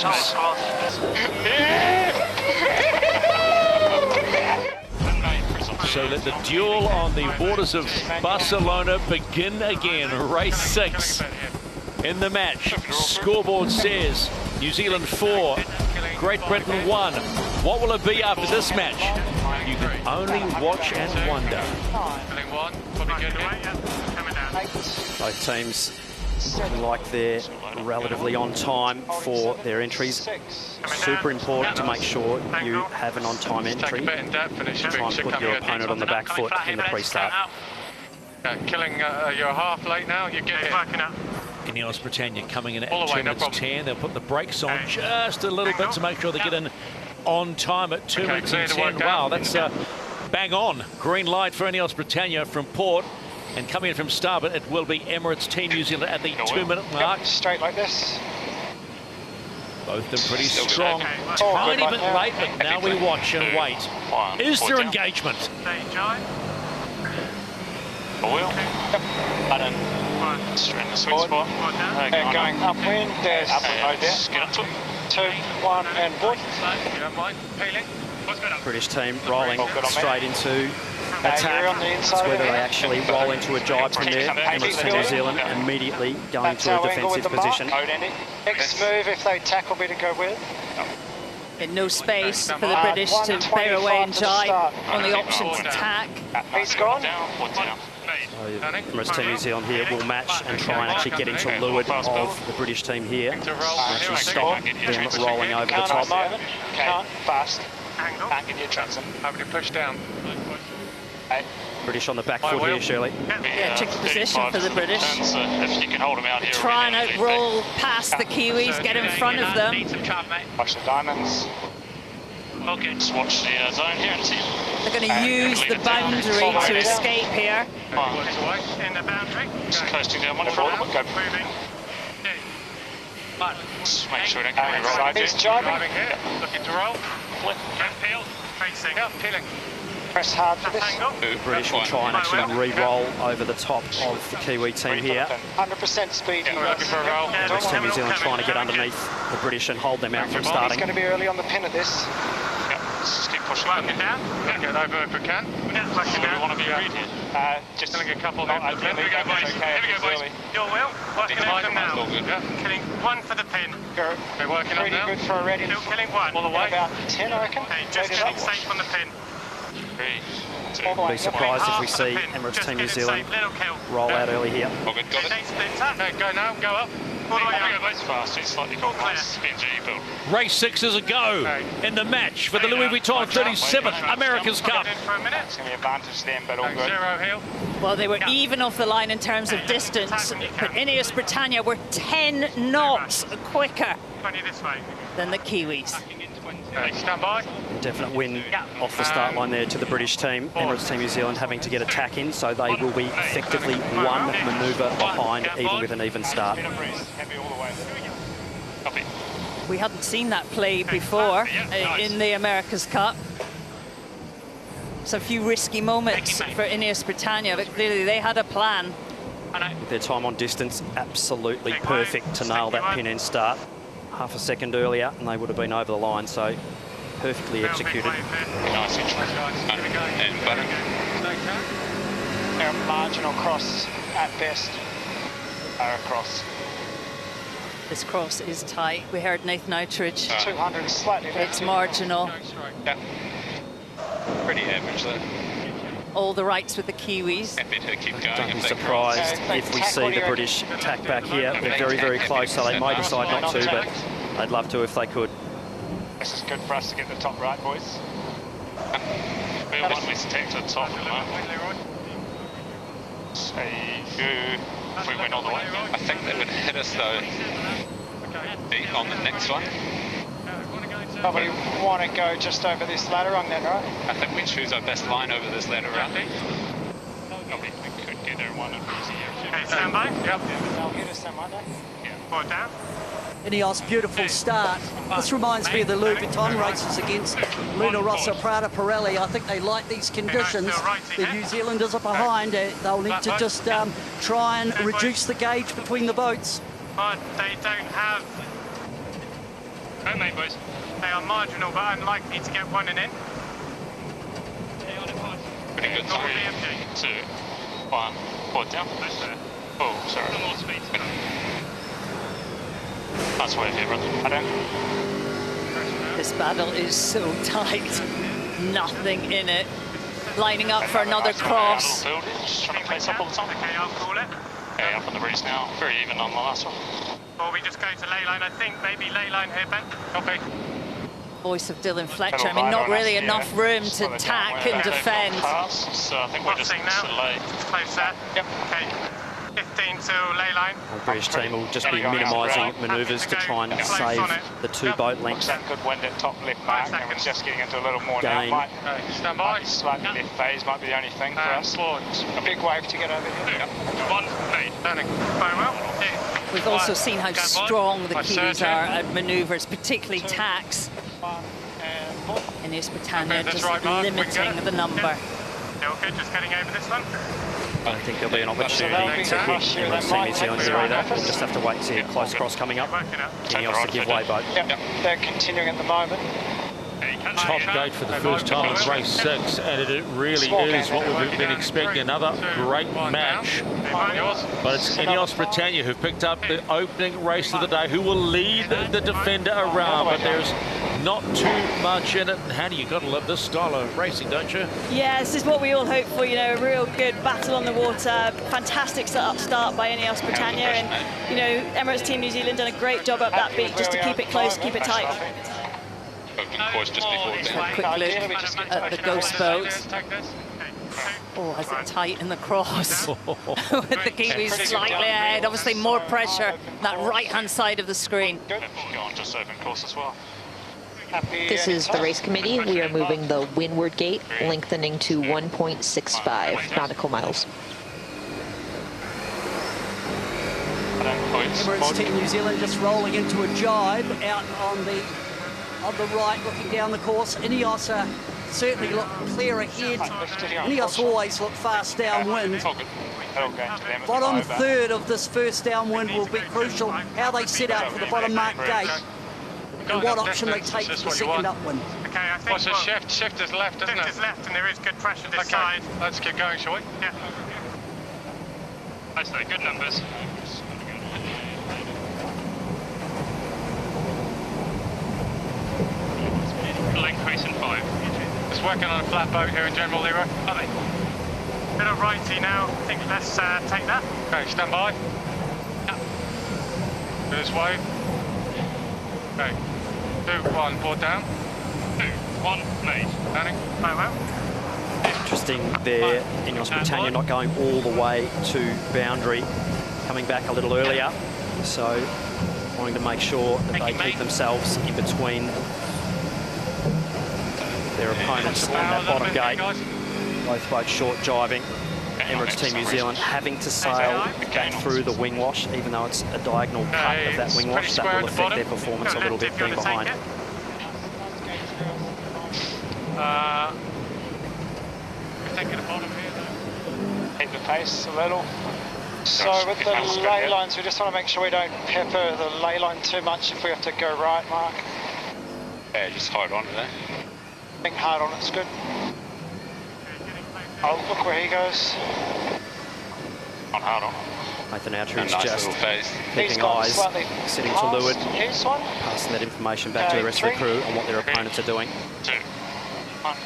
congratulations. So let the duel on the waters of Barcelona begin again. Race 6 in the match. Scoreboard says New Zealand 4, Great Britain 1. What will it be after this match? You can only watch and wonder. Both teams looking like they're relatively on time for their entries. Super important to make sure you have an on-time entry. Try and put your opponent on the back foot in the pre-start. Killing you're half late now, you get it. INEOS Britannia coming in at 2 minutes 10. They'll put the brakes on just a little bit to make sure they get in on time at 2 minutes and 10. Wow, that's bang on. Green light for INEOS Britannia from port. And coming in from starboard, it will be Emirates Team New Zealand at the 2-minute mark. Straight like this. Both them pretty strong. Tiny bit late, but now we watch and wait. Is there engagement? Button. Straight in the sweet spot. Going upwind. There's 2, 1, and board. British team rolling straight into attack. It's whether they actually roll into a jibe from there. Emirates Team New Zealand immediately going to a defensive position. Next move, if they tackle me to go with. And no space for the British to bear away and jibe on the option to attack. He's gone. Emirates Team New Zealand here will match and try and actually get into leeward of the British team here. And actually stop them rolling over the top. Can't, fast. Can't get your transom. Having to push down. British on the back foot here, Shirley. Yeah, tricky position for the British. If you can hold them out here. Try and outroll past the Kiwis, get in front of them. Watch the diamonds. Okay. Just watch the zone here and see. They're going to use the boundary to escape here. In the boundary. Just coasting down one front. Go. Just make sure we don't come right. He's jibing here. Looking to roll. Peel. Facing up. Peeling. Press hard for this. The British will try and actually re-roll over the top of the Kiwi team here. 100% speed. We're looking for a roll. Emirates Team New Zealand trying to get underneath the British and hold them out from starting. He's going to be early on the pin of this. Just keep pushing. Working down. Get over if we can. So we want to be read here. Just killing a couple here. Here we go, boys. Here we go, boys. Your will. Working over them now. Killing one for the pin. We're working on now. Pretty good for a ready. Still killing one. All the way. About 10, I reckon. Okay, just killing safe on the pin. 3, 2. I'll be surprised if we see Emirates Team New Zealand roll out early here. All good, got it. Okay, go now, go up. All the way up. It's fast, it's slightly complex. Build. Race 6 is a go in the match for the Louis Vuitton 37th America's Cup. It's going to be advantage then, but all good. Zero heel. Well, they were even off the line in terms of distance, but INEOS Britannia were 10 knots quicker than the Kiwis. Stand by. Definite win off the start line there to the British team. Emirates Team New Zealand having to get attack in, so they will be effectively one manoeuvre behind, even with an even start. We hadn't seen that play before in the America's Cup. So a few risky moments for INEOS Britannia, but clearly they had a plan. With their time on distance, absolutely perfect to nail that pin end start. Half a second earlier and they would have been over the line, so perfectly executed. Nice and button. They're a marginal cross at best. Across. This cross is tight. We heard Nathan Outridge. 200 slightly left. It's marginal. Yeah. Pretty average though. All the rights with the Kiwis. Happy to keep going. Don't be surprised if we see the British attack back here. They're very, very close, so they may decide not to, but they'd love to if they could. This is good for us to get the top right, boys. We want this attack to the top at the moment. If we went all the way. I think they would hit us though on the next one. Probably want to go just over this ladder rung then, right? I think we choose our best line over this ladder rung. Probably we could get there one and easier. Okay, stand by. Yep. They'll hit us then, won't they? Yeah. Forward down. INEOS, beautiful start. This reminds me of the Louis Vuitton races against Rossa, Prada, Pirelli. I think they like these conditions. The New Zealanders are behind. They'll need to just try and reduce the gauge between the boats. But they don't have are marginal but unlikely to get one and in. Pretty good. 3, 2, 1. Board down. Oh, sorry. More speed. That's way here, brother. I don't. This battle is so tight. Nothing in it. Lining up for another cross. Just trying to place up all the time. Okay, I'll call it. Okay, up on the breeze now. Very even on the last one. Or we just go to ley line, I think. Maybe ley line here, Ben. Okay. Voice of Dylan Fletcher. I mean, not really enough room to tack and defend. So I think we're just delay. Close there. Yep. Okay. 15 to ley line. The British team will just be minimising manoeuvres to try and save the 2 boat lengths. Good wind at top left mark, and we're just getting into a little more Gain. now. Stand by. Slightly left phase might be the only thing for us. A big wave to get over here. 1 feet. Turning. Very well. We've also seen how strong the Kiwis are at manoeuvres, particularly tacks. INEOS Britannia just limiting the number. Still good, just getting over this one. I don't think there'll be an opportunity to hit Emirates Team New Zealand here either. We'll just have to wait to see a close cross coming up. INEOS to give way boat. Yep, they're continuing at the moment. Top gate for the first time in race 6, and it really is what we've been expecting, another great match. But it's INEOS Britannia who've picked up the opening race of the day, who will lead the defender around, but there's not too much in it. Hannah, you've got to love this style of racing, don't you? Yeah, this is what we all hope for, you know, a real good battle on the water. Fantastic start by INEOS Britannia, and, you know, Emirates Team New Zealand done a great job up that beat just to keep it close, keep it tight. Course just before A quick look at the ghost boat. Oh, has it tight in the cross. With the Kiwis slightly ahead, obviously more pressure that right-hand side of the screen. Go on, just open course as well. This is the race committee. We are moving the windward gate, lengthening to 1.65 nautical miles. Emirates Team New Zealand just rolling into a jibe out on the right, looking down the course. INEOS certainly look clear ahead. INEOS always look fast downwind. Bottom third of this first downwind will be crucial. How they set out for the bottom mark gate and what option they take for the second upwind. Okay, I think. What's the shift? Shift is left, isn't it? Shift is left, and there is good pressure this side. Let's keep going, shall we? Yeah. That's good numbers. Increase in 5. Just working on a flat boat here in general, Leroy. Are they? Bit of righty now. I think let's take that. Okay, stand by. Yep. Do this wave. Okay. 2, 1, board down. 2, 1, made. Standing. Very well. Interesting there, INEOS Britannia not going all the way to boundary, coming back a little earlier. So wanting to make sure that they keep themselves in between their opponents on that bottom gate. Both boats short jiving. Emirates Team New Zealand having to sail back through the wing wash, even though it's a diagonal cut of that wing wash. That will affect their performance a little bit being behind. Taking the bottom here though. Hit the pace a little. So with the ley lines, we just want to make sure we don't pepper the ley line too much if we have to go right, Mark. Yeah, just hold on to that. Think hard on it's good. Oh, look where he goes. On hard on. Nathan Outridge Nice just He's keeping gone eyes, slightly sitting to past leeward, his one. passing that information back to the rest of the crew on what their opponents are doing. 2, 1.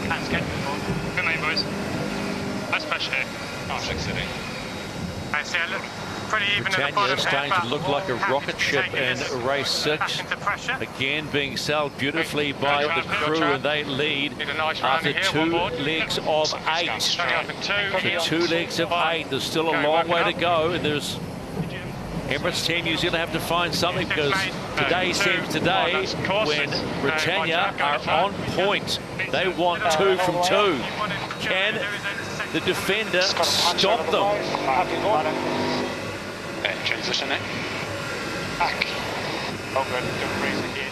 That's good. Good main, boys. Nice pressure here. Nice exiting. I see, look pretty even at the Britannia bottom. starting to look like a rocket ship in race 6. Again being sailed beautifully by the crew, and they lead after 2 legs of 8. The 2 legs of 8, there's still a long way to go, and there's Emirates Team New Zealand have to find something, because today seems today when Britannia are on point. They want 2 from 2. Can the defender stop them? Transition it. Back. Oh, good breeze ahead.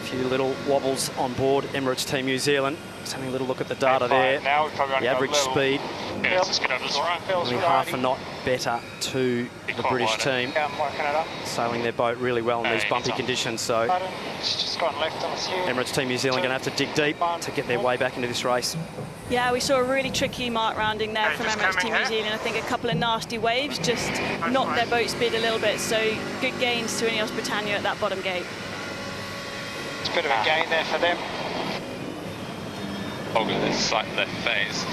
A few little wobbles on board Emirates Team New Zealand. Just having a little look at the data there. Now we've probably the average speed Only half a knot better to the British team. Sailing their boat really well in these bumpy conditions, so Emirates Team New Zealand going to have to dig deep to get their way back into this race. Yeah, we saw a really tricky mark rounding there from Emirates Team New Zealand. I think a couple of nasty waves just knocked their boat speed a little bit, so good gains to INEOS Britannia at that bottom gate. It's a bit of a gain there for them. Oh, this is like their phase.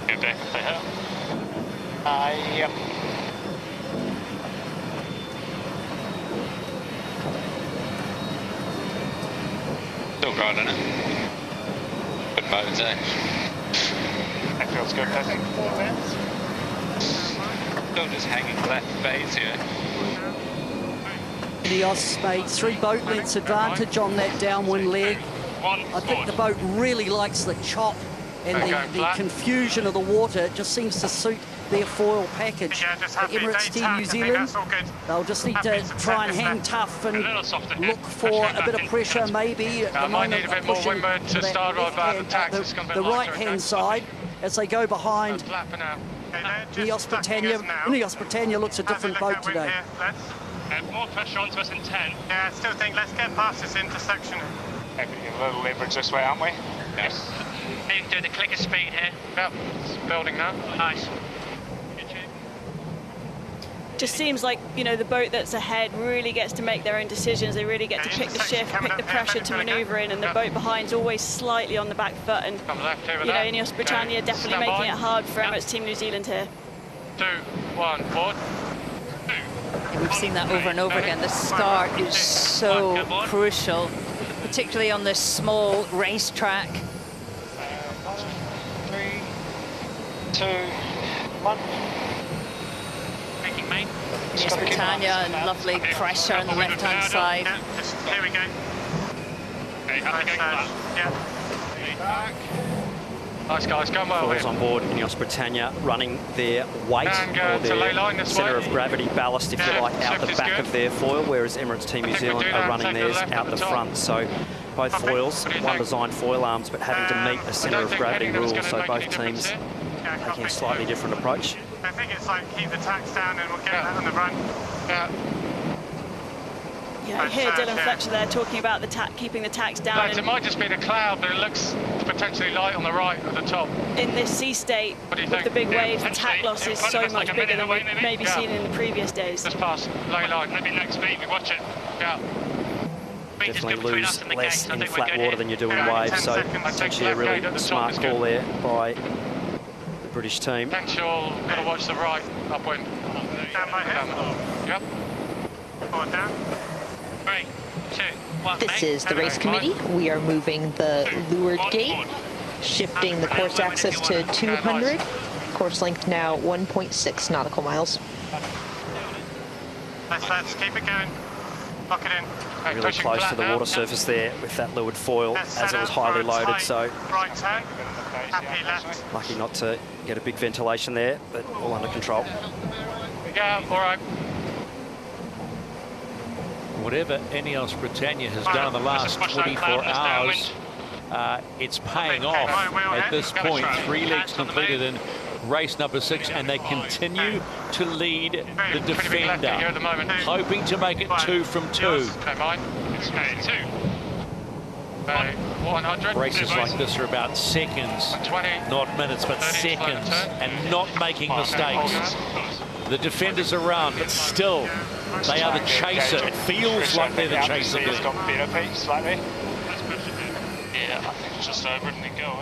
Good deck if they hit. Yep. Still riding it. Good modes, eh? That feels good, doesn't it? Still just hanging left phase here. INEOS made 3 boat lengths advantage on that downwind leg. I think the boat really likes the chop and the confusion of the water. It just seems to suit their foil package. The Emirates Team New Zealand, they'll just need to try and hang tough and look for a bit of pressure maybe. At the moment, need a bit more windward to start off the right-hand side as they go behind INEOS Britannia. INEOS Britannia looks a different boat today. More pressure onto us in 10. Yeah, I still think let's get past this intersection. A little leverage this way, aren't we? Yes. You can do the clicker speed here. Yep, it's building now. Nice. Just seems like, you know, the boat that's ahead really gets to make their own decisions. They really get to pick the shift, pick the pressure to manoeuvre in, and the boat behind's always slightly on the back foot. And, you know, INEOS Britannia definitely making it hard for Emirates Team New Zealand here. 2, 1, forward. We've seen that over and over again. The start is so crucial, particularly on this small racetrack. 3, 2, 1. Making main. INEOS Britannia and lovely pressure on the left-hand side. Here we go. Okay, have to go flat. Yeah. Nice guys, going well. Foils on board, INEOS Britannia running their weight or their centre of gravity ballast, if you like, out the back of their foil, whereas Emirates Team New Zealand are running theirs out the front. So both foils, one designed foil arms, but having to meet a centre of gravity rule, so both teams taking a slightly different approach. I think it's like keep the tacks down and we'll get that on the run. Yeah. Yeah, I hear Dylan Fletcher there talking about the keeping the tacks down. It might just be the cloud, but it looks potentially light on the right at the top. In this sea state, with the big waves, the tack loss is so much bigger than we've maybe seen in the previous days. Just past, lay line. Maybe next beat, we watch it. Yeah. Definitely lose less in flat water than you do in waves, so potentially a really smart call there by the British team. Thanks, you all. Got to watch the right, upwind. Stand by here. Yep. Forward down. 3, 2, 1. This is the race committee. We are moving the leeward gate, shifting the course axis to 200. Course length now 1.6 nautical miles. Let's keep it going. Lock it in. Really close to the water surface there with that leeward foil as it was highly loaded, so right turn. Happy left. lucky not to get a big ventilation there, but all under control. Yeah, all right. Whatever INEOS Britannia has done in the last 24 hours, it's paying off at this point. 3 legs completed in race number 6, and they continue to lead the defender, hoping to make it 2 from 2. Okay, mine. It's 2. 100. Races like this are about seconds, not minutes, but seconds, and not making mistakes. The defenders around, but still, they are the chaser. It feels like they're the chaser. It's got better Pete, slightly. Yeah, I think it's just over and go,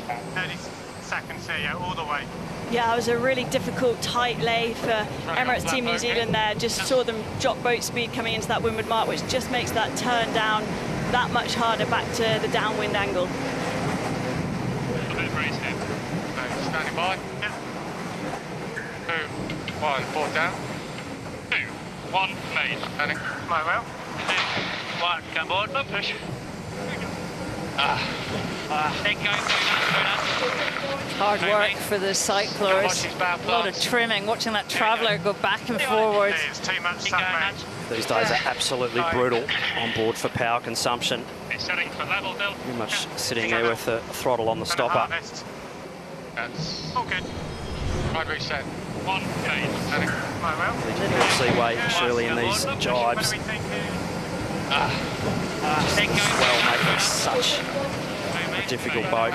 eh? 30 seconds here, yeah, all the way. Yeah, it was a really difficult, tight lay for Emirates Team New Zealand there. Just saw them drop boat speed coming into that windward mark, which just makes that turn down that much harder back to the downwind angle. A bit of breeze here. Okay, standing by. Yeah. 2, 1, forward down. 2, 1, made. Standing. My well. 2, 1, come board, no push. Hard work for the cyclers. A lot of trimming, watching that traveller go back and forward. These days are absolutely brutal on board for power consumption. Setting for level, Pretty much sitting there with the throttle on the stopper. That's all good. Right, reset. 1 gate. Little seaway surely in these jibes. Well, making such a difficult boat.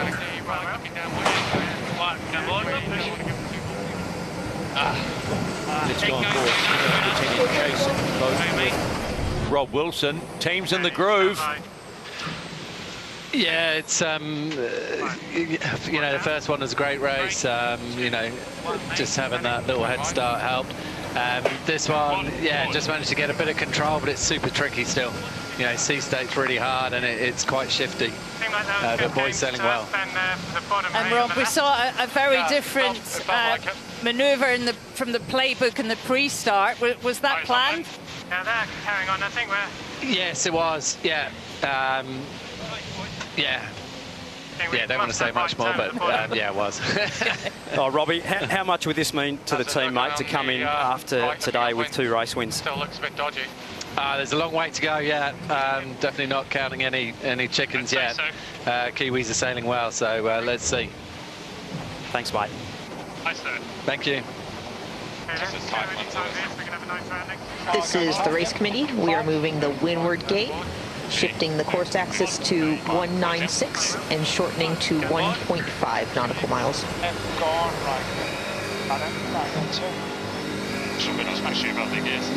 It's gone forward. Chase both with Rob Wilson. Team's in the groove. Yeah, it's you know, the first one was a great race. You know, just having that little head start helped. This one, yeah, just managed to get a bit of control, but it's super tricky still. You know, sea state's really hard and it's quite shifty. But boy's sailing well. And Rob, we saw a very different manoeuvre from the playbook in the pre-start. Was that planned? Yeah, they're carrying on. I think we're. Yes, it was. Yeah. Yeah. Yeah, don't want to say much more, but yeah, it was. Oh, Robbie, how much would this mean to the team, mate, to come in after today with 2 race wins? Still looks a bit dodgy. There's a long way to go yet. Definitely not counting any chickens yet. Kiwis are sailing well, so let's see. Thanks, mate. Nice, sir. Thank you. This is the race committee. We are moving the windward gate, shifting the course axis to 196 and shortening to 1.5 nautical miles.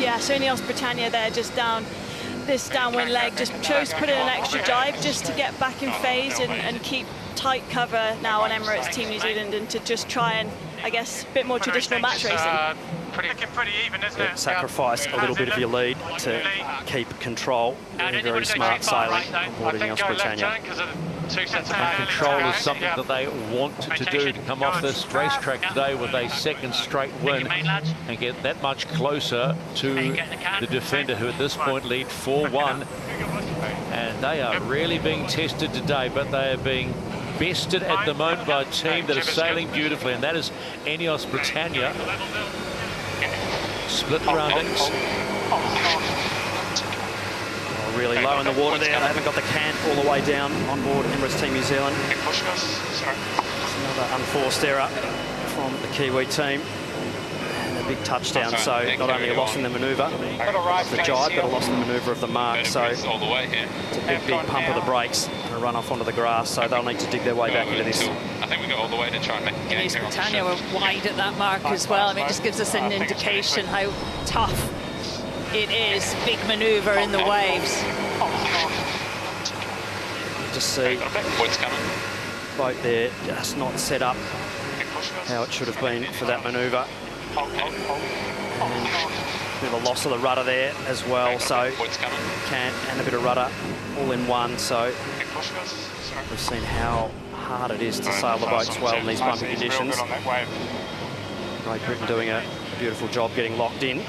Yeah, so INEOS Britannia there just down this downwind leg, just chose to put in an extra dive just to get back in phase and keep tight cover now on Emirates Team New Zealand and to just try and, I guess, a bit more traditional match racing. Pretty even, isn't it? Sacrifice a little bit of your lead to keep control. Very smart sailing on board INEOS Britannia. And control is something that they want to do, to come off this racetrack today with a second straight win and get that much closer to the defender, who at this point lead 4-1. And they are really being tested today, but they are being bested at the moment by a team that is sailing beautifully, and that is INEOS Britannia. Split roundings. Really low in the water there. They haven't got the cant all the way down on board Emirates Team New Zealand. Another unforced error from the Kiwi team. And a big touchdown, so not only a loss in the manoeuvre of the jibe, but a loss in the manoeuvre of the mark. So it's a big pump of the brakes and a run off onto the grass, so they'll need to dig their way back into this. I think we got all the way to try and make a game. INEOS Britannia were wide at that mark as well. I mean, it just gives us an indication how tough it is. Big manoeuvre in the waves. You just see boat there just not set up how it should have been for that manoeuvre. And a bit of a loss of the rudder there as well, so cant and a bit of rudder all in one. So we've seen how hard it is to sail the boats well in these bumpy conditions. Great Britain doing a beautiful job getting locked in.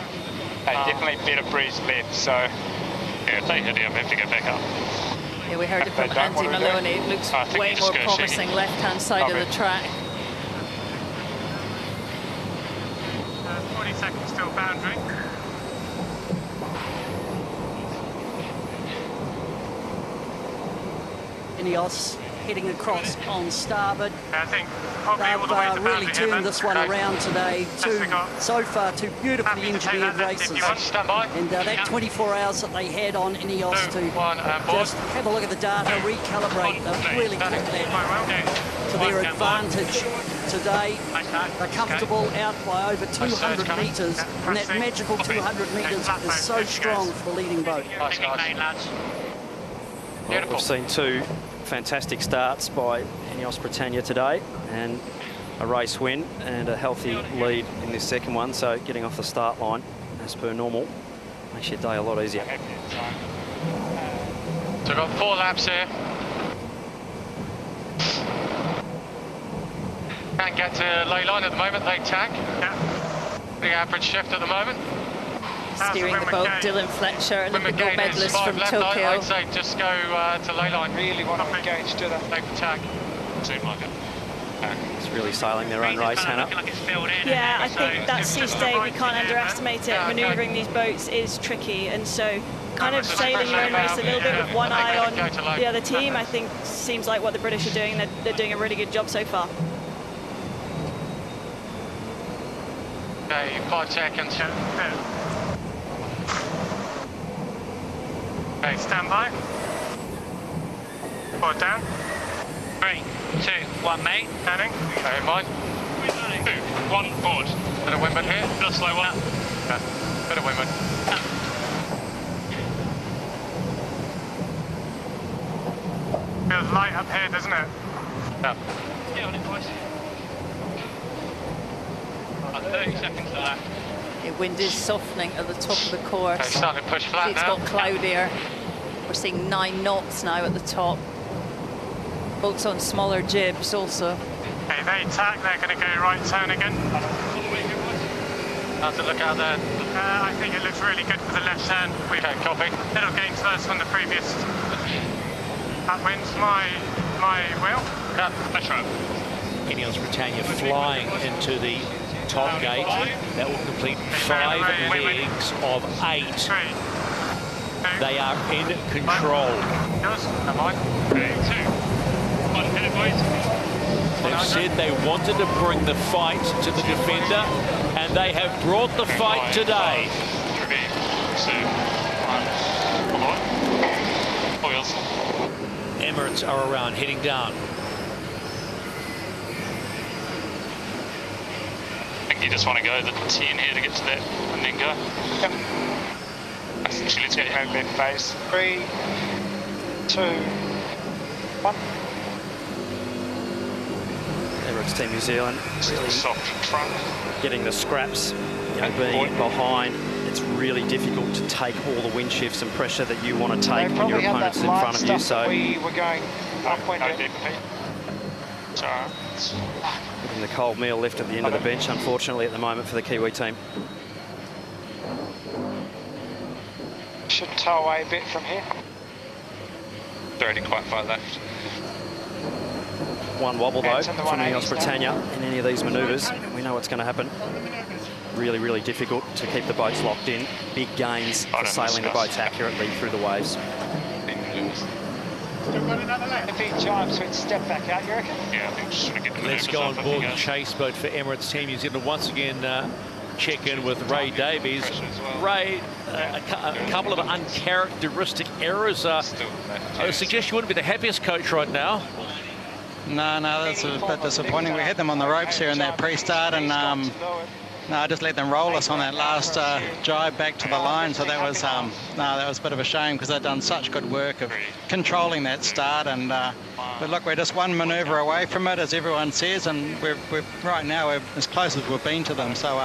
Definitely better breeze left, so yeah, if they hit him, have to get back up. Yeah, we heard it from Andy Maloney. It looks way more promising left-hand side of the track. 40 seconds till boundary. INEOS heading across on starboard. I think probably all the way to They've really boundary here, turned this one around today. So far, two beautifully engineered races. And that 24 hours that they had on INEOS to just have a look at the data, recalibrate, they've really put that to their advantage today. They're comfortable out by over 200 metres, and that magical 200 metres is so strong for the leading boat. Well, we've seen 2 fantastic starts by INEOS Britannia today, and a race win and a healthy lead in this second one, so getting off the start line as per normal makes your day a lot easier. So we've got 4 laps here. Can't get to ley line at the moment, they tack. The average shift at the moment. Steering the boat, Dylan Fletcher, and the gold medalist from Tokyo. I'd say just go to ley line. Really want to engage to the tack. Seemed like it. It's really sailing their own race, Hannah. Yeah, I think that sea state, we can't underestimate it. Manoeuvring these boats is tricky, and so kind of sailing your own race a little bit with one eye on the other team, I think seems like what the British are doing. They're doing a really good job so far. Okay, 5 seconds. Okay, stand by. Forward down. 3, 2, 1, mate. Turning. Okay, mind. 2, 1, forward. Bit of windward here. Bit of slow one. Yeah. Bit of windward. Feels light up here, doesn't it? Yeah. Yeah, on it, boys. 30 seconds left. The wind is softening at the top of the course. Okay, starting to push flat It's now. got cloudier. We're seeing 9 knots now at the top. Boats on smaller jibs also. Okay, they tack, they're going to go right turn again. How's it look out there? I think it looks really good for the left turn. Okay, copy. Little gains first from the previous. That wins my wheel. Yeah, that's right. INEOS Britannia flying into the top gate. That will complete 5 legs of 8. 3, 2. They are in control. Yours? Am I? 3, 2. 1, hit it, boys. They've said they wanted to bring the fight to the defender, and they have brought the fight today. 3, 2, 1. Wheels. Emirates are around, heading down. I think you just want to go the 10 here to get to that and then go. Yep. Actually, let's get Move that phase. 3, 2, 1. Emirates Team New Zealand really soft front. getting the scraps, being behind. It's really difficult to take all the wind shifts and pressure that you want to take when your opponent's in front of you. So we were going upwind. giving the cold meal left at the end of the bench, unfortunately, at the moment for the Kiwi team. Should tow away a bit from here. They're already quite far left. One wobble though It's in the from 180s INEOS Britannia in any of these manoeuvres. We know what's going to happen. Really, really difficult to keep the boats locked in. Big gains for sailing the boats accurately through the waves. If he chimes, we'd step back out, you reckon? Yeah, I think just want to get the Let's go on maneuvers board up the chase boat for Emirates Team New Zealand. Once again, check in with Ray Davies. Ray, a couple of uncharacteristic errors. I would suggest you wouldn't be the happiest coach right now. No, that's a bit disappointing. We had them on the ropes here in that pre-start, and no, I just let them roll us on that last jibe back to the line. So that was that was a bit of a shame because they'd done such good work of controlling that start. And but look, we're just one manoeuvre away from it, as everyone says, and we're right now we're as close as we've been to them. So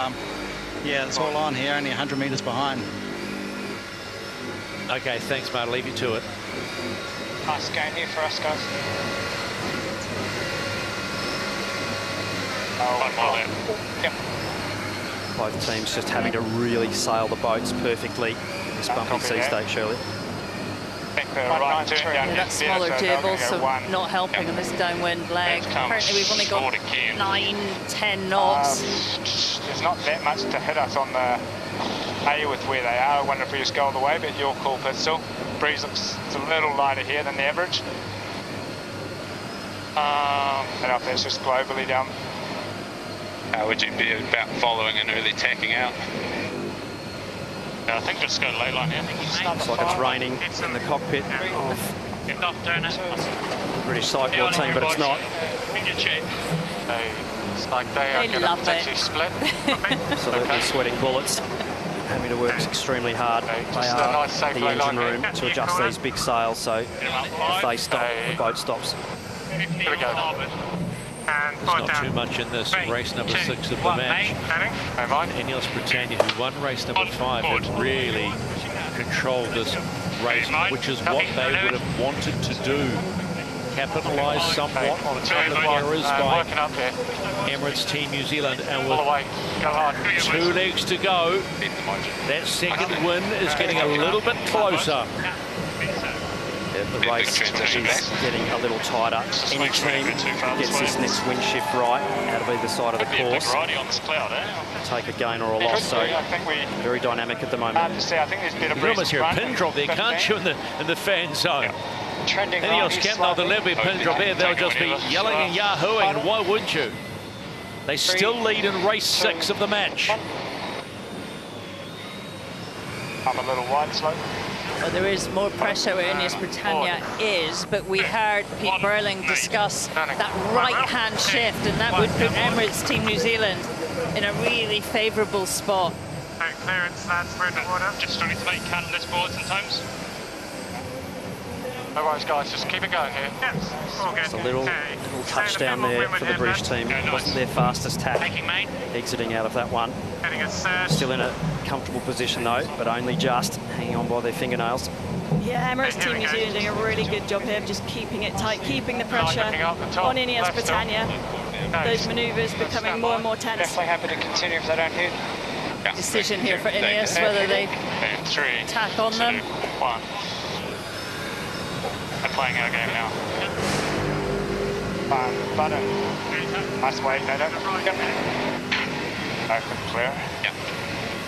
yeah, it's all on here, only 100 metres behind. Okay, thanks, mate. I'll leave you to it. Nice gain here for us, guys. Yep. Both teams just having to really sail the boats perfectly in this bumpy sea state, Shirley. That smaller jib also not helping on this downwind leg. Apparently we've only got 9-10 knots. There's not that much to hit us on the A with where they are. I wonder if we just go all the way, but your call, Pistol. Breeze looks a little lighter here than the average. I don't know if that's just globally down. How would you be about following and really tacking out? Yeah, I think just go ley line here. Looks like it's raining in the cockpit of the British cycling team, but it's not. It's like they are going to potentially split. Absolutely sweating bullets. Having to work extremely hard. They are the engine room to adjust these big sails, so if they stop, the boat stops. Here we go. And There's not too much in this race number 6 of the match. INEOS Britannia, who won race number 5, have really controlled this race, which is what they would have wanted to do. Capitalise somewhat on a couple of errors by Emirates Team New Zealand, and with 2 legs to go, that second win is getting a little bit closer. The race is getting a little tighter. Any team gets this next wind shift right out of either side of the course, take a gain or a loss. So very dynamic at the moment. You can almost hear a pin drop there, can't you, in the fan zone? INEOS can't know there'll never be a pin drop there. They'll just be yelling and yahooing. Why wouldn't you? They still lead in race 6 of the match. I'm a little wide slope. Well, there is more pressure where INEOS Britannia is, but we heard Pete Burling discuss that right-hand shift, and that would put Emirates Team New Zealand in a really favourable spot. Clearance, lads, we're in the water. Just starting to make catalyst boards and times. No worries, guys, just keep it going here. Yes, all good. Just a little touchdown there for the British team. It wasn't their fastest tack, exiting out of that one. Still in a comfortable position though, but only just hanging on by their fingernails. Yeah, Emirates Team New Zealand doing a really good job here of just keeping it tight, keeping the pressure on INEOS Britannia. Those manoeuvres becoming more and more tense. Definitely happy to continue if they don't hit. Decision here for INEOS, whether they tack on them. 1. They're playing our game now. Button. Nice way, no, don't. Yep. Open, clear. Yep.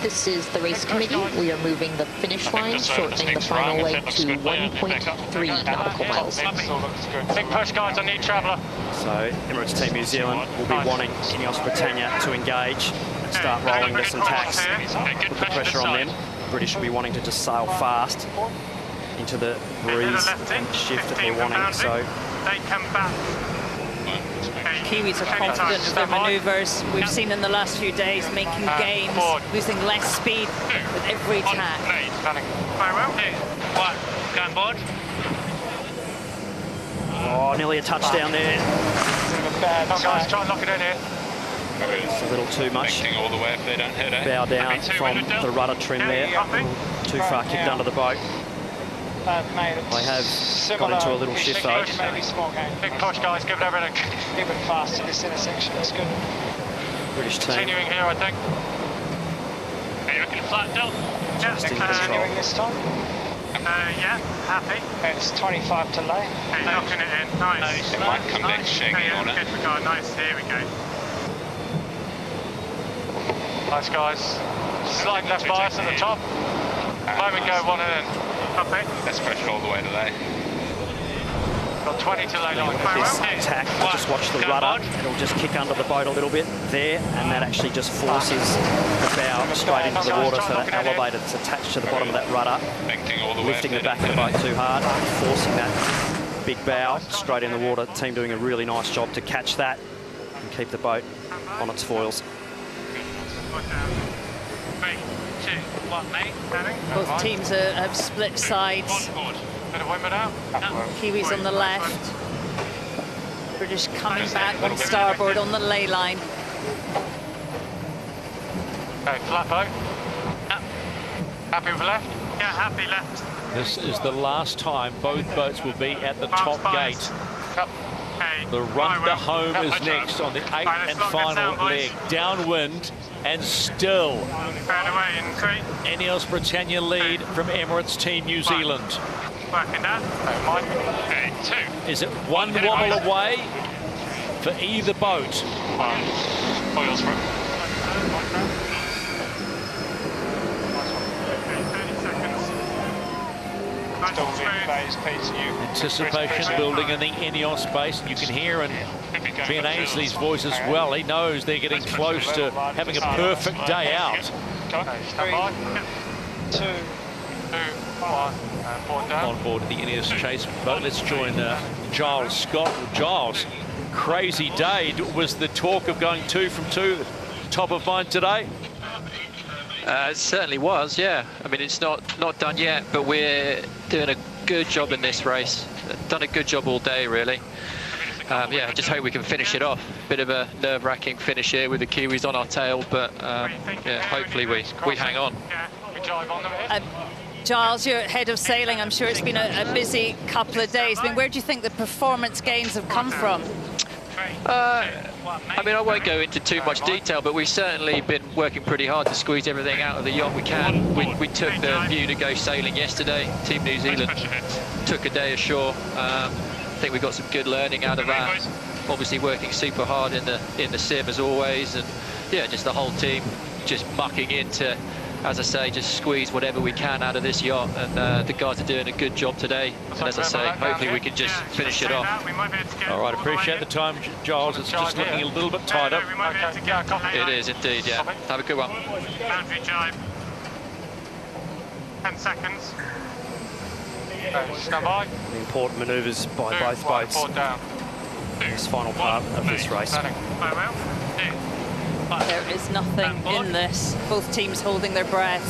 This is the race committee. We are moving the finish line, shortening the final leg to 1.3 nautical miles. Big push, guys, I need Traveller. So Emirates Team New Zealand will be wanting INEOS Britannia to engage and start rolling with some tacks. Put the pressure on them. The British will be wanting to just sail fast into the breeze and shift that they're wanting. So they come back. Kiwis are confident of their manoeuvres. We've seen in the last few days making gains, losing less speed with every tack. Very well. Going board. oh, nearly a touchdown there. Oh, guys, try and lock it in here. It's a little too much. All the way if they don't hit it. Bow down from the rudder trim there. Too far kicked under the boat. They have got into a little shift though. Big push, guys, give it everything. A bit fast in this intersection, that's good. British team. Continuing here, I think. Are you looking flat down? Just in control. Continuing this time. Yeah, happy. It's 25 to lay. Knocking it in, nice. It might come back shaking on it. Good regard, nice, here we go. Nice, guys. Slight left bias at the top. Moment go, one and in. Copy. Let's pressure all the way to lay. Got 20 to lay line. This attack, just watch the rudder. It'll just kick under the boat a little bit there, and that actually just forces the bow straight into the water, so that elevator that's attached to the bottom of that rudder, lifting the back of the boat too hard, forcing that big bow straight in the water. The team doing a really nice job to catch that and keep the boat on its foils. 3, 2, 1, mate. Both teams have split sides. Bit of wind out. Kiwis on the left. British coming back on starboard on the ley line. Okay, flat boat. Happy with left? Yeah, happy left. This is the last time both boats will be at the top gate. The run to home is next on the 8th and final leg. Downwind and still INEOS Britannia lead from Emirates Team New Zealand. Working that. Okay, 2. Is it one wobble away for either boat? Oils for Anticipation building in the INEOS space. You can hear in Ben Ainsley's voice as well. He knows they're getting close to having a perfect day out. 3, 2, 1. On board the INEOS chase boat. Let's join Giles Scott. Giles, crazy day. Was the talk of going 2 from 2 top of mind today? It certainly was, yeah. I mean, it's not done yet, but we're doing a good job in this race. Done a good job all day, really. Yeah, just hope we can finish it off. Bit of a nerve-wracking finish here with the Kiwis on our tail, but yeah, hopefully we hang on. Giles, you're head of sailing. I'm sure it's been a busy couple of days. I mean, where do you think the performance gains have come from? I mean, I won't go into too much detail, but we've certainly been working pretty hard to squeeze everything out of the yacht we can. We took the view to go sailing yesterday. Team New Zealand took a day ashore. I think we got some good learning out of that. Obviously working super hard in the sim as always, and yeah, just the whole team just mucking into as I say, just squeeze whatever we can out of this yacht, and the guys are doing a good job today. And as I say, hopefully we can just finish it off. All right, appreciate the time, Giles. It's just looking a little bit tighter. It is indeed, yeah. Have a good one. Boundary jibe. 10 seconds. Stand by. The important manoeuvres by both boats in this final part of this race. There is nothing in this. Both teams holding their breath.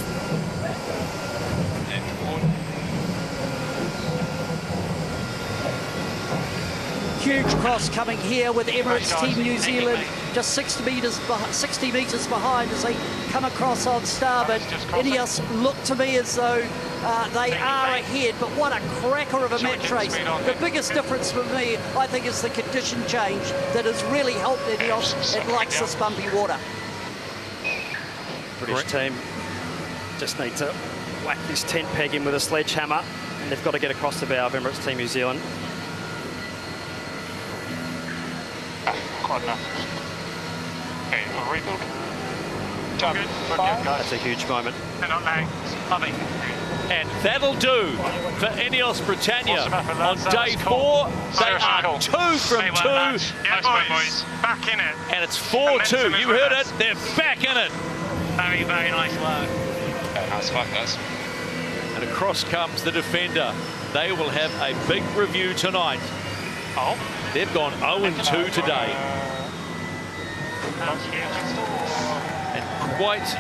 Huge cross coming here with Emirates Team New Zealand just 60 metres behind as they come across on starboard. INEOS look to me as though they are ahead, but what a cracker of a match race. The biggest difference for me, I think, is the condition change that has really helped INEOS. It likes this bumpy water. British team just need to whack this tent peg in with a sledgehammer, and they've got to get across the bow of Emirates Team New Zealand. Quite enough. Okay, we'll rebuild. That's a huge moment. And that'll do for INEOS Britannia. On day 4, they are 2 from 2. Yeah, boys, back in it. And it's 4-2. You heard it. They're back in it. Very, very nice work. Okay, nice fight, guys. And across comes the defender. They will have a big review tonight. Oh. They've gone 0-2 today. And quite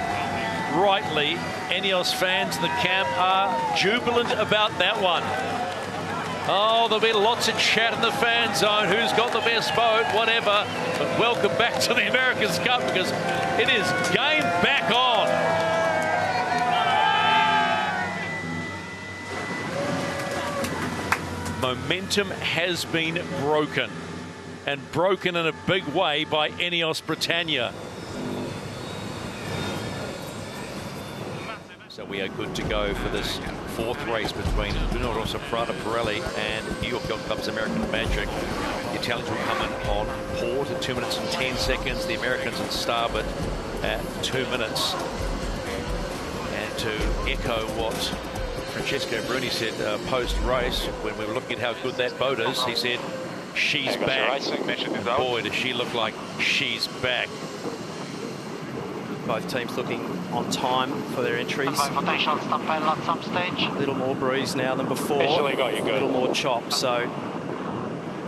rightly, INEOS fans in the camp are jubilant about that one. Oh, there'll be lots of chat in the fan zone. Who's got the best boat? Whatever. But welcome back to the America's Cup, because it is game back on. Momentum has been broken, and broken in a big way by INEOS Britannia. So we are good to go for this 4th race between Rossa, Prada, Pirelli and New York Yacht Club's American Magic. The Italians will come in on port at 2 minutes and 10 seconds. The Americans on starboard at 2 minutes. And to echo what Francesco Bruni said post-race, when we were looking at how good that boat is, he said, she's back. And boy, does she look like she's back. Both teams looking on time for their entries. A little more breeze now than before. A little more chop, so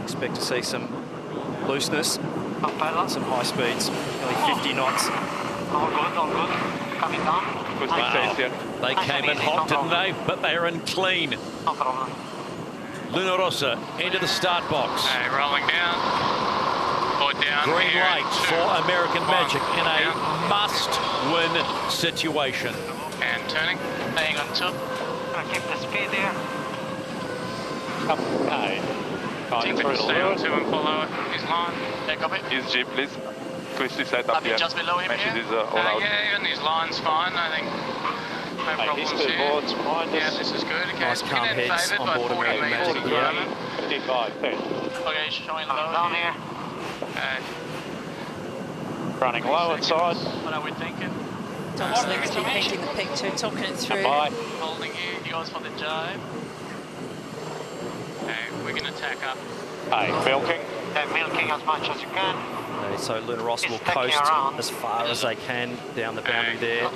expect to see some looseness and some high speeds. Nearly 50 knots. All good. Coming down. Wow. They came in hot, didn't they? But they're in clean. No problem. Rossa into the start box. Okay, rolling down. Or down. Green here, light for American Magic in a must-win situation. And turning. Staying on top. Gonna keep the speed there. Take the stay on 2 and follow his line. Take up it. His jeep, please. Quickly set up here. Just below him here. Yeah, and his line's fine, I think. No problems here. Yeah, this is good. Okay, nice calm heads on board American Magic here. 55. Okay, showing low down here. Okay. Running low inside. What are we thinking? Tom's Lindsay painting the picture, talking it through. Holding here, he goes for the jibe. Okay, we're going to tack up. Hey, milking. Okay, milking as much as you can. Okay, so Rossa will coast as far as they can down the boundary there.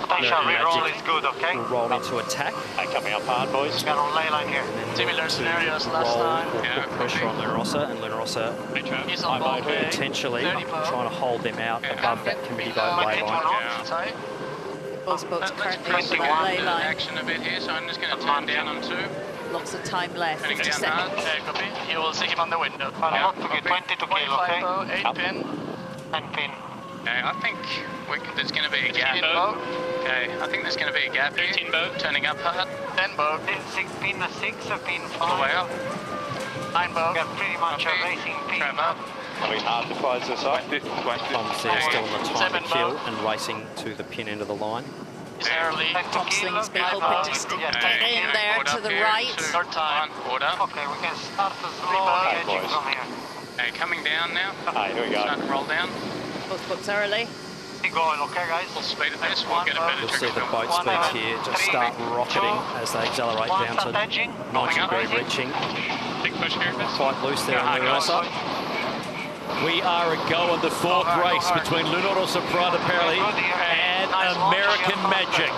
Potential reroll is good, okay? Will roll into attack. Hey, coming up hard, boys. Got on ley line here. Similar scenarios last time. Or put pressure on Rossa, and Rossa potentially trying to hold them out above that committee boat ley line. Both boats currently on the ley line. Action a bit here, so I'm just going to turn down on 2. Lots of time left, 50 seconds. Okay, copy. You will see him on the window. Yeah, to get 22 kilo, okay? 8 pin. 10 pin. Okay, I think there's going to be a gap. Okay, I think there's going to be a gap here. 13 boat. Turning up hard. 10 boat. 6 pin, 6 or pin 5. All the way up. 9 boat. We've got pretty much a racing pin. Are we hard to close this up? Tom's there still on the time to kill and racing to the pin end of the line. Thompson's been hoping to get in there to the right. Third time. Order. Okay, we can start to slowly edging from here. Okay, coming down now. Hey, here we go. Starting to roll down. Both boats early. going, okay, guys? We'll speed at this. We'll get a better You'll see the boat speeds here just start rocketing as they accelerate down to 90-degree reaching. Big push here. Quite loose there on the Rossa. We are a go in the fourth race between Rossa, Prada, Pirelli and American Magic.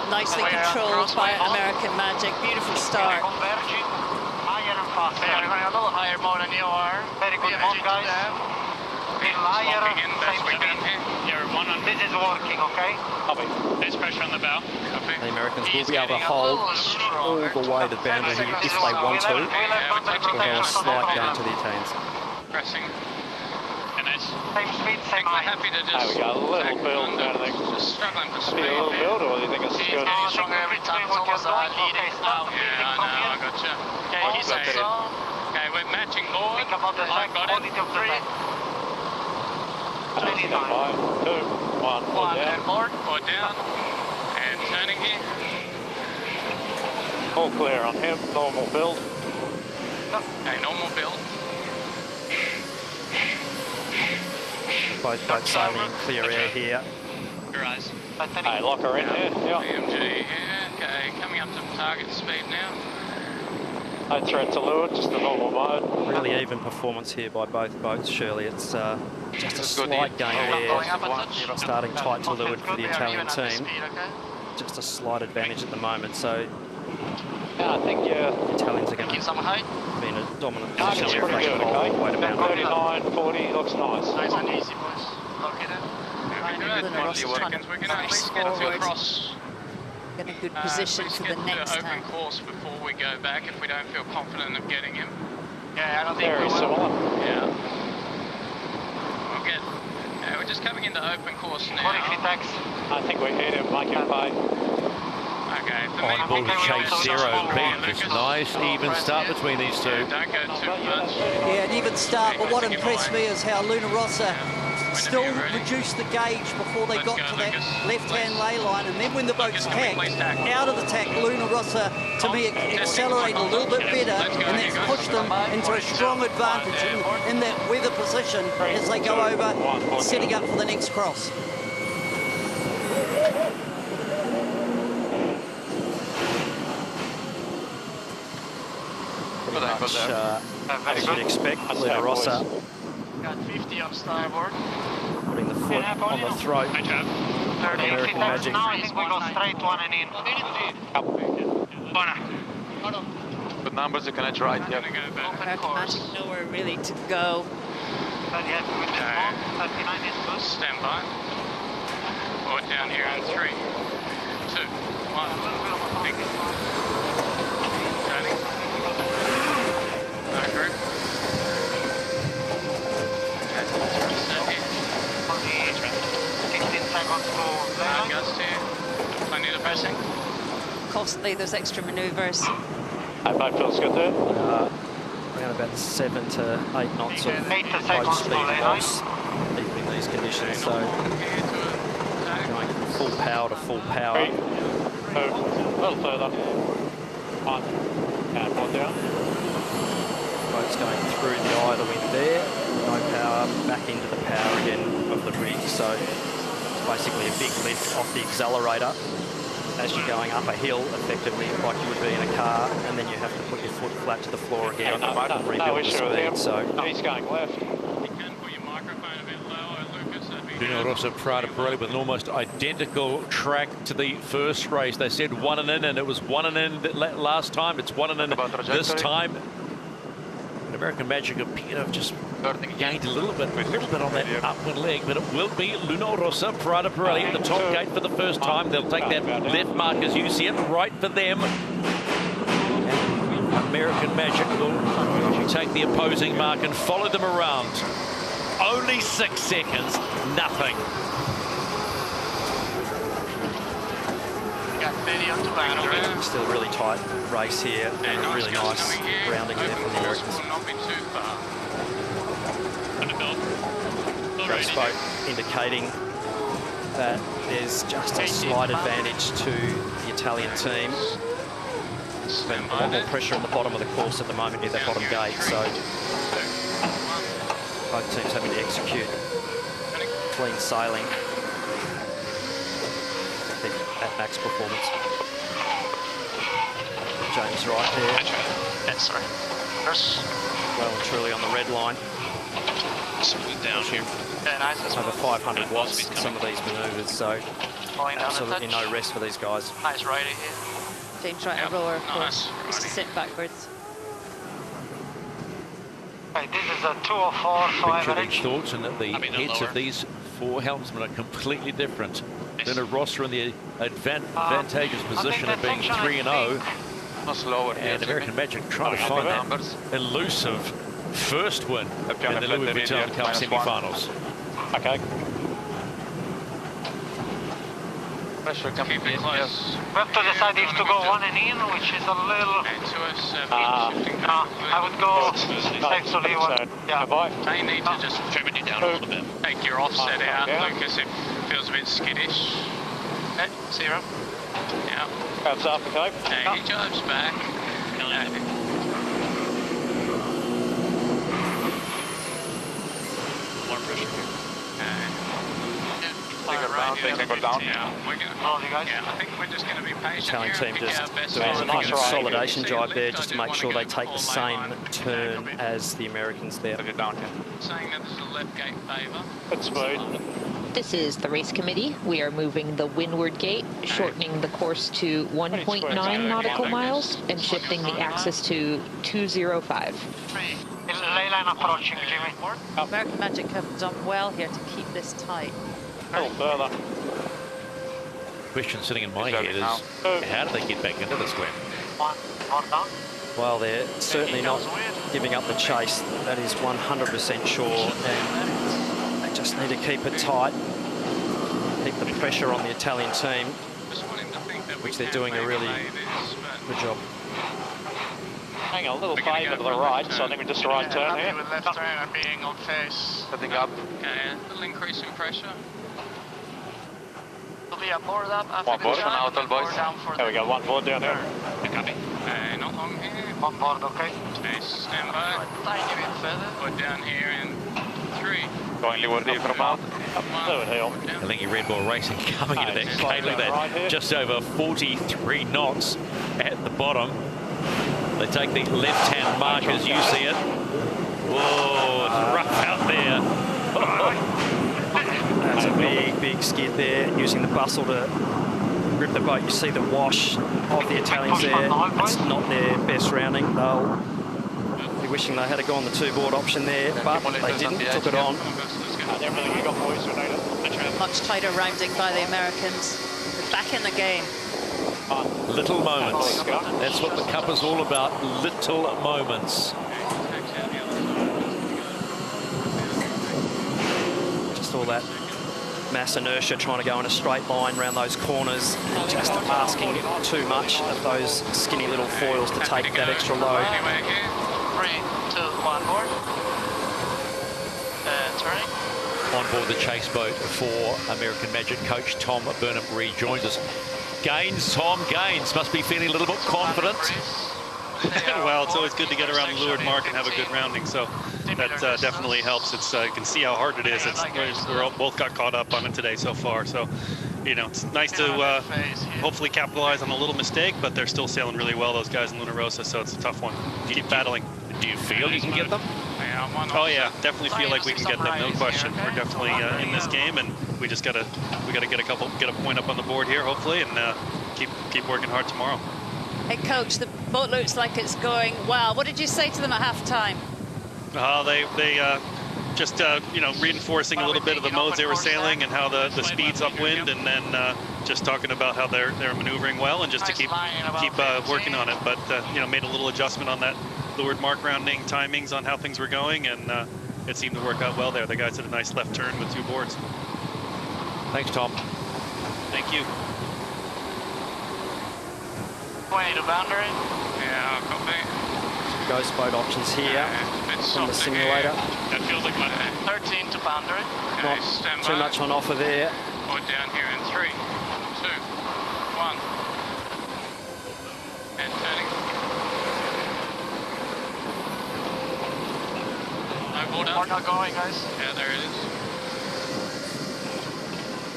Nicely controlled by American Magic. Beautiful start. Higher and faster. Yeah, we're going a little higher more than you are. Very good, guys. Higher, same speed. This is working, okay? Copy. There's pressure on the bow. Copy. The Americans will be able to hold all the way to the boundary here if they want to. We'll have a slight gain to the Italians. Pressing. Same speed, same height. Happy to just. There we go, a little build down there. Just struggling for speed. A little build, or do you think it's He's good? getting stronger every time. It's almost leading now. Yeah, I know, I got you. Okay, he's okay. Okay, we're matching board. Think about the I've got it. 3. 5, 2, 1, One, down. and board, or down. And turning here. All clear on him, normal build. Okay, normal build. Both boats sailing in clear air here. Your eyes. Hey, lock her in there. Yeah. BMG, yeah, okay, coming up to target speed now. No threat to leeward, just the normal mode. Really even performance here by both boats, Shirley. It's just a slight gain there, starting tight to leeward for the Italian team. Just a slight advantage at the moment, so Yeah, I think, the Italians are going to be in a dominant position here if they can hold all the way to boundary. 39, 40, looks nice. Nice and easy, boys. Look at it. Rossa trying to We're going to at least get to across. Get a good position for the next open time. course before we go back if we don't feel confident of getting him. Yeah, I don't think Very we will. similar. Yeah. We'll get. Yeah, we're just coming into open course now. I think we hit him, make him pay. Okay. On board chase 0B. Just nice even start between these two. Don't go too much. Yeah, an even start, but what impressed me is how Rossa still reduced the gauge before they got to that left-hand ley line, and then when the boats tacked, out of the tack, Rossa, to me, accelerated a little bit better, and that's pushed them into a strong advantage in that weather position as they go over, setting up for the next cross. Pretty much as you'd expect, Rossa Got 50 on starboard. putting the foot on the throat. American Magic. Now I think we go straight one and in. Good numbers, you can edge right, yeah. American Magic nowhere really to go. Stand by. Board down here in 3, 2, 1. Big. Turning. No group. Costly, those extra manoeuvres. Boat feels good there. Around about 7 to 8 knots of boat speed loss, even in these conditions. So going from full power to full power. 3, 2, a little further. 1, and 1 down. Boat's going through the eye of the wind there. No power, back into the power again of the rig. So it's basically a big lift off the accelerator as you're going up a hill, effectively, like you would be in a car, and then you have to put your foot flat to the floor again and rebuild the speed. So he's going left. Rossa, Prada, Pirelli with an almost identical track to the first race. They said 1 and in, and it was 1 and in last time. It's 1 and in this time. And American Magic appear to have just gained a little bit on that upwind leg, but it will be Rossa, Prada, Pirelli at the top gate for the first time. They'll take that left mark as you see it, right for them. And American Magic will take the opposing mark and follow them around. Only 6 seconds, nothing. still a really tight race here, and a really nice rounding there from the Americans. Race boat indicating that there's just a slight advantage to the Italian team. But a lot more pressure on the bottom of the course at the moment near that bottom gate, so both teams having to execute clean sailing at max performance. James right there. That's right. Well and truly on the red line. Smooth down here. Yeah, nice. Over 500 watts in some of these manoeuvres, so absolutely no rest for these guys. Nice rider here. James trying to rower, of course. Just to sit backwards. Right, this is a 204 for average. Thoughts and that the heads of these four helmsmen are completely different. Then a Rossa in the advantageous position of being 3-0. And American Magic trying to find that elusive first win in the Louis Vuitton Cup semi-finals. Okay. Pressure coming in. Yes. We have to decide if to go on and in, which is a little... I would go safe to leave one. Yeah. I need to just trim it down a little bit. Take your offset out, Lucas. It feels a bit skittish. Okay, 0. Yeah. That's up, okay. He drives back. More pressure here. I think we're just going to be patient. Italian team just doing a consolidation jibe there just to make sure they take the same turn as the Americans there. Saying that there's a left gate favour. That's smooth. This is the race committee. We are moving the windward gate, shortening the course to 1.9 nautical miles and shifting the axis to 205. Ley line approaching, Jimmy. American Magic have done well here to keep this tight. A little further. Question sitting in my head is, how do they get back into this, Glenn? One down. Well, they're certainly not giving up the chase. That is 100% sure. And they just need to keep it tight, keep the pressure on the Italian team, which they're doing a really good job. Hang on, a little favour to the right, so I think we just the right turn here. With left turn and being on face. I think up. Okay, a little increase in pressure. We'll be board up after the jump. There we go, one board down there. Copy. Not long here. One board, okay. Okay, stand by. Tiny bit further. Put down here in 3. Going leeward from out. Fluid hill. I think you Red Bull Racing coming into that gate. Look at that, just over 43 knots at the bottom. They take the left-hand mark as you see it. Whoa, it's rough out there. That's a big skid there, using the bustle to grip the boat. You see the wash of the Italians there. It's not their best rounding. They'll be wishing they had to go on the two-board option there, but they didn't, took it on. Much tighter rounding by the Americans. They're back in the game. Little moments. That's what the Cup is all about, little moments. Just all that mass inertia trying to go in a straight line around those corners, just asking too much of those skinny little foils to take that extra load. 3, 2, 1 board. Turning. On board the chase boat for American Magic coach Tom Burnham rejoins us. Gaines, Tom Gaines must be feeling a little bit confident. Well, it's always good to get around the leeward mark and have a good rounding, so that definitely helps. It's you can see how hard it is. We're both got caught up on it today so far, so you know it's nice to hopefully capitalize on a little mistake, but they're still sailing really well, those guys in Luna Rossa, so it's a tough one. Keep battling. Do you feel you can get them? Oh yeah, definitely feel like we can get them, no question. We're definitely in this game, and we just gotta get a point up on the board here, hopefully, and keep working hard tomorrow. Hey, coach, the boat looks like it's going well. What did you say to them at half-time? They just you know, reinforcing a little bit of the modes they were sailing and how the speed's upwind, and then just talking about how they're maneuvering well, and just to keep working on it. But you know, made a little adjustment on that leeward mark rounding timings on how things were going, and it seemed to work out well there. The guys did a nice left turn with 2 boards. Thanks, Tom. Thank you. 20 to boundary. Yeah, copy. Ghost boat options here from the simulator. That feels like my 13 to boundary. Not too much on offer there. Put down here in 3, 2, 1. And turning. No Hold on. Not going, guys. Yeah, there it is.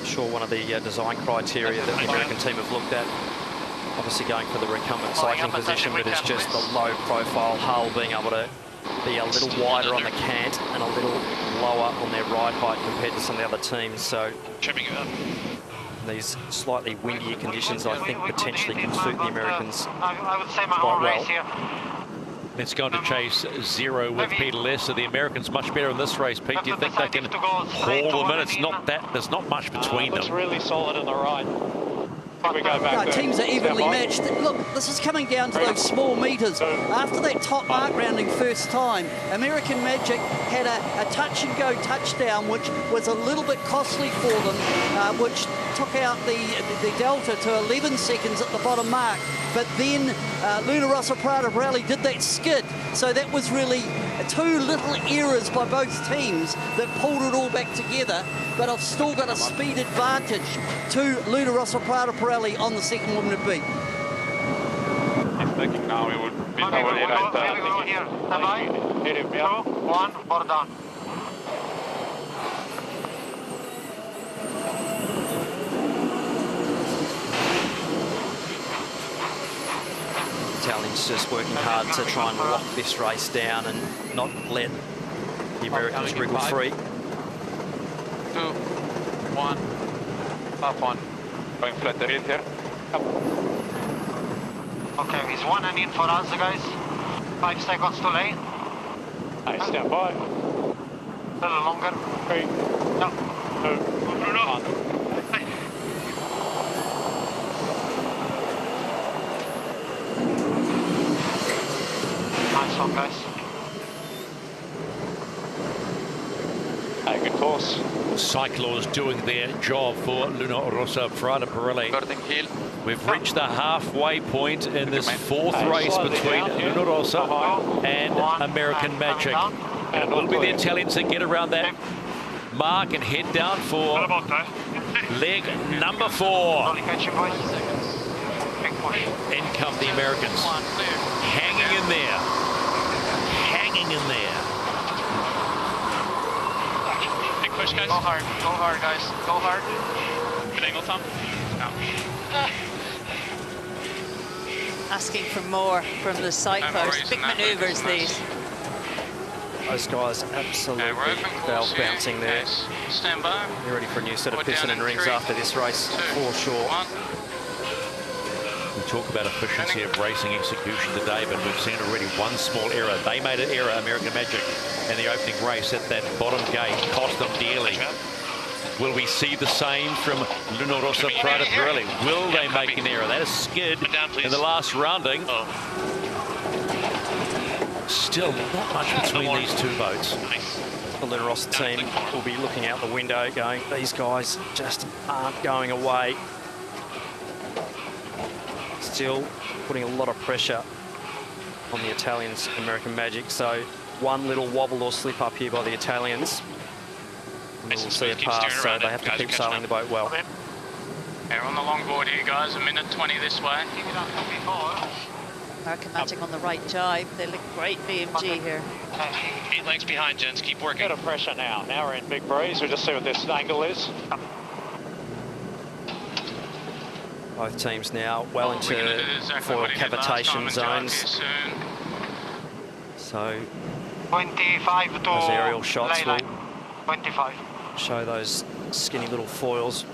Sure, one of the design criteria that the American team have looked at, obviously going for the recumbent cycling position, but it's just the low profile hull being able to be a little wider on the cant and a little lower on their ride height compared to some of the other teams. So trimming it up. These slightly windier conditions, I think, potentially can suit the Americans I would say my quite own well. race here. It's going to chase 0 with Peter Less. So the Americans much better in this race. Pete, do you think they can haul them in? It's not that. There's not much between them. Looks really solid on the right. We go back No, teams are evenly matched. Look, this is coming down to those small meters. After that top mark rounding first time, American Magic had a touch-and-go touchdown, which was a little bit costly for them, which took out the delta to 11 seconds at the bottom mark. But then Luna Rossa Prada Pirelli did that skid. So that was really two little errors by both teams that pulled it all back together. But I've still got a speed advantage to Luna Rossa Prada Pirelli on the second woman to beat. I'm thinking now we would be Okay, we'll go here. Stand by. 2, 1, board down. Italians just working hard to try and lock this race down and not let the Americans wriggle free. 2, 1, up on. Going flat the field here. Up. Okay, he's 1 and in for us, guys. 5 seconds too late. Nice, stand by. A little longer. 3, No. 2, 1. Nice one, guys. Good course. Cyclors doing their job for Luna Rossa Prada Pirelli. We've reached the halfway point in this fourth race between Luna Rossa and American Magic. And it will be the Italians that get around that mark and head down for leg number 4. In come the Americans. Hanging in there. Hanging in there. Push, guys. Go hard, guys. Go hard. Good angle, Tom. Asking for more from the cyclists. Big manoeuvres, these. Those guys absolutely valve bouncing there. Stand by. They're ready for a new set of piston and rings after this race, for sure. We talk about efficiency of racing execution today, but we've seen already one small error. They made an error, American Magic, in the opening race at that bottom gate, cost them dearly. Will we see the same from Luna Rossa Prada Pirelli? Will they make an error? That is skid in the last rounding. Still not much between these two boats. The Luna Rossa team will be looking out the window going, these guys just aren't going away. Still putting a lot of pressure on the Italians, American Magic. So one little wobble or slip up here by the Italians, and we'll see a pass, so they have to keep sailing the boat well. We're on the longboard here, guys. 1:20 this way. American Magic on the right jibe. They look great, BMG here. 8 lengths behind, gents. Keep working. Bit of pressure now. Now we're in big breeze. We'll just see what this angle is. Both teams now well into foil cavitation zones. So 25 to those aerial shots will 25. show those skinny little foils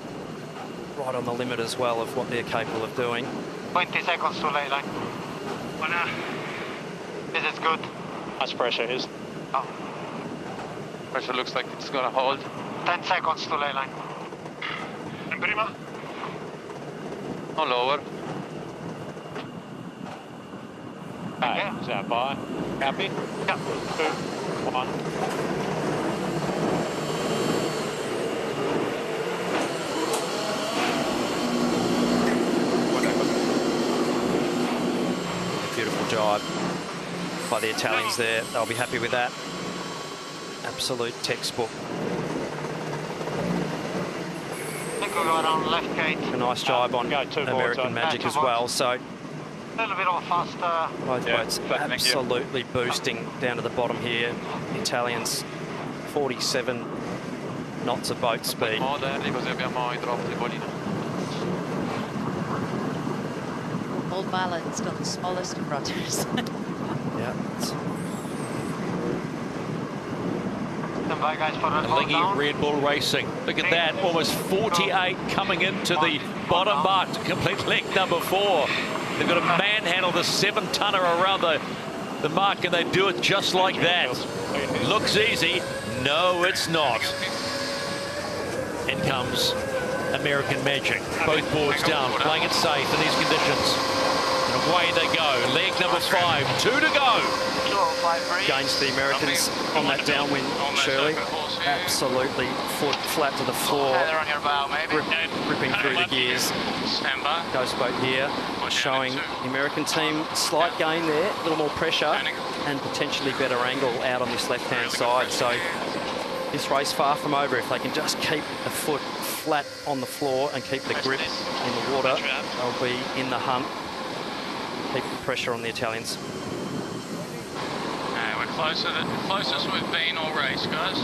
right on the limit as well of what they're capable of doing. 20 seconds to ley line. This is good. Much pressure is. Oh. Pressure looks like it's going to hold. 10 seconds to ley line. And prima. No lower. Okay, stand by. Happy? Yeah. 2, 1. Beautiful job by the Italians there. They'll be happy with that. Absolute textbook. Around left gate. A nice job on American Magic as well. So a little bit of a fast. both boats absolutely boosting down to the bottom here. The Italians 47 knots of boat speed. Old Malin's got the smallest of rudders. Yeah. Lingy Red Bull Racing. Look at that, almost 48 coming into the bottom mark to complete leg number 4. They've got to manhandle the 7-tonner around the mark, and they do it just like that. Looks easy. No, it's not. In comes American Magic. Both boards down, playing it safe in these conditions. And away they go. Leg number 5, 2 to go. Gains the Americans on that downwind, Shirley. Absolutely foot flat to the floor, ripping through the gears. Ghost boat here, showing the American team slight gain there, a little more pressure and potentially better angle out on this left-hand side. So this race far from over. If they can just keep the foot flat on the floor and keep the grip in the water, they'll be in the hunt. Keep the pressure on the Italians. We're closest we've been all race, guys.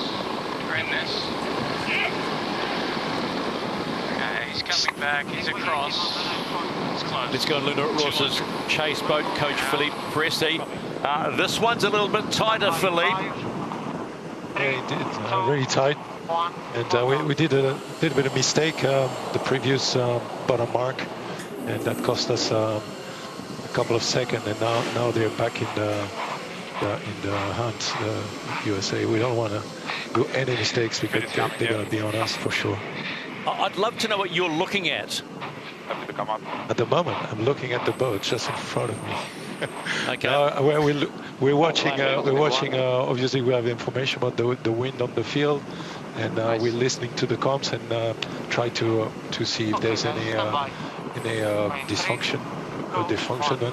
We're in this. Okay, he's coming back, he's across. It's close. Let's go on Luna Rossa's chase boat, Coach Philippe Presti. This one's a little bit tighter, Philippe. Yeah, indeed, very tight. And we did a little bit of mistake the previous bottom mark, and that cost us a couple of seconds. And now they're back in the hunt, USA. We don't want to do any mistakes because they're going to be on us for sure. I'd love to know what you're looking at. At the moment, I'm looking at the boat just in front of me. Okay. We're watching. Obviously, we have information about the wind on the field, and we're listening to the comms and try to see if there's any dysfunction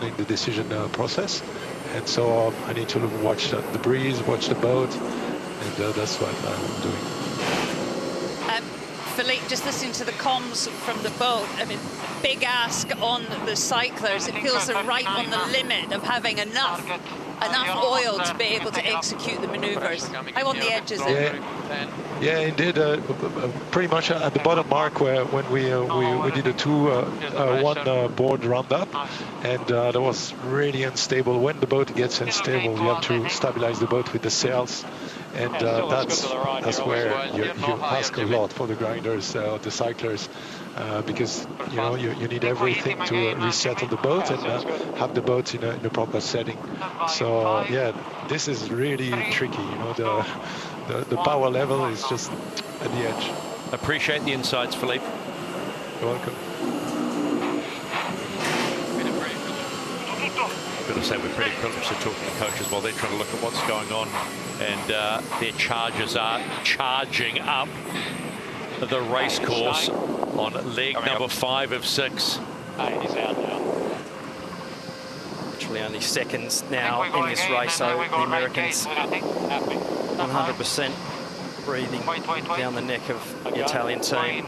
in the decision process. And so I need to watch the breeze, watch the boat, and that's what I'm doing. Philippe, just listening to the comms from the boat, I mean, big ask on the cyclers. It feels they're right on the limit of having enough oil to be able to execute the maneuvers. How on the edges? Yeah, indeed. Pretty much at the bottom mark when we did a one board roundup, and that was really unstable. When the boat gets unstable, you have to stabilize the boat with the sails, and that's where you ask a lot for the grinders, the cyclers, because you need everything to resettle the boat and have the boat in a proper setting. So yeah, this is really tricky. The power level is just at the edge. Appreciate the insights, Philippe. You're welcome. I've got to say, we're pretty privileged to talk to the coaches while they're trying to look at what's going on, and their chargers are charging up the race course on leg number 5 of 6. He's out now. Literally only seconds now in this race, so the Americans 100% breathing down the neck of the Italian team.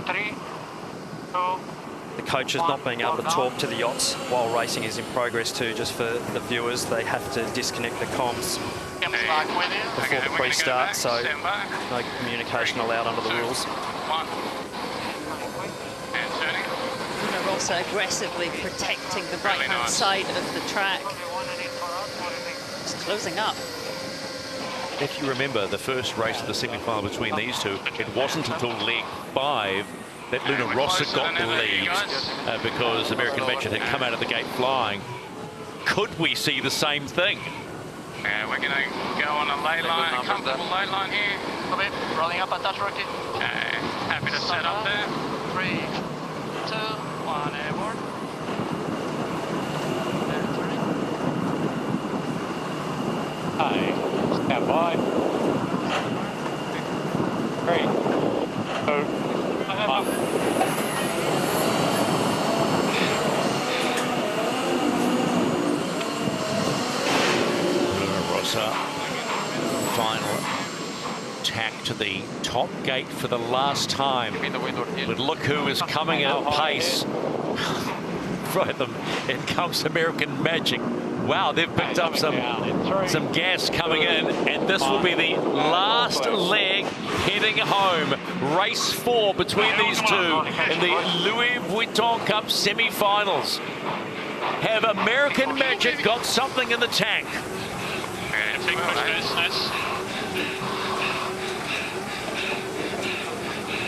The coaches not being able to talk to the yachts while racing is in progress too. Just for the viewers, they have to disconnect the comms before the pre-start, so no communication allowed under the rules. Rossa aggressively protecting the right-hand side of the track. It's closing up. If you remember the first race of the semi-final between these two, it wasn't until leg 5 that Luna Rossa got the lead because American Magic had come out of the gate flying. Could we see the same thing? Yeah, we're going to go on a lay line, a comfortable lay line here. Rolling up at that rookie. Okay, happy to set up there. 3, 2, 1, airborne. Hi, stand by. 3, 2, 1. Rossa, final tack to the top gate for the last time. But look who is coming at pace. Right, in comes American Magic. Wow, they've picked up some gas coming in, and this will be the last leg heading home. Race 4 between these two in the Louis Vuitton Cup semi-finals. Have American Magic got something in the tank?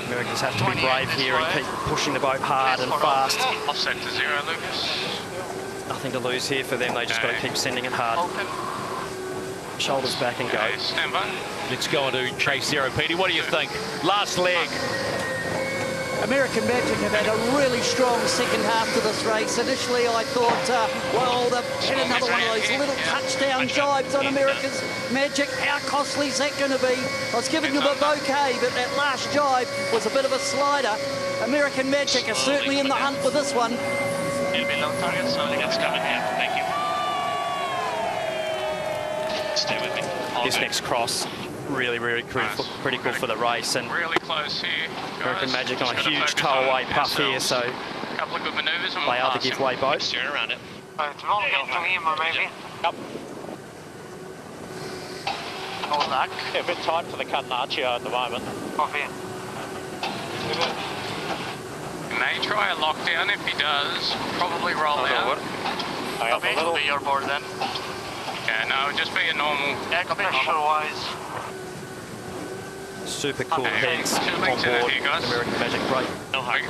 Americans have to be brave here and keep pushing the boat hard and fast. Offset to 0, Lucas. Nothing to lose here for them. They just got to keep sending it hard. Shoulders back and go. Stand by. Let's go on to chase 0. Petey, what do you think? Last leg. American Magic have had a really strong second half to this race. Initially, I thought, well, they've hit another one of those little touchdown jibes on America's Magic. How costly is that going to be? I was giving them a bouquet, but that last jibe was a bit of a slider. American Magic are certainly in the hunt with this one. It'll be low target, so it's coming here. Thank you. Stay with me. This next cross, really critical for the race, and really close here. American Magic on a huge tow-away puff here, so a couple of good maneuvers and they are the giveaway boat. Steer around it. It's wrong into him, maybe. Yep. Hold back. Yeah, a bit tight for the Catenaccio at the moment. Off here. He may try a lockdown. If he does, probably roll out. Copy. It'll be your board then. Yeah, no, just be a normal. Yeah, pressure-wise. Super cool heads on board American Magic.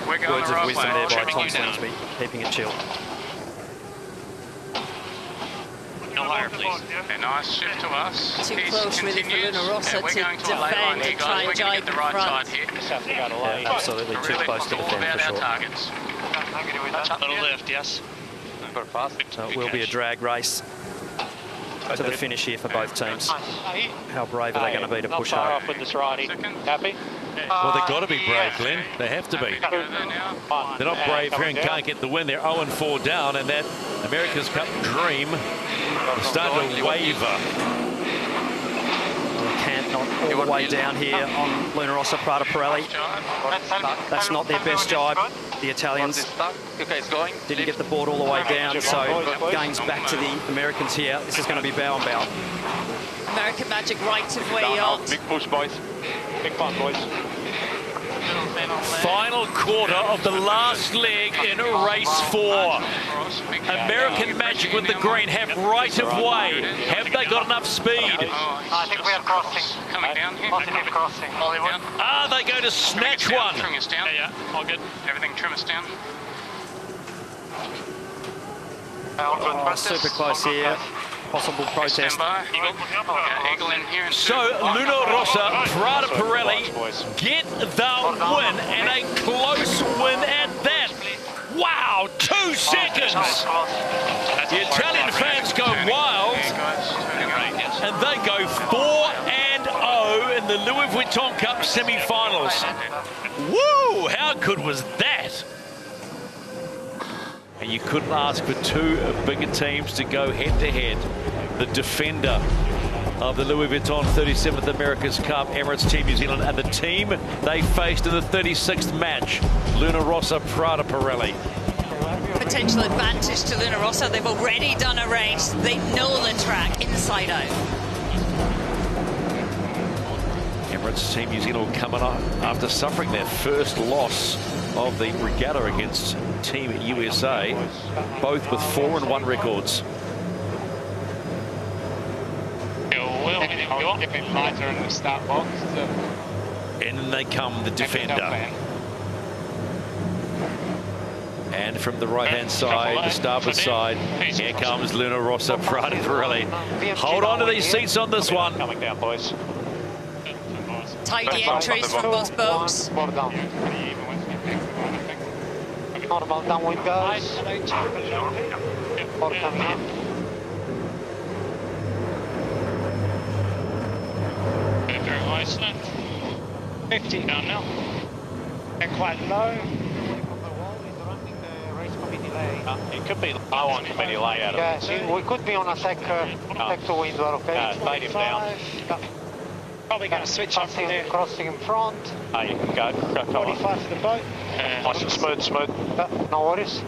Great words of wisdom there by Tom Slingsby, keeping it chill. No higher, please. Okay, nice shift to us. Too close really for Luna Rossa to defend and try and jibe in front. Yeah, absolutely too close to defend for sure. Little lift, yes. So it will be a drag race to the finish here for both teams. How brave are they going to be to push hard? Happy? Well, they've got to be brave, Glenn. They have to be. They're not brave here and can't get the win. They're 0-4 down, and that America's Cup dream is starting to waver. Not all the way down here on Luna Rossa Prada Pirelli. That's not their best jibe. The Italians didn't get the board all the way down, so gains back to the Americans here. This is going to be bow and bow. American Magic right of way, Yacht. Big push, boys. Big fun, boys. Final quarter of the last leg in race 4. American Magic with the green have right of way. Have they got enough speed? I think we are crossing. Coming down here. Positive crossing. Are they going to snatch one? Trim us down. Yeah, all good. Everything trim us down. Oh, super close here. Possible protest. Eagle in here. So Luna Rossa, Prada Pirelli get the win, and a close win at that. Wow, 2 seconds. The Italian fans go wild, and they go 4-0 in the Louis Vuitton Cup semi-finals. Woo! How good was that? And you couldn't ask for 2 bigger teams to go head-to-head. The defender of the Louis Vuitton 37th America's Cup, Emirates Team New Zealand, and the team they faced in the 36th match, Luna Rossa Prada Pirelli. Potential advantage to Luna Rossa. They've already done a race. They know the track inside out. Emirates Team New Zealand coming up after suffering their first loss of the Regatta against Team USA, both with 4-1 records. In they come, the defender. And from the right-hand side, the starboard side, here comes Luna Rossa Prada Pirelli. Hold on to these seats on this one. Coming down, boys. Tidy entries from both boats. Normal downwind goes. Or coming in. Through Iceland. 50 down now. They're quite low. It could be low on committee layout. Yeah, see, we could be on a sec to wind, okay? Fade him down. Probably going to switch up from there. Crossing in front. Oh, you can go. 45 for the boat. Nice and smooth. No worries.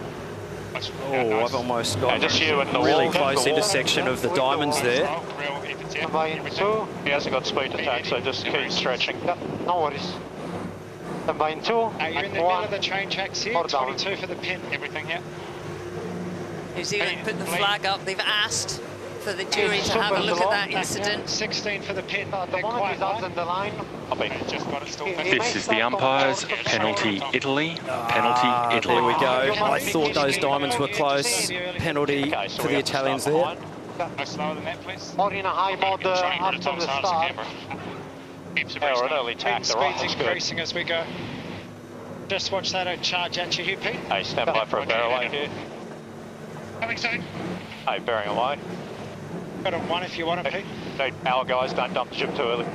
Oh, I've almost got just you and the really wall. close The wall. intersection of the diamonds there. Combine 2. He hasn't got speed attack, so just keep stretching. Yep, no worries. Combine 2. You're in the middle of the train tracks here. 22 for the pin. Everything here. New Zealand put the flag up. They've asked for the jury to have a look at that incident. 16 for the pin. The moment is out in the line. This is the umpires. Penalty Italy. Penalty Italy. There we go. I thought those diamonds were close. Penalty for the Italians there. No slower than that, please. More in a high mode after the start. Or an early tack. The right Speed's increasing as we go. Just watch that charge at you here, Pete. Hey, stand by for a bear away here. Coming soon. Hey, bearing away. Got a 1 if you want it, Pete. Our guys don't dump the jib too early.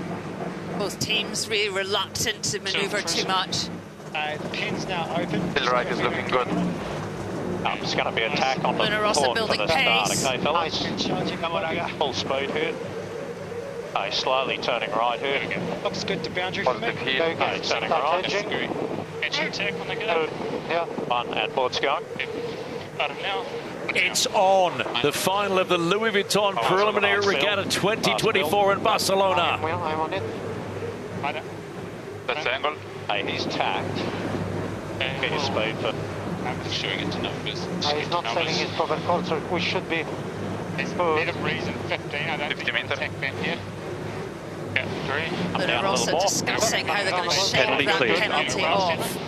Both teams really reluctant to manoeuvre too much. The pin's now open. Hill right is looking good. It's going to be attack on the Rossa horn building for the start, pace. okay, fellas? Full speed here. Hey, slowly turning right here. Looks good to boundary for me. Hey, turning right. Engine attack when they go. Yeah. One, and board's going. Now. It's on. The final of the Louis Vuitton Preliminary Regatta 2024 in Barcelona. I'm on it. That's the angle. Hey, he's tacked. Get his speed for... I'm just showing it to numbers. He's not selling his proper call, so we should be... There's a bit of reason. 15. I don't think it's tech bent here. Yeah, 3. But Rossa discussing how they're going to shake that penalty off.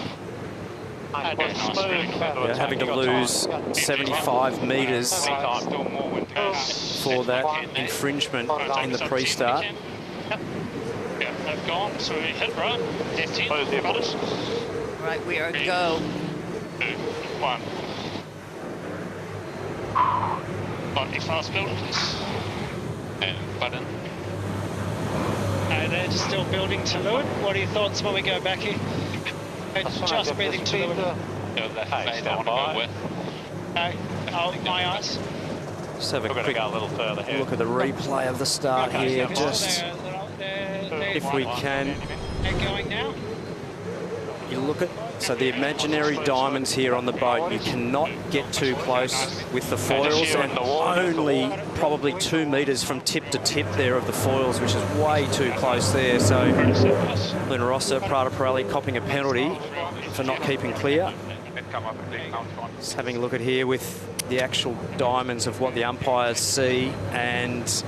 Yeah, having to lose 75 metres for that infringement in the pre-start. Yeah, they've gone, so we hit right. 15. Right, we are go. 2, 1. Lightly fast build, please. And button. They're still building to Louis. What are your thoughts when we go back here? Just breathing to Louis. Hey, stand by. Okay, my eyes. Just have a quick go a little further here. look at the replay of the start here, just if we can. They're going now. You look at, so the imaginary diamonds here on the boat, you cannot get too close with the foils, and only probably 2 metres from tip to tip there of the foils, which is way too close there. So Louis Rossa, Prada Pirelli copping a penalty for not keeping clear. Just having a look at here with the actual diamonds of what the umpires see, and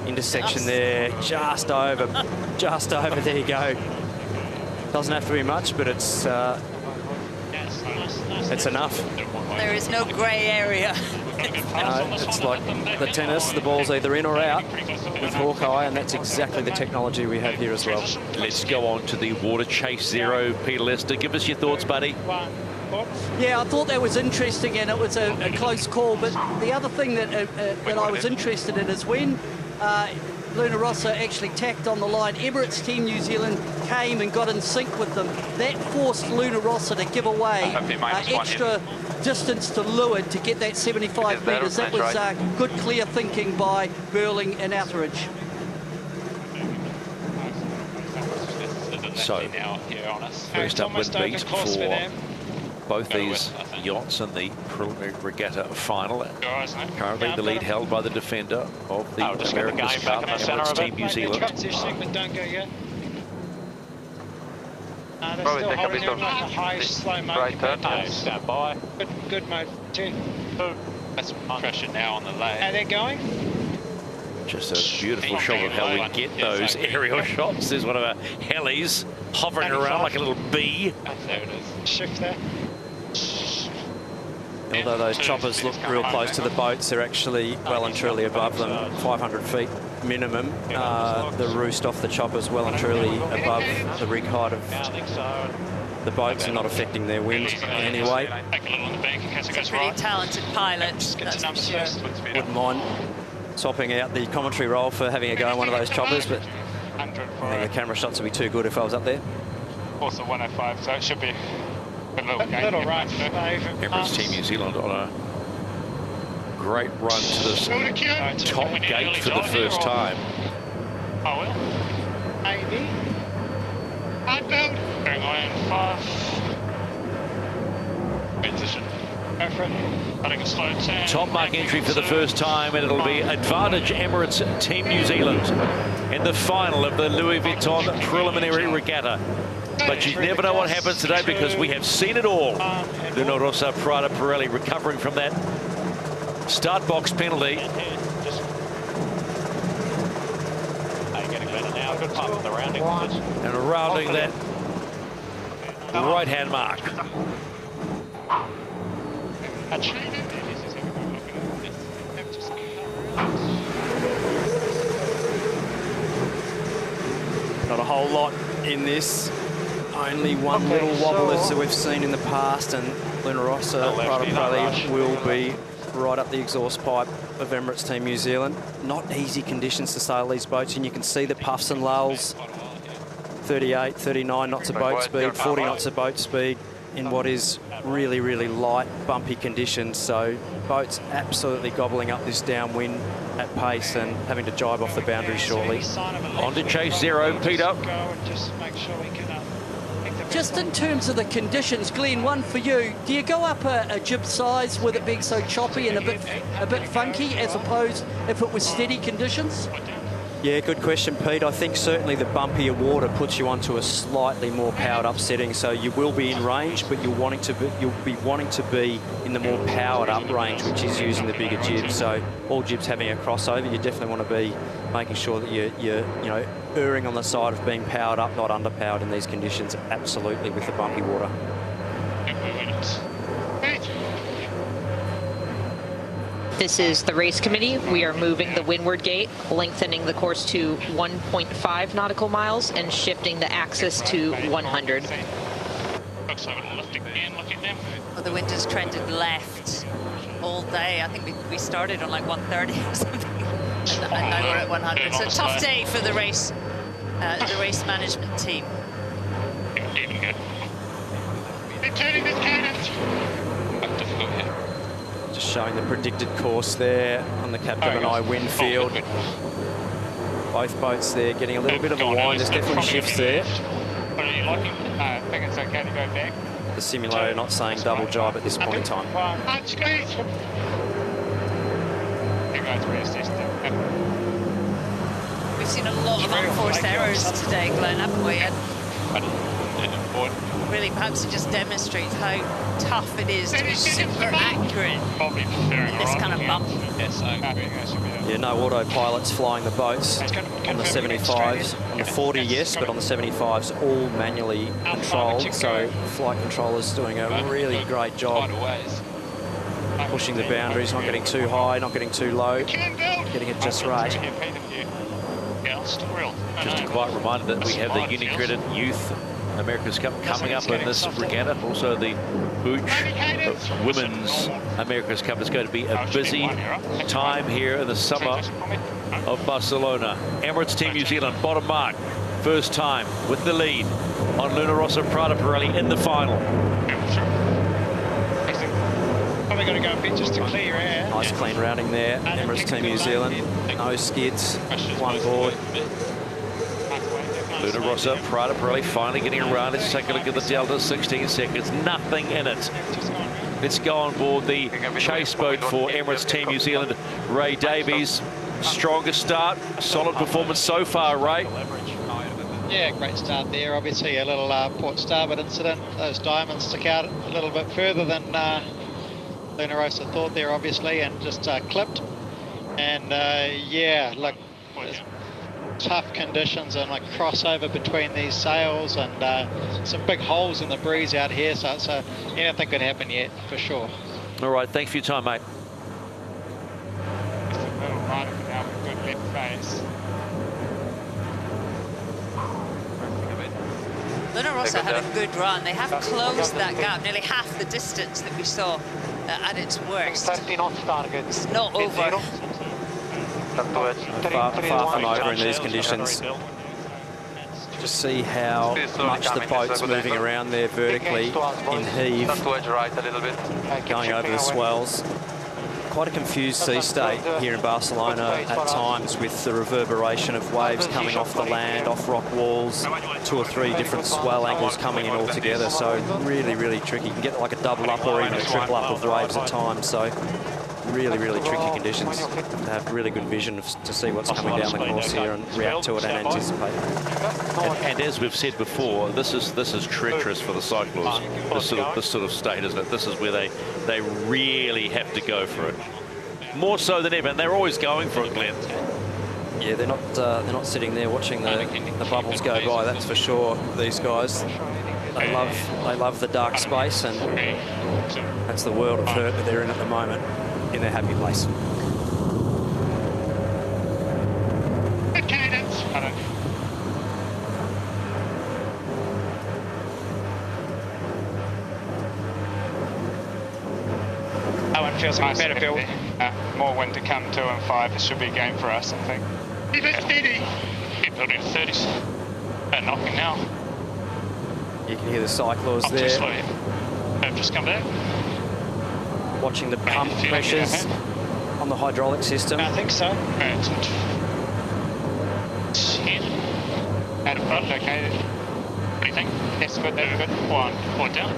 intersection there, just over, there you go. Doesn't have to be much, but it's enough. There is no grey area. No, it's like the tennis, the ball's either in or out with Hawkeye, and that's exactly the technology we have here as well. Let's go on to the Water Chase Zero. Peter Lester, give us your thoughts, buddy. Yeah, I thought that was interesting, and it was a close call. But the other thing that I was interested in is when Louis Rossa actually tacked on the line, Emirates Team New Zealand came and got in sync with them. That forced Louis Rossa to give away extra distance to Louis to get that 75 metres. That was good, clear thinking by Burling and Etheridge. So, first up win beat for both these yachts in the preliminary regatta final. Currently the lead held by the defender of the America's Cup, Emirates Team New Zealand. Don't go yet. They're still holding on like a high, slow mode. Stand by. Good mode, too. That's pressure now on the lay. And they're going. Just a beautiful shot of how we get those aerial shots. There's one of our helis hovering around like a little bee. There it is. Shift there. Although those choppers look real close to the boats, they're actually well and truly above them, 500 feet minimum. The roost off the choppers well and truly above the rig height of the boats and not affecting their wind in any way. It's a pretty talented pilot, that's for sure. Wouldn't mind swapping out the commentary role for having a go on one of those choppers, but I think the camera shots would be too good if I was up there. Also 105, so it should be a little right. Emirates Team New Zealand on a great run to this top gate for the first time. Oh well. Maybe. I'd build. Going on 5. Transition. different. Top mark entry for the first time, and it'll be advantage Emirates Team New Zealand in the final of the Louis Vuitton preliminary regatta. But you never know what happens today because we have seen it all. Luna Rossa, Prada, Pirelli recovering from that start box penalty. And rounding that right-hand mark. Not a whole lot in this. Only one little wobble as we've seen in the past, and Luna Rossa, Prada Pirelli will be right up the exhaust pipe of Emirates Team New Zealand. Not easy conditions to sail these boats, and you can see the puffs and lulls. 38, 39 knots of boat speed, 40 knots of boat speed in what is really, really light, bumpy conditions. So boats absolutely gobbling up this downwind at pace and having to jibe off the boundary shortly. On to chase zero, Peter. Just in terms of the conditions, Glenn, one for you. Do you go up a jib size with it being so choppy and a bit funky, as opposed if it was steady conditions? Yeah, good question, Pete. I think certainly the bumpier water puts you onto a slightly more powered up setting, so you will be in range, but you'll be wanting to be in the more powered up range, which is using the bigger jibs. So all jibs having a crossover, you definitely want to be making sure that you're erring on the side of being powered up, not underpowered in these conditions. Absolutely, with the bumpy water. This is the race committee. We are moving the windward gate, lengthening the course to 1.5 nautical miles and shifting the axis to 100. Well, the wind has trended left all day. I think we started on like 130 or something, and now we're at 100. So a tough day for the race management team. Just showing the predicted course there on the Capgemini wind field. Both boats there getting a little bit of a wind. There's definitely shifts there. I think it's okay to go back. The simulator not saying double jibe at this point in time. We've seen a lot of unforced errors today, Glenn, haven't we? And really, perhaps it just demonstrates how tough it is to be super accurate in this kind of bump. Yeah, no autopilots flying the boats on the 75s. On the 40, yes, but on the 75s, all manually controlled. So flight controllers doing a really great job pushing the boundaries, not getting too high, not getting too low, getting it just right. Just a quiet reminder that we have the Unicredit Youth America's Cup coming up in this regatta. Also the Booch Women's America's Cup is going to be a busy time here in the summer of Barcelona. Emirates Team New Zealand, bottom mark. First time with the lead on Luna Rossa, Prada Pirelli in the final. Probably got to go a bit just to clear air. Nice clean rounding there. Emirates Team New Zealand. No skids, one board. Luna Rossa, Prada Pirelli finally getting around. Let's take a look at the delta, 16 seconds, nothing in it. Let's go on board the chase boat for Emirates Team New Zealand. Ray Davies, strongest start, solid performance so far, Ray. Yeah, great start there. Obviously a little port starboard incident. Those diamonds stuck out a little bit further than Luna Rossa thought there, obviously, and just clipped. And yeah, look, tough conditions and like crossover between these sails and some big holes in the breeze out here, so anything could happen yet for sure. All right, thanks for your time, mate. Just a little rider now with good left face. Luna Rossa had a good run. They have closed that gap, nearly half the distance that we saw at its worst. It's not over. Far from over in these conditions. Just see how much the boat's moving around there vertically in heave, going over the swells. quite a confused sea state here in Barcelona at times, with the reverberation of waves coming off the land, off rock walls, 2 or 3 different swell angles coming in all together. So really, really tricky. You can get like a double up or even a triple up of waves at times. So really, really tricky conditions. To have really good vision to see what's coming down the course here and react to it and anticipate. And as we've said before, this is treacherous for the cyclists. This sort of state, isn't it? This is where they really have to go for it. More so than ever, and they're always going for it, Glenn. Yeah, they're not sitting there watching the bubbles go by. That's for sure. These guys, they love the dark space, and that's the world of hurt that they're in at the moment, in their happy place. Good cadence. That one feels like a better build. More wind to come, 2 and 5. This should be a game for us, I think. Keep it steady. Keep building 30s. They're knocking now. You can hear the cyclos Up there. too slow. They've just come back. Watching the pump pressures on the hydraulic system. I think so. 10. Out of front, okay. What do you think? That's good, that's good. 1. 4 down.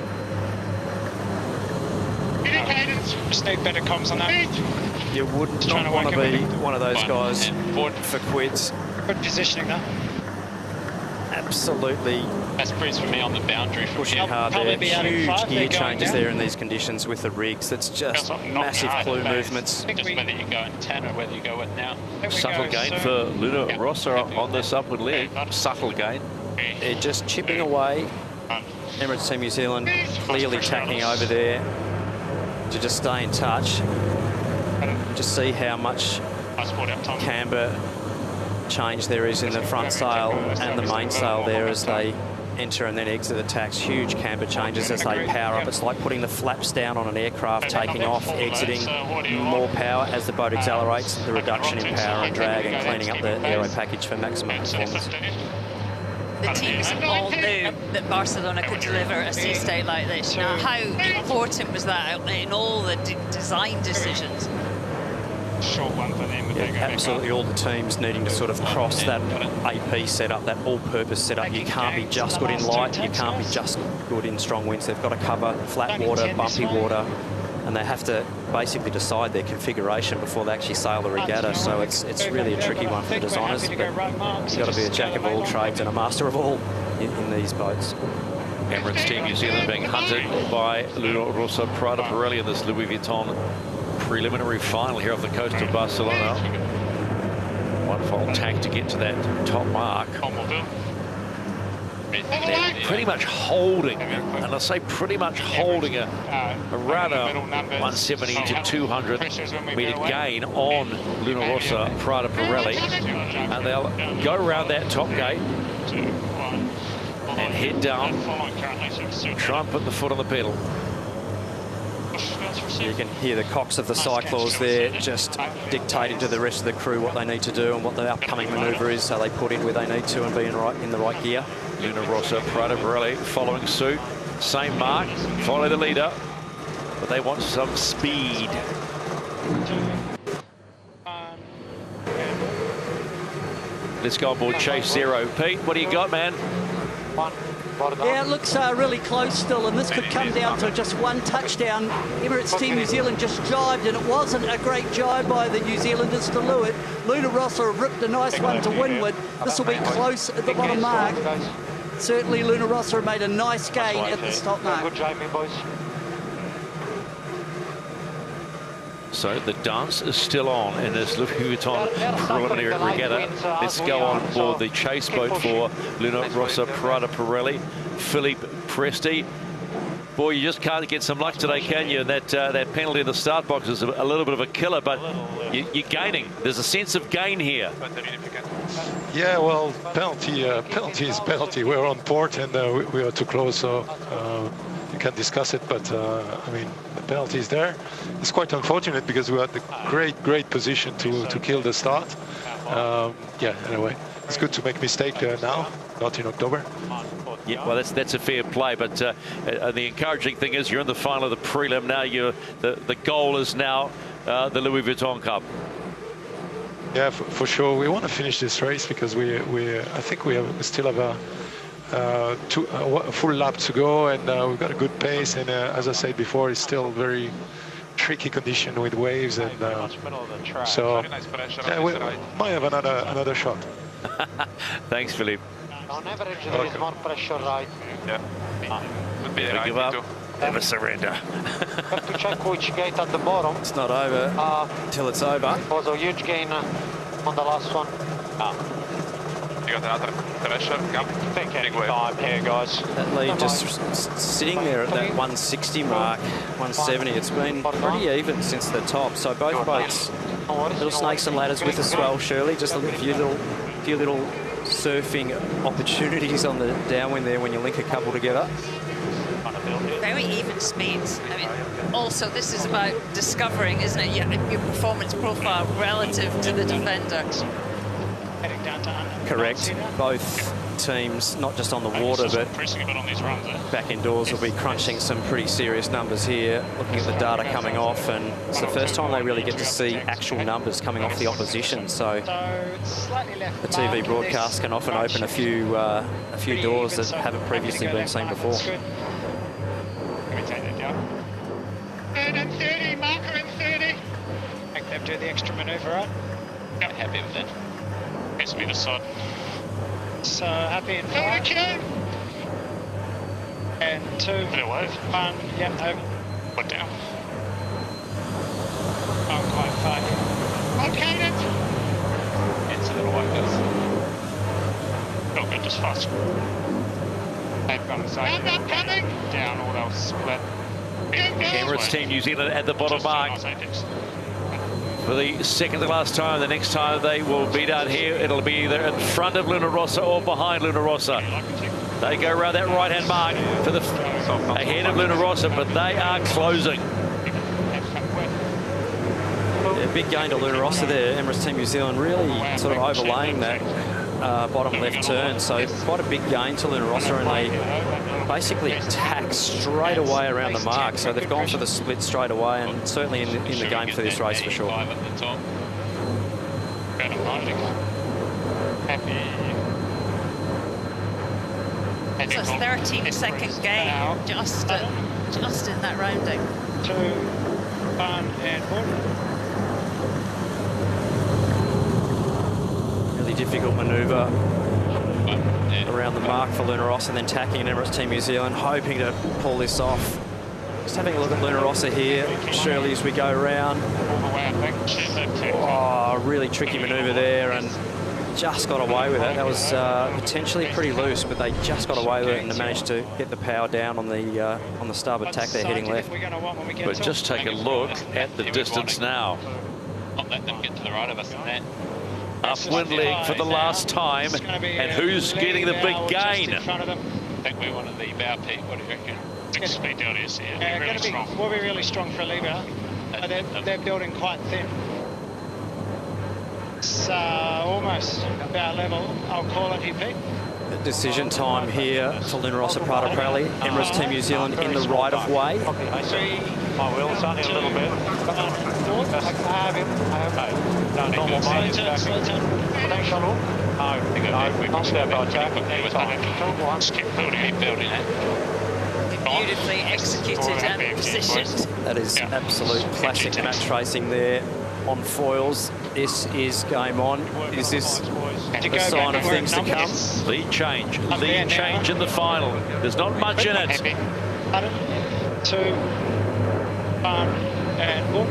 Cadence. Just need better comms on that. You would not want to be one of those guys for quids. Good positioning there. Absolutely. That's breeze for me on the boundary. Pushing hard there. Huge gear changes there in these conditions with the rigs. That's just massive clue movements. Just whether you go in 10 or whether you go with now. Subtle gain for Luna Rossa on this upward leg. Subtle gain. They're just chipping away. Emirates Team New Zealand clearly tacking over there to just stay in touch. Just see how much camber change there is in the front sail and the mainsail there as they enter and then exit the tacks. Huge camber changes as they power up. It's like putting the flaps down on an aircraft, taking off, exiting, more power as the boat accelerates, the reduction in power and drag, and cleaning up the aero package for maximum performance. The teams all knew that Barcelona could deliver a sea state like this. Now, how important was that in all the design decisions? Short one for them. Yeah, absolutely all the teams needing to sort of cross that AP setup, that all-purpose setup. You can't be just good in light, you can't be just good in strong winds. They've got to cover flat water, bumpy water, and they have to basically decide their configuration before they actually sail the regatta. So it's really a tricky one for the designers, but you've got to be a jack of all trades and a master of all in these boats. Emirates Team New Zealand being hunted by Luna Rossa, Prada, Pirelli in this Louis Vuitton preliminary final here off the coast of Barcelona. One full tack to get to that top mark. They're pretty much holding, and I say pretty much holding a rather 170 to 200 metre gain on Luna Rossa, Prada, Pirelli, and they'll go around that top gate and head down, try and put the foot on the pedal. You can hear the cocks of the cyclos there just dictating to the rest of the crew what they need to do and what the upcoming manoeuvre is, so they put in where they need to and be in the right gear. Luna Rossa, Prada, Pirelli following suit. Same mark, follow the leader, but they want some speed. Let's go on board Chase Zero. Pete, what do you got, man? Yeah, it looks really close still, and this could come down to just one touchdown. Emirates Team New Zealand just jibed, and it wasn't a great jibe by the New Zealanders to Louis. Luna Rossa have ripped a nice one to windward. This will be close at the bottom mark. Certainly Luna Rossa have made a nice gain at the top mark. So the dance is still on in this Louis Vuitton preliminary regatta. Let's go on board the chase boat for Luna Rossa, Prada, Pirelli. Philippe Presti. Boy, you just can't get some luck today, can you? That penalty in the start box is a little bit of a killer, but you're gaining. There's a sense of gain here. Yeah, well, penalty is penalty. We're on port and we are too close, so you can discuss it. But I mean, the penalty is there. It's quite unfortunate because we had the great position to kill the start. Yeah, anyway, it's good to make mistake now, not in October. Yeah, well, that's a fair play, but the encouraging thing is you're in the final of the prelim now. The goal is now the Louis Vuitton Cup. Yeah, for sure. We want to finish this race because I think we still have a full lap to go, and we've got a good pace. And as I said before, it's still very tricky condition with waves, and so yeah, we might have another shot. Thanks, Philippe. On average, there is more pressure right. Yeah. Never give up. Never surrender. Have to check which gate at the bottom. It's not over till it's over. It was a huge gain on the last one. You got another pressure? Yep. Take any time here, guys. That lead just sitting there at that 160 mark, 170. It's been pretty even since the top. So both boats, little snakes and ladders with us as well, Shirley. Just a few little surfing opportunities on the downwind there when you link a couple together. Very even speeds. I mean, also this is about discovering, isn't it, your performance profile relative to the defender. Correct. Both teams, not just on the water, but back indoors, will be crunching some pretty serious numbers here, looking at the data coming off, and it's the first time they really get to see actual numbers coming off the opposition. So the TV broadcast can often open a few doors that haven't previously been seen before. And 30, marker in 30. Make them do the extra manoeuvre, right? Yeah, happy with that. Has to be the sod. So happy in 5. And 2. Bit of wave. 1, yeah, over. Put down. Not quite 5. Okay, then. It's a little wave, guys. Oh, good, just fast. They've got the same. Coming. Down, all else split. Emirates Team New Zealand at the bottom mark for the second to last time. The next time they will be down here, it'll be either in front of Luna Rossa or behind Luna Rossa. They go around that right-hand mark for the ahead of Luna Rossa, but they are closing. Yeah, big gain to Luna Rossa there. Emirates Team New Zealand really sort of overlaying that bottom left turn. So quite a big gain to Luna Rossa, and they basically attack straight away around the mark. So they've gone for the split straight away, and certainly in the game for this race for sure. It's a 13-second gain just in that rounding. 2, 1, and 1. Really difficult manoeuvre around the mark for Luna Rossa, and then tacking in Emirates Team New Zealand, hoping to pull this off. Just having a look at Luna Rossa here, Shirley, as we go around. Oh, really tricky manoeuvre there, and just got away with it. That was potentially pretty loose, but they just got away with it and managed to get the power down on the starboard tack there, heading left. But just take a look at the distance now. Not let them get to the right of us and that. Upwind leg for the last time, and who's getting the big gain? I think we're one of the bow peak. What do you reckon? Speed down is really strong. We'll be really strong for a lee bow. They're building quite thin. It's almost bow level, I'll call it here, Pete. Decision time here for Luna Rossa Prada Pirelli. Emirates Team New Zealand in the right of way. I will, it's only a little bit. I have him. No, normal mileage. Potential. No, not step by attack. Keep building it. Beautifully executed and positioned. That is absolute classic match racing there on foils. This is game on. Is this a sign of things to come? Lead change in the final. There's not much in it. 2, 1, and 1.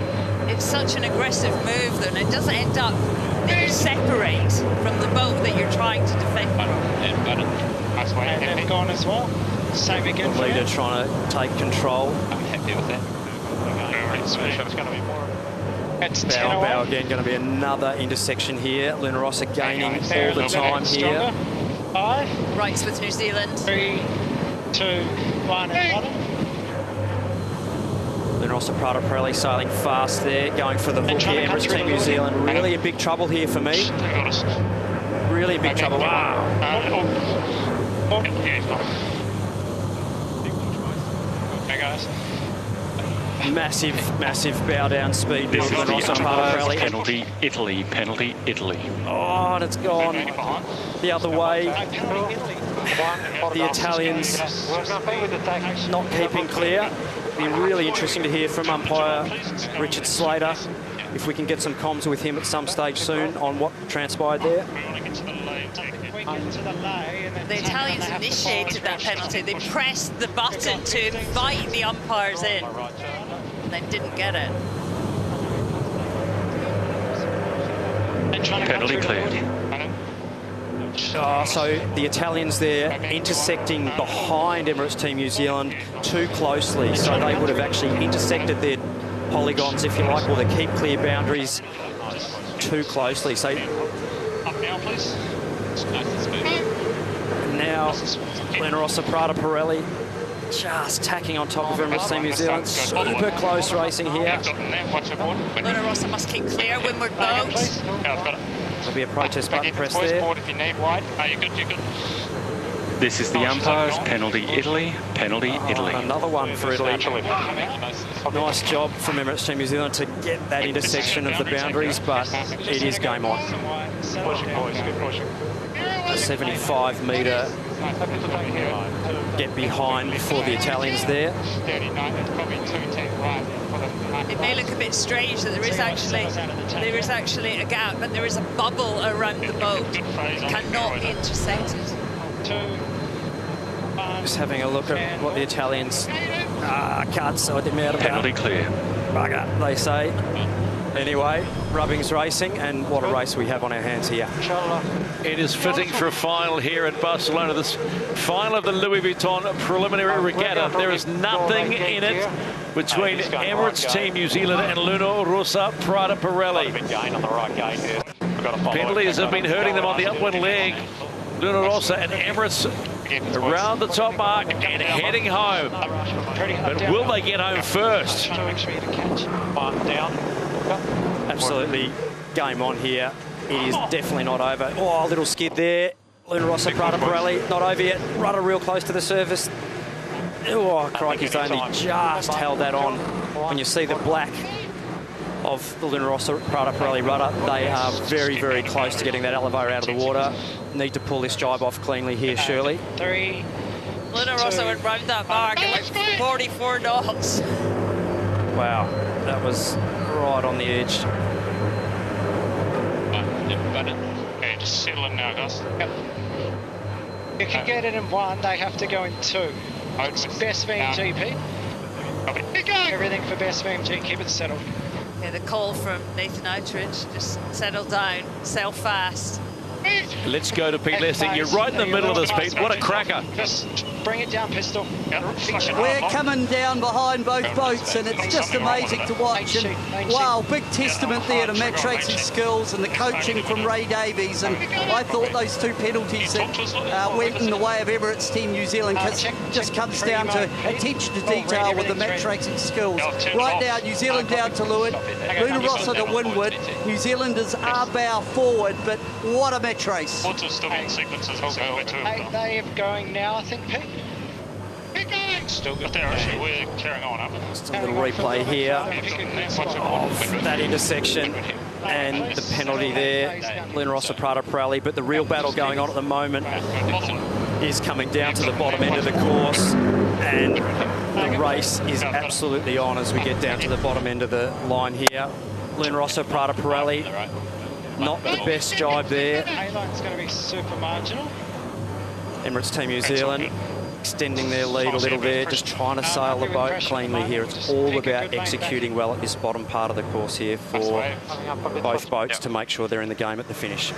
It's such an aggressive move, though, and it doesn't end up that you separate from the boat that you're trying to defend. And they've gone as well. Same again. The leader trying to take control. I'm happy with that. It's going to be more. It's bow again, going to be another intersection here. Luna Rossa gaining all the time here. 5. Rights with New Zealand. 3, 2, 1, and 1. Luna Rossa Prada Pirelli sailing fast there, going for the hook here. Emirates Team New Zealand really in big trouble here for me. Really in big trouble. Wow. Okay, guys. Massive, massive bow down speed. This is the umpires, penalty, Italy, penalty, Italy. Oh, and it's gone the other way. The Italians not keeping clear. It'll be really interesting to hear from umpire Richard Slater, if we can get some comms with him at some stage soon on what transpired there. The Italians initiated that penalty. They pressed the button to invite the umpires in, and they didn't get it. Penalty cleared. So the Italians there intersecting behind Emirates Team New Zealand too closely, so they would have actually intersected their polygons, if you like, or the keep clear boundaries too closely. So now Rossa, Prada, Pirelli just tacking on top of Emirates Team New Zealand. Super close racing here. Rossa must keep clear, windward boat. There'll be a protest button pressed there. This is the umpires, penalty Italy, penalty Italy. Another one for Italy. Nice job from Emirates Team New Zealand to get that intersection of the boundaries, but it is game on. A 75-metre get behind for the Italians there. It may look a bit strange that there is actually a gap, but there is a bubble around the boat. It cannot be intersected. Just having a look at what the Italians can't sort them out about. Penalty clear. Bugger, they say. Anyway, Rubbing's racing, and what a race we have on our hands here. It is fitting for a final here at Barcelona. This final of the Louis Vuitton preliminary regatta. There is nothing in it between Emirates Team New Zealand and Rossa, Prada, Pirelli. Penalties have been hurting them on the upwind leg. Rossa and Emirates around the top mark and heading home. But will they get home first? Absolutely game on here. It is definitely not over. Oh, a little skid there. Rossa, Prada, Pirelli, not over yet. Rudder real close to the surface. Oh, crikey's only just held that on. When you see the black of the Rossa, Prada, Pirelli rudder, they are very, very close to getting that elevator out of the water. Need to pull this jibe off cleanly here, Shirley. Rossa went round that mark at like 44 knots. Wow, that was right on the edge. Okay, just settle in now, guys. Yep. You can get it in one, they have to go in two. It's best VMG, Pete. Everything for best VMG, keep it settled. Okay, the call from Nathan Outridge, just settle down, sail fast. Let's go to Pete Lessing. You're right in the middle of this, Pete. What a cracker. Just bring it down, Pistol. We're coming down behind both boats, and it's just amazing to watch. And wow, big testament there to Matt Tracy's skills and the coaching from Ray Davies. And I thought those two penalties that went in the way of Emirates Team New Zealand just comes down to attention to detail with the Matt Tracy skills. Right now, New Zealand down to leeward, Rossa to windward. New Zealanders are bow forward, but what a Matt Trace. They are going now, I think, Pete. Still good there, actually. We're carrying on up. Just a little replay here of that intersection and the penalty there. Rossa, Prada, Pirelli, but the real battle going on at the moment is coming down to the bottom end of the course, and the race is absolutely on as we get down to the bottom end of the line here. Rossa, Prada, Pirelli, not the best jibe there. A-line's going to be super marginal. Emirates Team New Zealand extending their lead a little there, just trying to sail the boat cleanly here. It's all about executing well at this bottom part of the course here for both boats to make sure they're in the game at the finish.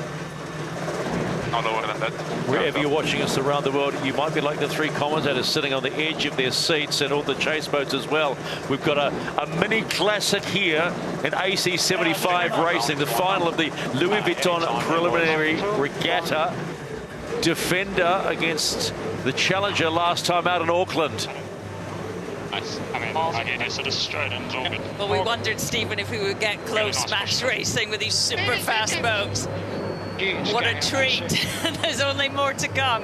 Wherever you're watching us around the world, you might be like the three commentators sitting on the edge of their seats, and all the chase boats as well. We've got a mini classic here in AC 75 racing, the final of the Louis Vuitton preliminary regatta. Defender against the challenger last time out in Auckland. Well, we wondered, Stephen, if we would get close match racing with these super fast boats. What a treat. There's only more to come.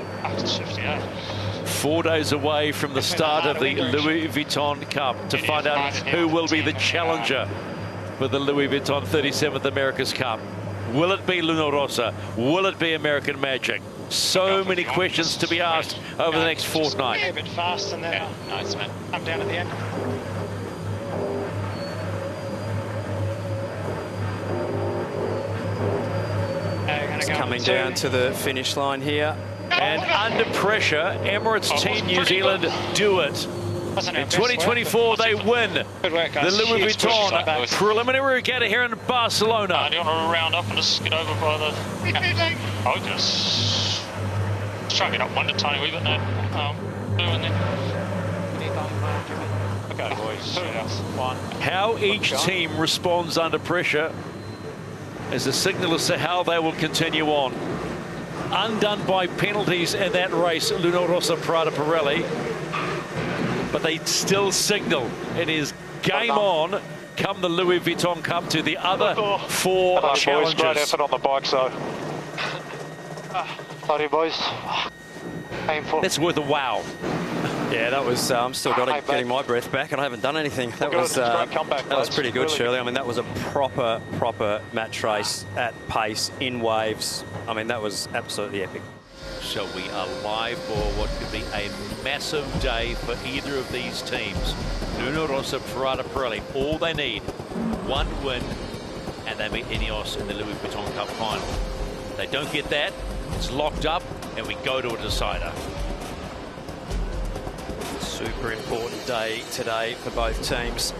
4 days away from the start of the Louis Vuitton Cup to find out who will be the challenger for the Louis Vuitton 37th America's Cup. Will it be Luna Rossa? Will it be American Magic? So many questions to be asked over the next fortnight. A bit fast and then Nice, man. come down at the end. It's coming down to the finish line here. And under pressure, Emirates Team New Zealand do it. In 2024, they win the Louis Vuitton preliminary regatta here in Barcelona. Do you want to round up and just get over by the... I'll just try and get up one to tiny wee bit now. Doing there. Okay, boys. 2, 1. How each team responds under pressure is a signal as to how they will continue on. Undone by penalties in that race, Luna Rossa, Prada, Pirelli. But they still signal it is game on come the Louis Vuitton Cup to the other 4 challengers. Great effort on the bike, so. Sorry, boys. Painful. That's worth a wow. Yeah, that was. I'm still getting my breath back, and I haven't done anything. That was pretty good, Shirley. I mean, that was a proper match race at pace in waves. I mean, that was absolutely epic. So we are live for what could be a massive day for either of these teams. Luna Rossa, Prada, Pirelli, all they need, 1 win, and they meet INEOS in the Louis Vuitton Cup final. If they don't get that, it's locked up, and we go to a decider. Super important day today for both teams.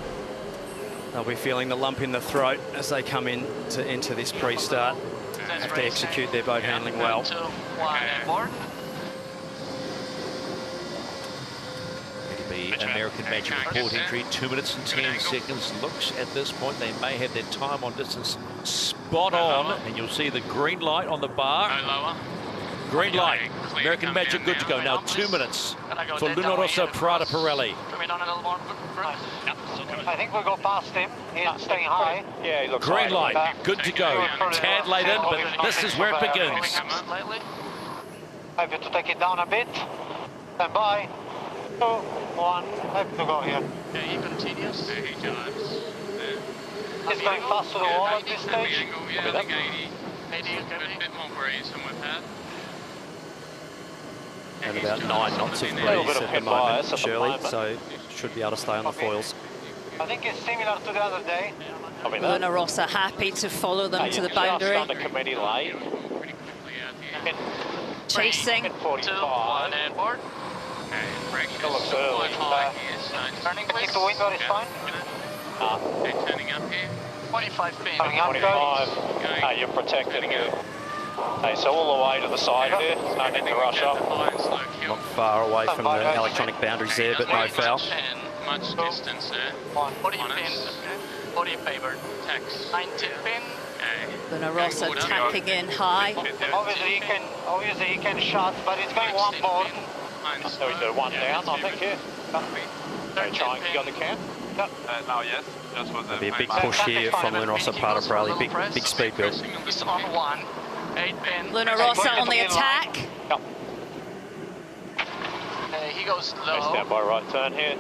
They'll be feeling the lump in the throat as they come in to enter this pre-start. Have to execute their boat handling well. It'll be American Magic port entry, 2 minutes and 10 seconds. Looks at this point they may have their time on distance spot on, and you'll see the green light on the bar. Green light. American Magic good to go. Now 2 minutes for Luna Rossa, Prada, Pirelli. I think we'll go past him. He's staying high. Yeah, he looks Green light, good to go. Tad late in, but this is where it begins. Maybe to take it down a bit. Stand by. 2, 1. Have to go here. Yeah, he continues. Yeah, he drives. He's going fast to the wall at this stage. Yeah, I think 80 is a bit more breeze than we've had. And about 9 knots of breeze at the moment, Shirley, so should be able to stay on the foils. I think it's similar to the other day. Luna Rossa happy to follow them to the boundary. on the committee lane. Chasing. 45. And board. Still looks early. Turning to the window is fine. Turning up here. 25 pin. Coming up, 25. You're protected here. Hey, so all the way to the side there, nothing to rush up. Not far away from the electronic boundaries there, but no foul. Much distance there. 40 pin. 40 paper. Tax. 90 pin. Luna Rossa tacking in high. Obviously he can shot, but it's going 1 board. So he's got 1 down, I think, here. So trying to go the count? No, yes. Just was There'll be a big push here from Luna Rossa, Prada, Pirelli. Big speed build. He's on 1. 8 pin. Luna Rossa on the attack. Yep. He goes low. Stand by right turn here.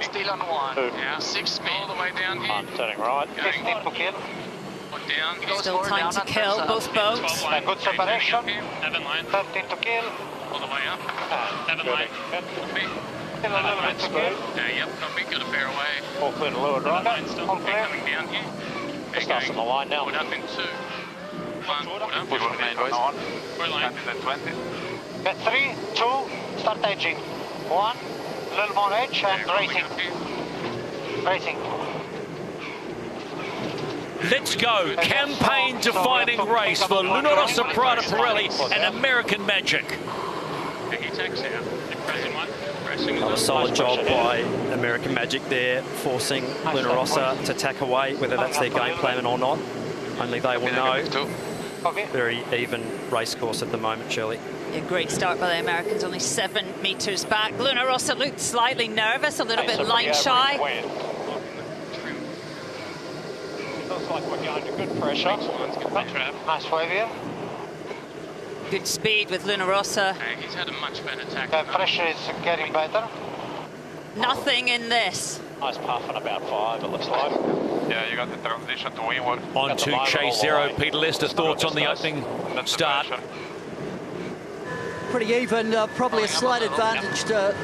Still on 1. Yeah, 6 speed. All the way down here. Turning right. 15 to kill. Down. Still time to kill both boats. Good separation. 7 line. 13 to kill. All the way up. 7 line. Still a little bit to kill. Yep, copy. Good a fair away. All clear to leeward right. All clear. Coming down here. Just us on the line now. Put up in 2. 1. Put up. Push remain on. We're line. 20. Get 3, 2, start edging. 1, a little more edge and racing. Racing. Let's go. Campaign defining race for Luna Rossa, Prada, Pirelli and American Magic. He takes out. Pressing 1. Pressing A solid job by American Magic there, forcing Luna Rossa to tack away, whether that's their game plan or not. Only they will know. Very even race course at the moment, Shirley. A great start by the Americans, only 7 metres back. Luna Rossa looked slightly nervous, a little bit line shy. Looks like we're going to good pressure. Nice wave here. Good speed with Luna Rossa. He's had a much better attack. The pressure is getting better. Nothing in this. Nice puff on about 5, it looks like. Yeah, you got the transition to windward. On to chase zero. Peter Lester, thoughts on the opening start? Pretty even, probably a slight advantage to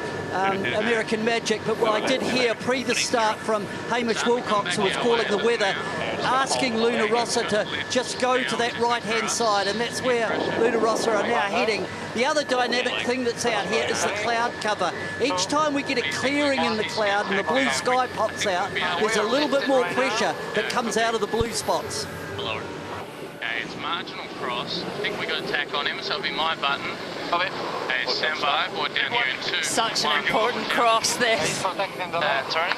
American Magic, but what I did hear pre the start from Hamish Wilcox, who was calling the weather, asking Luna Rossa to just go to that right-hand side, and that's where Luna Rossa are now heading. The other dynamic thing that's out here is the cloud cover. Each time we get a clearing in the cloud and the blue sky pops out, there's a little bit more pressure that comes out of the blue spots. Okay, it's marginal cross. I think we got a tack on him, so it'll be my button. Okay, stand by, board down here in 2. Such an important cross, this. Turn.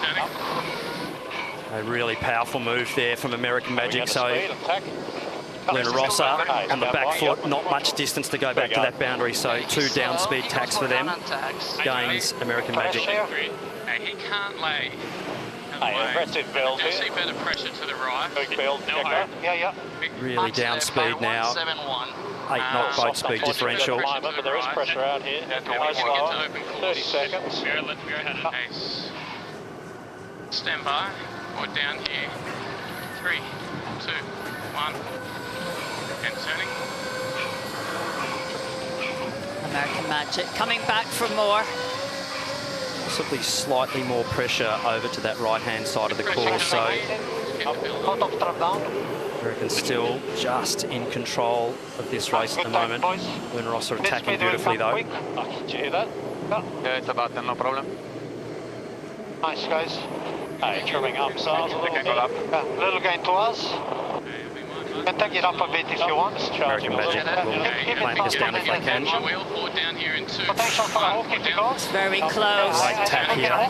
A really powerful move there from American Magic. So Luna Rossa on the back foot, not much distance to go back to that boundary. So 2 down speed tacks for them. Gains American Magic. He can't lay. Aggressive build here. See better pressure to the right. Big build. Yeah. Really down speed now. 8 knot boat speed differential. But there is pressure out here. 30 seconds. Stand by. Or down here. 3, 2, 1. And turning. American Magic coming back for more. Possibly slightly more pressure over to that right-hand side of the course. So American's still just in control of this race at the moment. Luna Rossa attacking beautifully though. Did you hear that? Yeah, it's a button, no problem. Nice, guys. Hey, trimming up sides a little bit. Little gain to us. You can take it up a bit if you want. American Magic will clamp this down if they can. Potential for a hook if you go. It's very close. Light tap here.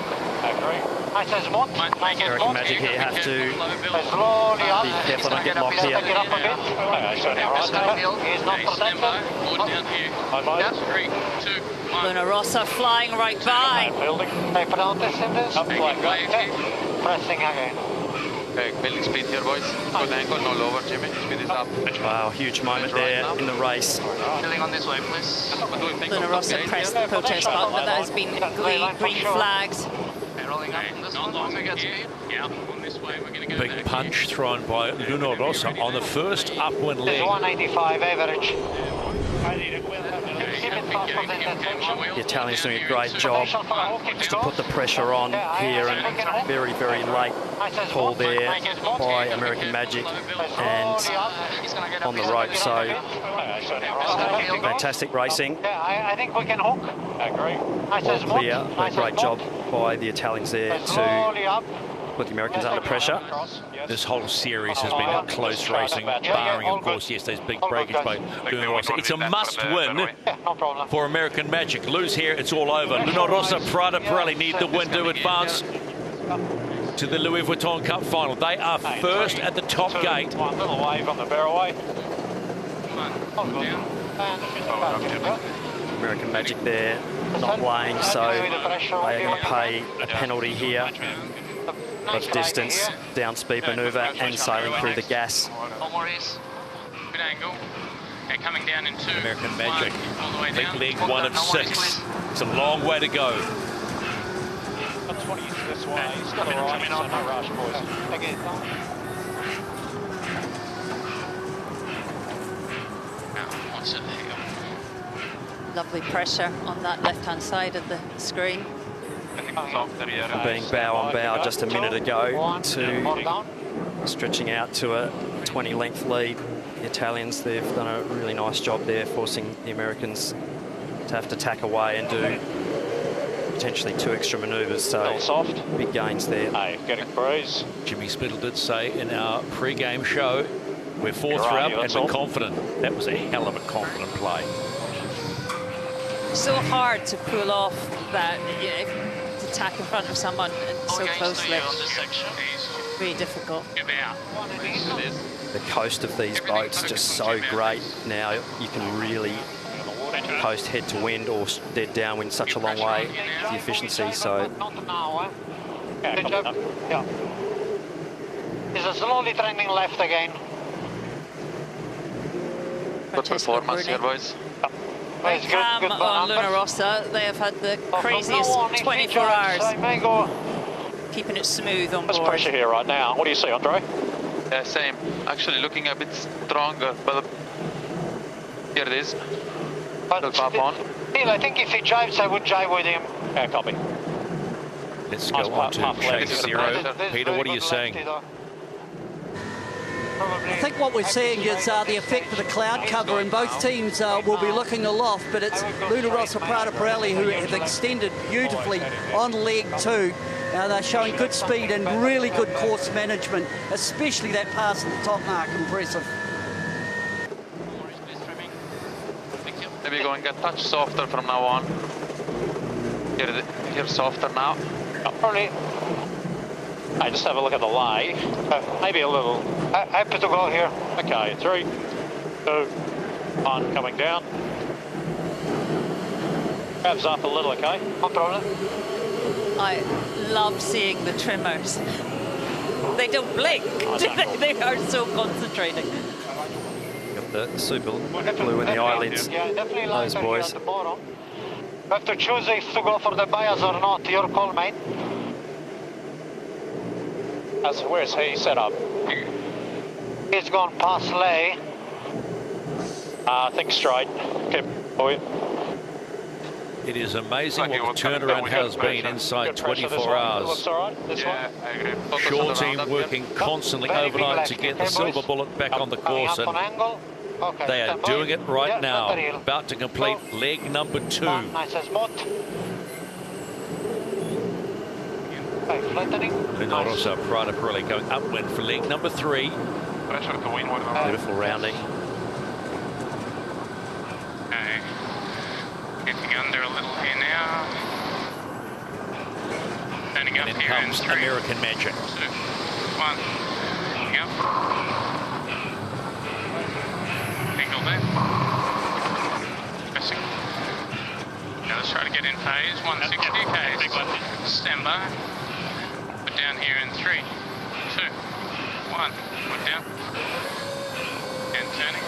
Nice as mod. American Magic here have to Slowly up. be careful not get locked here. Take it up a bit. He's not protected. 3, 2, 1. Luna Rossa flying right by. Hey, put on this in this. Pressing again. Okay, building speed here, boys. Good angle, no lower, Jimmy. Speed is up. Wow, huge moment there in the race. Filling on this way, please. Luna Rossa pressed the protest button, but that has been green flags. Rolling up from this one once we get speed. Yeah, on this way, we're going to go Big punch thrown by Luna Rossa on the first upwind leg. 185 average. The Italians doing a great job just to put the pressure on here, and very, very late call there by American Magic and on the rope. So fantastic racing. I think we can hook. All clear, but great job by the Italians there to put the Americans under pressure. This whole series has been close racing, barring, of course, yesterday's big breakage by Luna Rossa. It's a must-win for American Magic. Lose here, it's all over. Luna Rossa, Prada, Pirelli need the win to advance to the Louis Vuitton Cup final. They are first at the top gate. One little wave on the barrelway. American Magic there not playing, so they are going to pay a penalty here. Of distance, down speed manoeuvre and sailing through the gas. Good angle. Okay, coming down in 2. American Magic, big leg 1 of 6. It's a long way to go. 20 this way. He's got a right, so no rush, boys. Again. What's it there? Lovely pressure on that left-hand side of the screen. Being bow on bow just a minute ago to stretching out to a 20-length lead. The Italians, they've done a really nice job there, forcing the Americans to have to tack away and do potentially 2 extra manoeuvres. So big gains there. Hey, getting breeze. Jimmy Spittle did say in our pre-game show, we're 4th up and we're confident. That was a hell of a confident play. So hard to pull off that, to tack in front of someone so closely. Really difficult. The coast of these boats just so great now. You can really coast head to wind or dead downwind such a long way. The efficiency, so. Good job. Yeah. He's slowly trending left again. Good performance here, boys. Very calm on Luna Rossa. They have had the craziest 24 hours. Keeping it smooth on board. There's pressure here right now. What do you see, Andre? Yeah, same. Actually looking a bit stronger, but here it is. It'll pop on. Neil, I think if he drives, I would drive with him. Yeah, copy. Let's go on to chase zero. Peter, what are you saying? I think what we're seeing is the effect of the cloud cover, and both teams will be looking aloft, but it's Luna Rossa, Prada, Pirelli who have extended beautifully on leg 2. They're showing good speed and really good course management, especially that pass at the top mark, impressive. Maybe going a touch softer from now on. Here softer now. Early. Hey, just have a look at the lay. Maybe a little. Happy to go here. Okay, 3, 2, 1, coming down. Grabs up a little, okay? No problem. I love seeing the trimmers. They don't blink. They are so concentrating. Got the super blue in the eyelids. Yeah, definitely those boys. At the bottom. You have to choose if to go for the bias or not. Your call, mate. Where's he set up? He's gone past lay. Think straight. Keep boy. It is amazing what the turnaround has been inside 24 hours. Looks all right. This one. Shore team working constantly overnight to get the silver bullet back on the course, and they are doing it right now. About to complete leg number 2. Nice spot. Luna Rossa, Prada, Pirelli going upwind for leg number 3. Beautiful rounding. Okay. Getting under a little here now. Turning up And in here in comes 3, American Magic. 2, 1. Yep. Angle there. Pressing. Now let's try to get in phase. 160. Okay. Stand by. Put down here in 3, 2, 1. Put down. And turning.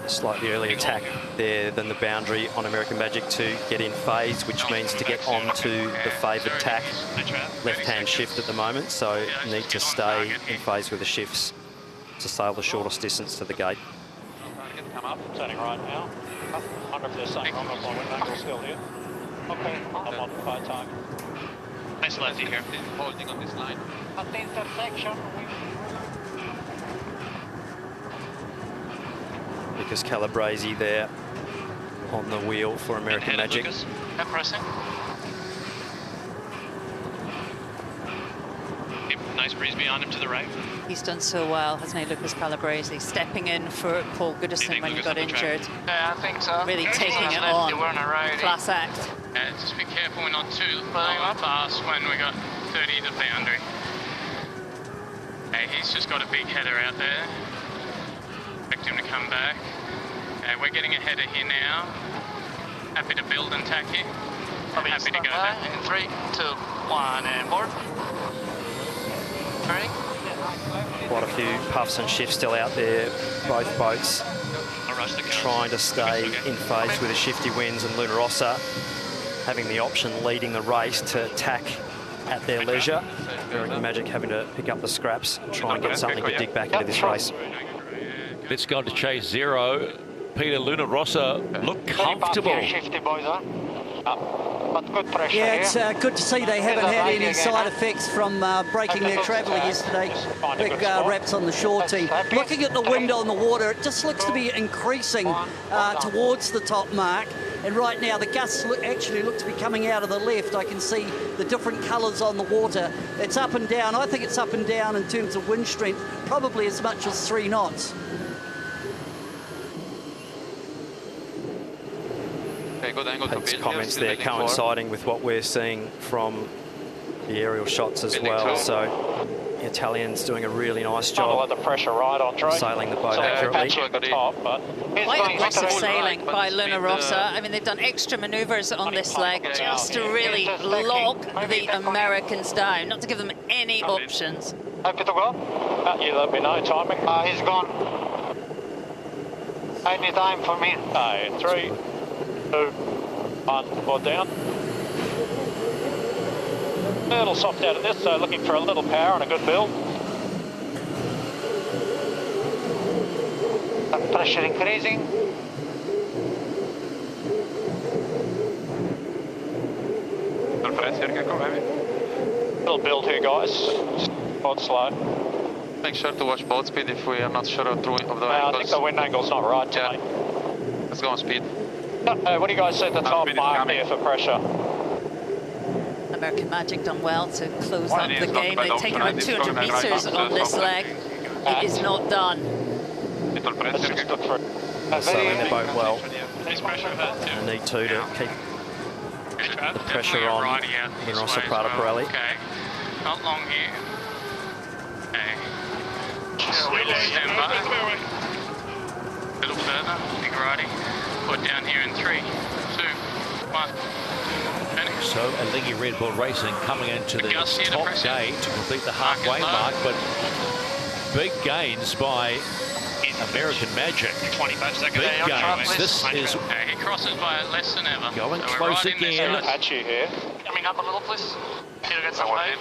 Slightly early attack there than the boundary on American Magic to get in phase, which means to get onto the favoured tack. Left-hand shift at the moment, so need to stay in phase with the shifts to sail the shortest distance to the gate. Come up, turning right now. I wonder if there's something wrong with my wind angle still here. Okay, I'm on 5 time. Nice lefty here. Holding on this line. At the intersection, Because Calabrese there on the wheel for American Magic. Yep, pressing. Yep, nice breeze beyond him to the right. He's done so well, hasn't he, Lucas Calabrese, stepping in for Paul Goodison when he got injured. Yeah, I think so. Really taking it on. Class act. Just be careful we're not too fast when we got 30 to boundary. Okay, he's just got a big header out there. Expect him to come back. Okay, we're getting a header here now. Happy to build and tack here. I'm happy to go back. In 3, 2, 1, and board. Ready? Quite a few puffs and shifts still out there, both boats trying to stay in phase with the shifty winds, and Luna Rossa having the option leading the race to tack at their leisure. American Magic having to pick up the scraps and try and get something to dig back into this race. Let's go to chase zero. Peter, Luna Rossa look comfortable. But good pressure. Yeah, it's good to see they haven't had any side effects from breaking their traveller yesterday. Big wraps on the shore team. Looking at the wind on the water, it just looks to be increasing towards the top mark. And right now the gusts actually look to be coming out of the left. I can see the different colours on the water. It's up and down. I think it's up and down in terms of wind strength, probably as much as 3 knots. Pete's comments there coinciding with what we're seeing from the aerial shots as well. So the Italians doing a really nice job. Let the pressure right on track. Sailing the boat accurately. Quite aggressive sailing by Luna Rossa. I mean, they've done extra manoeuvres on this leg just to really lock the Americans down, not to give them any options. Happy to go? You let me know, timing. He's gone. Any time for me. Okay, 3, 2, 1, board down. A little soft out of this, so looking for a little power and a good build. Pressure increasing. Little build here, guys. Board slow. Make sure to watch boat speed if we are not sure of the angles. I think the wind angle's not right today. Let's go on speed. What do you guys see at the top mark here for pressure? American Magic done well to close up the game. They've taken around 200 metres on this leg. It is not done. Sailing the boat well. Need to keep the pressure on in Rossa, Prada, Pirelli. Okay, not long here. Okay. Stand by. A little further, big righty. Put down here in 3, 2, 1. So Alinghi Red Bull Racing coming into the top gate to complete the halfway mark, but big gains by American Magic. 25 seconds. Big gains. This is he crosses by less than ever. Going close again. Patchy here. Coming up a little, please. Here against the wave.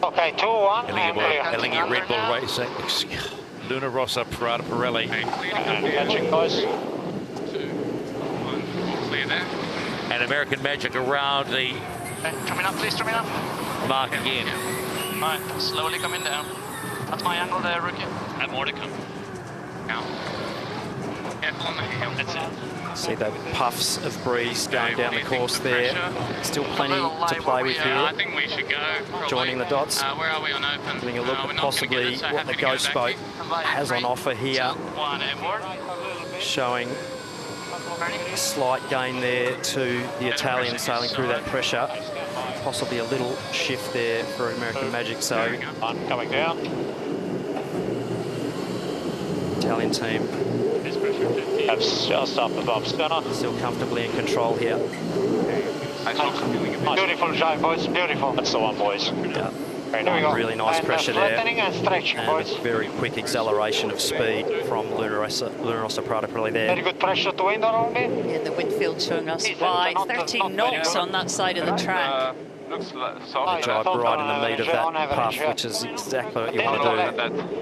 Okay, 2, 1. Alinghi Red Bull Racing. Luna Rossa, Prada Pirelli. Magic, guys. 2, 1. Clear there. And American Magic around the Coming up, please, coming up. mark again. Right, slowly coming down. That's my angle there, rookie. And more to come. Now. Careful on the heel. That's it. See the puffs of breeze going down the course there. Still plenty to play with here. I think we should go. Probably. Joining the dots. Where are we on open? Having a look at possibly what the Ghost boat has on offer here. Showing a slight gain there to the Italian sailing through that pressure. Possibly a little shift there for American Magic. So coming down. Italian team just up above center. still comfortably in control here. Beautiful drive, boys. Beautiful. That's the one, boys. Yeah. There we go. Really nice And pressure there. flattening and stretching, And boys. a very quick acceleration of speed from Luna Rossa Prada Pirelli there. Very good pressure to wind around me. Yeah, the wind field showing us wide. 13 knots on that side of the track. Looks like Drive right in the meat of that puff, which is exactly what you want to do.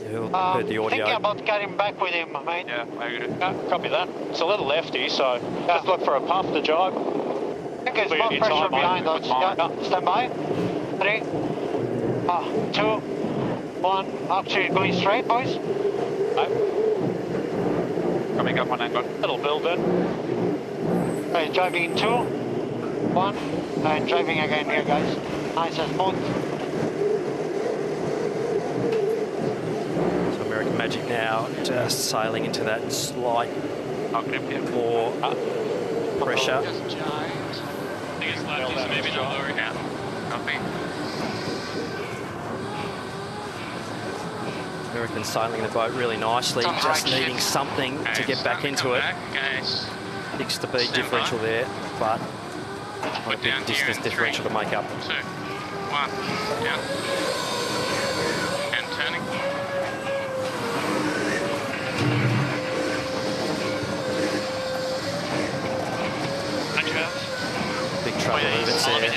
You heard the Thinking audio. about carrying back with him, mate. Yeah, I agree. Copy that. It's a little lefty, so just look for a puff to jibe. I think there's more pressure behind us. Yeah, stand by. 3, 2, 1. Actually, going straight, boys. Coming up on angle. Little build then. Okay, driving in 2, 1, and driving again here, guys. Nice and smooth. So American Magic now just sailing into that slight more pressure. Maybe the lower half. Copy. American sailing the boat really nicely, just needing something to get back into it. Big speed differential there, but not a big distance differential to make up. 2, 1, down. And turning. Big trouble movements there.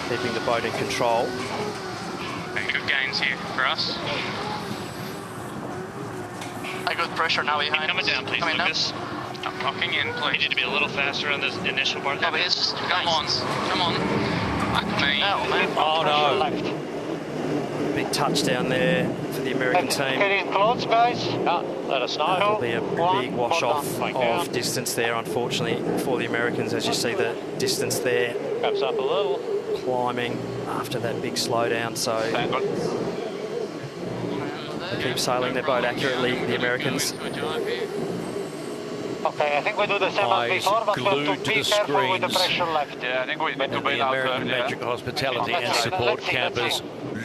Keeping the boat in control. Good gains here for us. I got pressure now behind. Coming down, please, Lucas. I'm locking in, please. You need to be a little faster on this initial part. Come on. Fuck me. Oh no. Big touchdown there for the American team. Getting close, guys. Let us know. That'll be a big wash off of distance there, unfortunately, for the Americans, as you see the distance there. Perhaps up a little. Climbing after that big slowdown, so they keep sailing their boat accurately, the Americans. Okay, I think we do the same as before, but we have glued to to be the careful with the screens. pressure left. Yeah, I think we need to The bail out. American Magic Hospitality and Support campers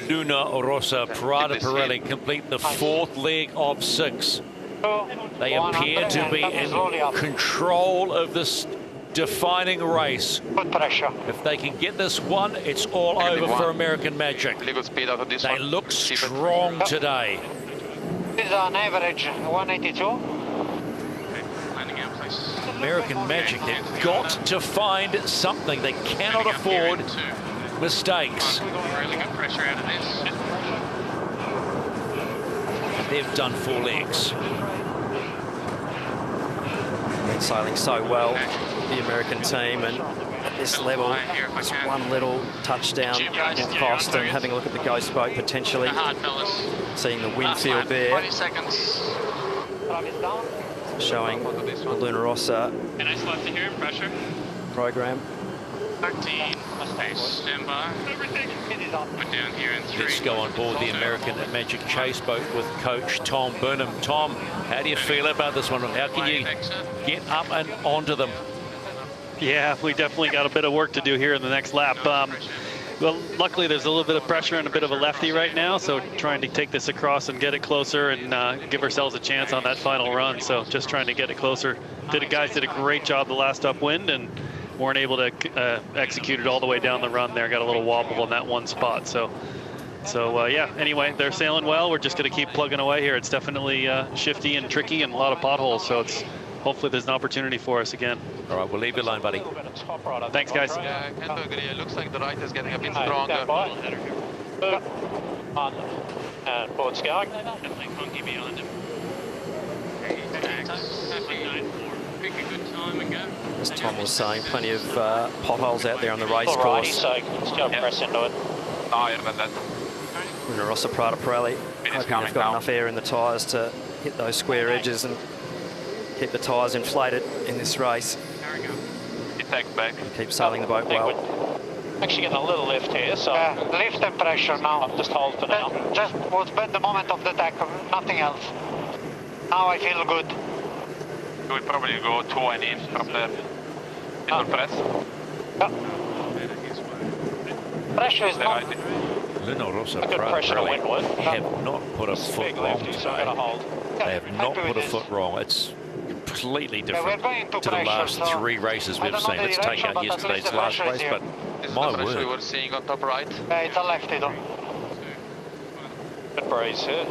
Luna Rossa Prada Pirelli complete the 4th leg of 6. They appear to be in control of this defining race. Good pressure. If they can get this one, it's all over for American Magic. Really good speed out of this They one. look strong today. on average 182. Landing out, please. American Magic, they've got to find something. They cannot afford mistakes. Really good pressure out of this. They've done 4 legs. Been sailing so well, the American team, and at this level, just one little touchdown will cost. And having a look at the ghost boat potentially, seeing the wind field there, 20 seconds. showing the Luna Rossa And I left to here in pressure. program. 13. Stand by. Put down here in 3. Let's go on board the American Magic chase boat with coach Tom Burnham. Tom, how do you feel about this one? How can you get up and onto them? Yeah, we definitely got a bit of work to do here in the next lap. Well, luckily there's a little bit of pressure and a bit of a lefty right now, so trying to take this across and get it closer and give ourselves a chance on that final run. So just trying to get it closer. Guys did a great job the last upwind and weren't able to execute it all the way down the run there. Got a little wobble in that one spot. So yeah, anyway, they're sailing well. We're just going to keep plugging away here. It's definitely shifty and tricky and a lot of potholes, so it's hopefully there's an opportunity for us again. All right, we'll leave you alone, buddy. Thanks, guys. Yeah, I can agree. It looks like the right is getting a bit stronger. And board's going. Definitely funky behind him. Pick a good time and go. As Tom was saying, plenty of potholes out there on the race Alrighty, course. so let's go press into it. Higher than that. Luna Rossa, Prada, Pirelli, hoping they've got enough air in the tyres to hit those square edges and keep the tyres inflated in this race. It takes back. Keep sailing the boat well. Actually getting a little lift here, so lift and pressure now. Just hold for now. Just was bad the moment of the attack, nothing else. Now I feel good. We will probably go 20 from there. Into press. Pressure is not. Luna Rossa, A good Prada, pressure to Pirelli windward. have not put a foot Big wrong lifty, so I'm going to today. hold. They have not put a foot wrong. It's completely different to the last 3 races we've seen. Let's take out yesterday's last race, but my we word. were seeing on top right. It's a lefty though. Good breeze here.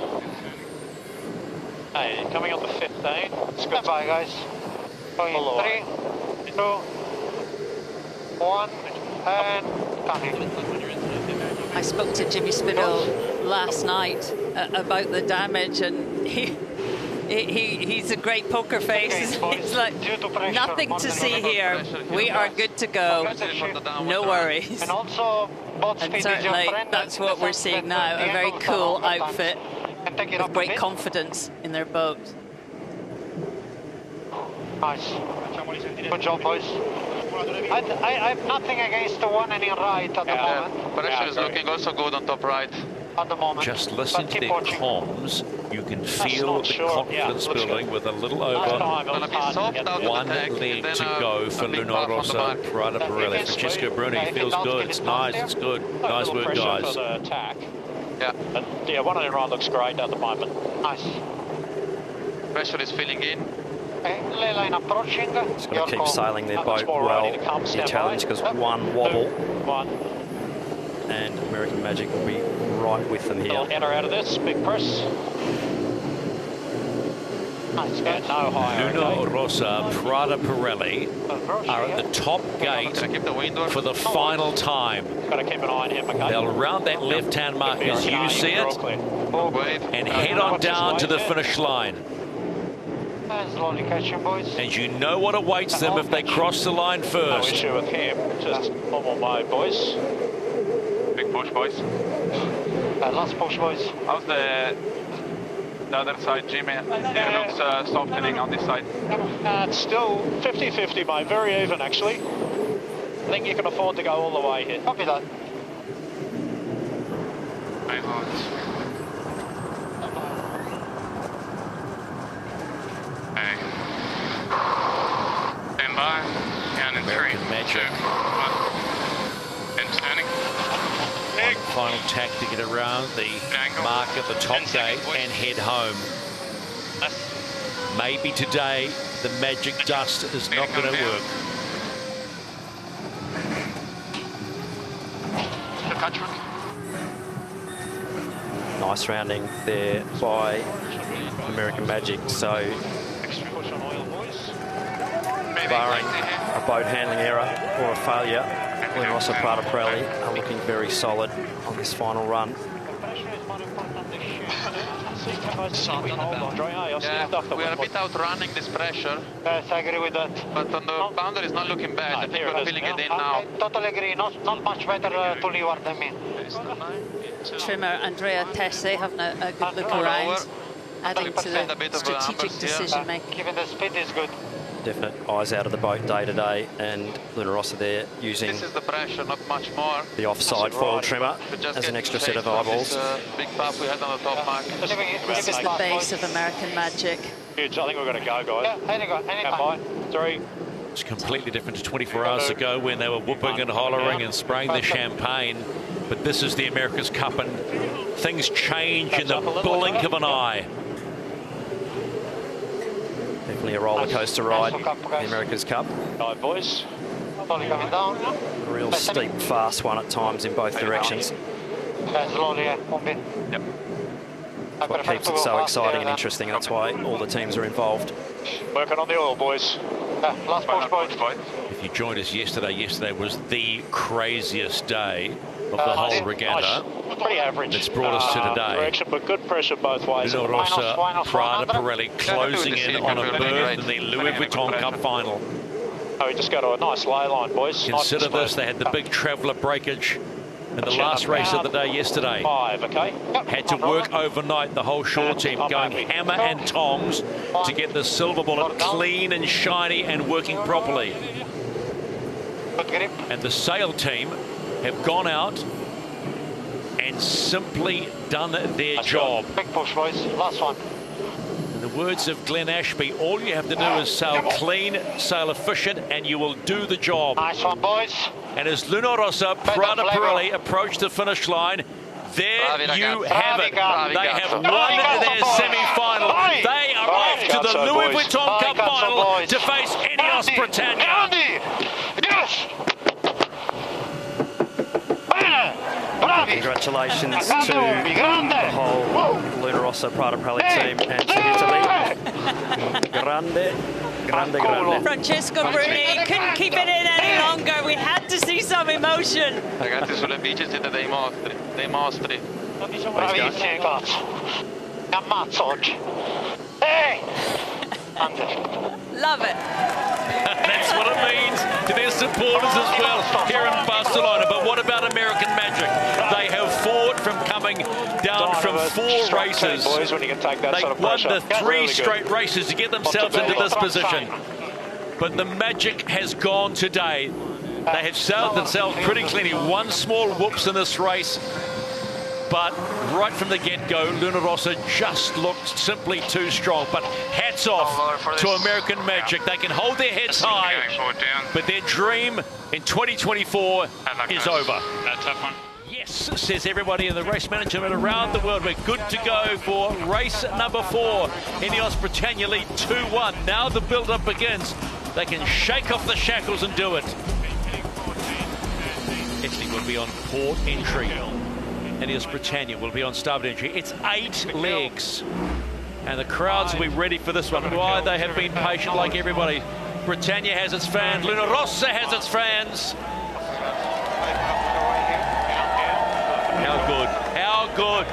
Hey, coming on the 15. It's good. Goodbye, guys. Going Pull away. 3, 2, 1, and coming. I spoke to Jimmy Spittle last night about the damage, and he's a great poker face. He's like, nothing to see here. We are good to go. No worries. And also, And certainly that's what we're seeing now, a very cool outfit with great confidence in their boat. Nice. Good job, boys. I have nothing against the one and in right at the moment. Pressure is looking also good on top right. At the moment. Just listen to their comms. You can feel the confidence building with a little over 1 leg to go for Luna Rossa, Prada, Pirelli. Francesco Bruni feels good. It's nice. It's good. Nice work, guys. Yeah. Yeah, one on the right looks great at the moment. Nice. Pressure is filling in. Ley line approaching. Just got to keep sailing their boat well, the Italians, because one wobble and American Magic will be right with them here. Enter out of this, big press. Nice, no higher. Luna Rossa, Prada, Pirelli are at the top gate for the final time. Got to keep an eye on him, okay? They'll round that left-hand mark as you see it and head on down to the finish line. Slowly catching, boys. And you know what awaits them if they cross the line No first. issue with him, just normal mode, boys. Big push, boys. Last push, boys. How's the other side, Jimmy? It looks softening on this side. It's still 50-50, mate. Very even, actually. I think you can afford to go all the way here. Copy that. Stand by. Down in 3, 2, 1. And turning. Final tack to get around the mark at the top gate and head home. Maybe today the magic dust is not going to work. Nice rounding there by American Magic. So, barring a boat handling error or a failure, Rossa, Prada, Pirelli are looking very solid on this final run. Yeah, we are a bit outrunning this pressure. Yes, I agree with that. But on the boundary is not looking bad. I think we're feeling it in now. I totally agree. Not much better to leeward than me. Trimmer Andrea Tesse having a good look around, adding to the strategic decision making. Given the speed is good. Definite eyes out of the boat day to day, and Luna Rossa there using this is the pressure, not much more. The offside foil trimmer as an extra set of eyeballs. Big puff we had on the top mark. This is the base of American Magic. Huge. I think we're going to go, guys. Yeah, Three. It's completely different to 24 hours ago when they were whooping and hollering and spraying the champagne. But this is the America's Cup, and things change in the blink of an eye. Definitely a roller coaster ride, the America's Cup. Right, boys. Slowly coming down. A real steep, fast one at times in both directions. Slowly, one bit. Yep. That's what keeps it so exciting and interesting. That's why all the teams are involved. Working on the oil, boys. Last push point. If you joined us yesterday was the craziest day of the whole regatta. Pretty average. It's brought us to today. Direction, but good pressure both ways. Luna Rossa, Prada, Pirelli closing in on a berth in the Louis Vuitton Cup final. Oh, we just go to a nice lay line, boys. Consider this, they had the big traveller breakage in the last race of the day yesterday. 5, okay. Had to work overnight, the whole shore team, going hammer and tongs to get the silver bullet clean and shiny and working properly. And the sail team have gone out and simply done their job. Big push, boys. Last one. In the words of Glenn Ashby, all you have to do is sail clean, sail efficient, and you will do the job. Nice one, boys. And as Luna Rossa, Prada, Pirelli approach the finish line, there you have it. They have won their semi-final. They are off to the Louis Vuitton Cup final to face INEOS Britannia. Yes! Congratulations to the whole Luna Rossa, Prada, Pirelli team and to Italy. Grande. Francesco Bruni couldn't keep it in any longer. We had to see some emotion. Ragazzi, sulle bici siete dei mostri. Bravissimi, cazzo. Mi ammazzo oggi. Hey! Love it. That's what it means to their supporters as well here in Barcelona. But what about American Magic? They have fought from coming down from 4 races. They won the 3 straight races to get themselves into this position. But the Magic has gone today. They have sailed themselves pretty cleanly. 1 small whoops in this race. But right from the get-go, Luna Rossa just looked simply too strong. But hats off to American Magic. They can hold their heads high, but their dream in 2024 is over. Yes, says everybody in the race management around the world. We're good to go for race number 4. INEOS Britannia lead 2-1. Now the build-up begins. They can shake off the shackles and do it. Italy will be on port entry. INEOS Britannia will be on starboard entry. It's 8 legs. And the crowds will be ready for this one. Why? They have been patient like everybody. Britannia has its fans. Luna Rossa has its fans. How good. How good.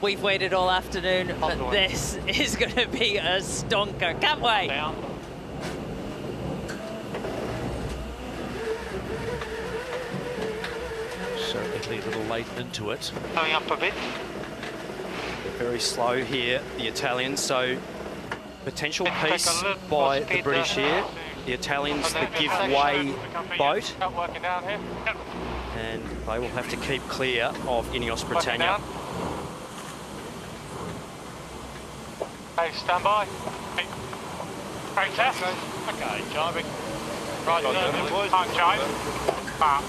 We've waited all afternoon, but this is going to be a stonker. Can't wait. So Italy a little late into it. Coming up a bit. They're very slow here, the Italians, so potential piece by the British here. The Italians, the give way boat. And they will have to keep clear of INEOS Britannia. Hey, stand by. Hey, test. Okay, jibing. Right, park jibe. Park.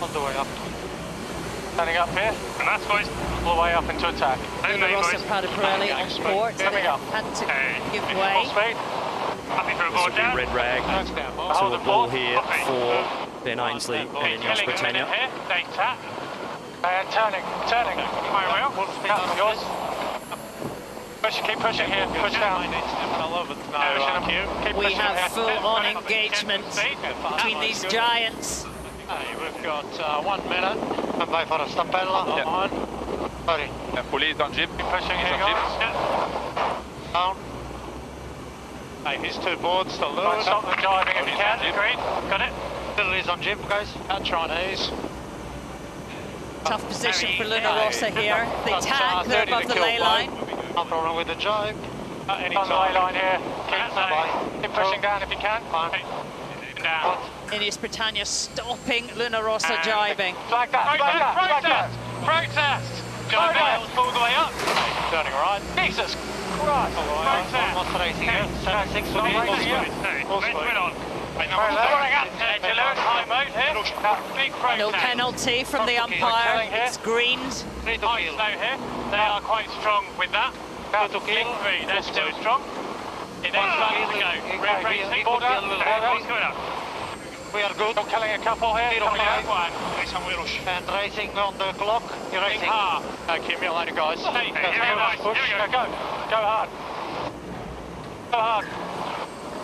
On the way up. Standing up here. And that's boys. All the way up into attack. Luna Rossa, Prada, Pirelli on port. They had to give way. This will be red rag to the ball here for Ben Ainsley and INEOS Britannia. Turning. My wheel. Yours. Keep pushing here. Push down. We have full-on engagement between these giants. We've got 1 minute. Stand by for a stampella. On. Sorry. Police on jeep. Keep pushing here, guys. Down. Hey, these 2 boards, the Louis. Stop the driving if you can. Green. Got it. Still is on jeep, guys. Chinese. Tough position for Luna Rossa here. They tag, they're above the ley line. No problem with the jibe. On the ley line here. Keep pushing down if you can. Down. INEOS Britannia stopping Luna Rossa jibing. Flag that. Protest. John Miles pull the way up. Turning right. Jesus Christ. Protest. What's racing here? 7-6 for me. Full speed. Big protest. No penalty from the umpire. It's greened. They are quite strong with that. They're still strong. It needs to go. Red racing. We are good. Killing a couple here. Coming out one. And racing on the clock. You're racing. Accumulator, guys. Push. Go. Go hard. Go hard.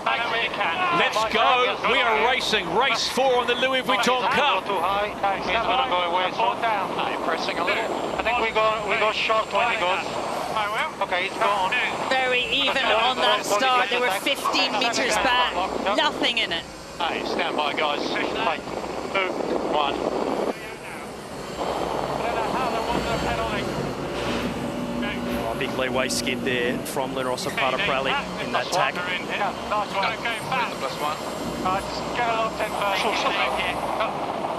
Let's go. We are racing. Race 4 on the Louis Vuitton Cup. Too high. He's gonna go away. Down. Pressing a little. I think we go short when he goes. Okay, he's gone. Very even on that start. They were 15 meters back. Nothing in it. Hey, stand by, guys. 3, 2, 1. Big leeway skid there from Luna Rossa Prada Pirelli in that tag. Nice one. Plus 1. Just get a locked in first.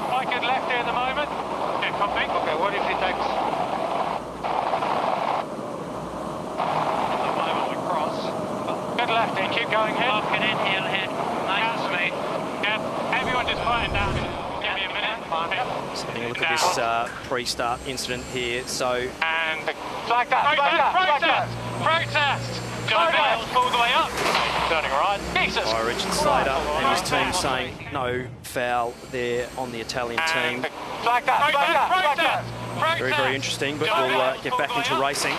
Quite good left here at the moment. Copy. Okay, what if he takes? At the moment we cross. Good left in, keep going here. Get in here, ahead. Nice speed. Yeah, everyone just quieten down. Give me a minute. So having a look at this pre-start incident here. So and flag that. Protest. John Miles pull the way up. Turning right. Jesus. by Richard Slater and his team saying no foul there on the Italian team. Flag that. Very, very interesting, but we'll get back into racing.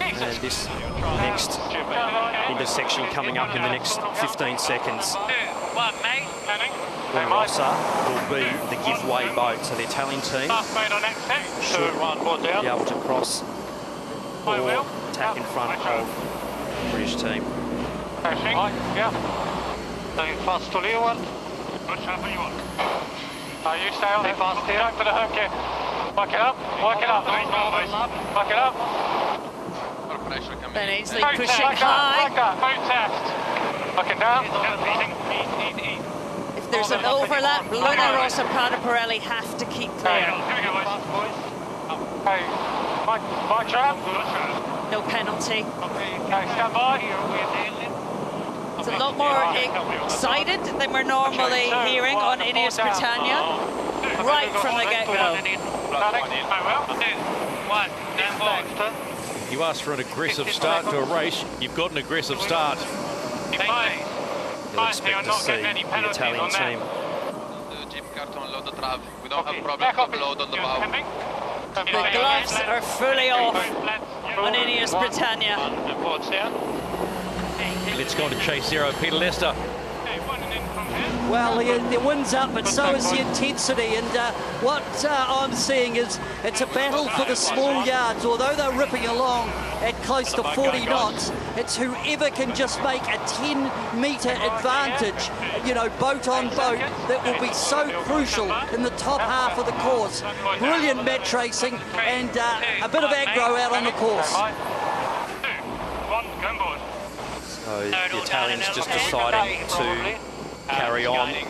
And this next intersection coming up in the next 15 seconds. Luna Rossa will be the giveaway boat, so the Italian team should be able to cross or attack in front of the British team. Going fast to leeward. You stay on it. Fast here. Go for the hook here. Work it up. Work it up. Ben Ainsley pushing high. Protest. Looking down. If there's an overlap, Luna Rossa Prada Pirelli have to keep clear. Hey, my trap. No penalty. Okay, stand by. It's a lot more excited than we're normally hearing on INEOS Britannia, right from the get-go. You ask for an aggressive start to a race, you've got an aggressive start. You'll expect to see the Italian team. We don't have problems with load on the bow. The gloves are fully off on INEOS Britannia. Let's go on to chase zero, Peter Lester. Well, the wind's up, but so is the intensity. And what I'm seeing is it's a battle for the small yards. Although they're ripping along at close to 40 knots, it's whoever can just make a 10-metre advantage, you know, boat on boat, that will be so crucial in the top half of the course. Brilliant match racing and a bit of aggro out on the course. So the Italians just deciding to carry on and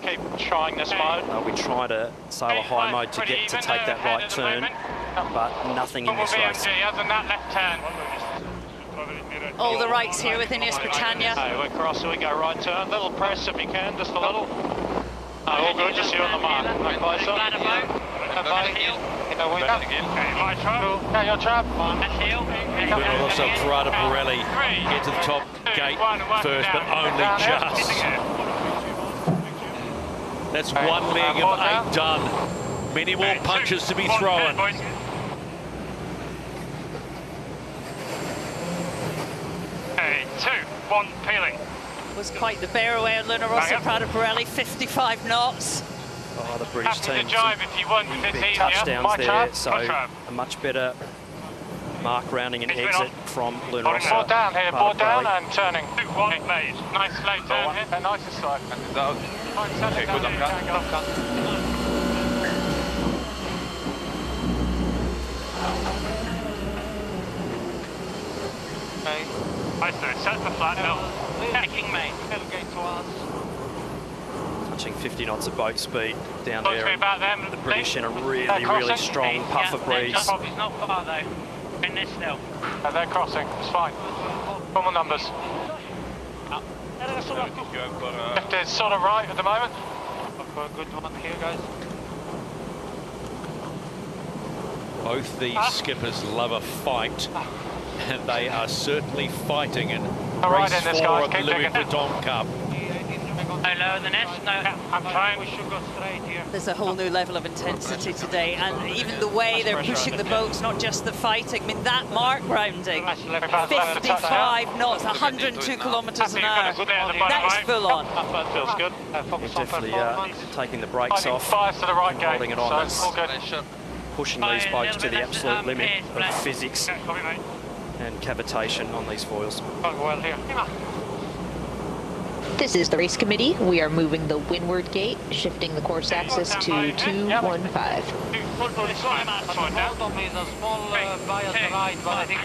keep trying this mode. They'll be trying to sail a high mode to get to take that right turn, but nothing in this race. All the rights here with INEOS Britannia. Okay, we're crossing, we go right turn, little press if you can, just a little. No, all good, just you on the mark. No closer. Okay, your trap. Luna Rossa Prada Pirelli get to the top gate first, but only just. That's one leg of 8 done. Many more punches to be thrown. Hey, 2, 1, peeling. Was quite the bear away on Luna Rossa, Prada Pirelli, 55 knots. Oh, the British team. If you want, Big touchdowns there, so a much better mark rounding and exit from Luna Rossa. Board down here, board down and turning. 2, 1, made. Nice slow turn here. A nice slide. Okay, good luck. Nice do it. Set the flat hill. Taking main. Tailgate to us. Touching 50 knots at boat speed down Talk to there. me about them. The British in a really strong puff of breeze. It's not far though. In this still. They're crossing. It's fine. Normal numbers. Left is sort of right at the moment. I've got a good one here, guys. Both these skippers love a fight, and they are certainly fighting in race 4 of the Louis Vuitton Cup. Lower the nest? No, I'm trying. We should go straight here. There's a whole new level of intensity today, and even the way they're pushing the boats, not just the fighting. I mean, that mark rounding, 55 knots, 102 kilometres an hour. That is full on. That feels good. Definitely taking the brakes off, Bias to the right gate, holding it on. so all good. Pushing these boats to the absolute limit of physics and cavitation on these foils. Well here. This is the race committee. We are moving the windward gate, shifting the course axis to 215. Hold on me, the small bias right, but I think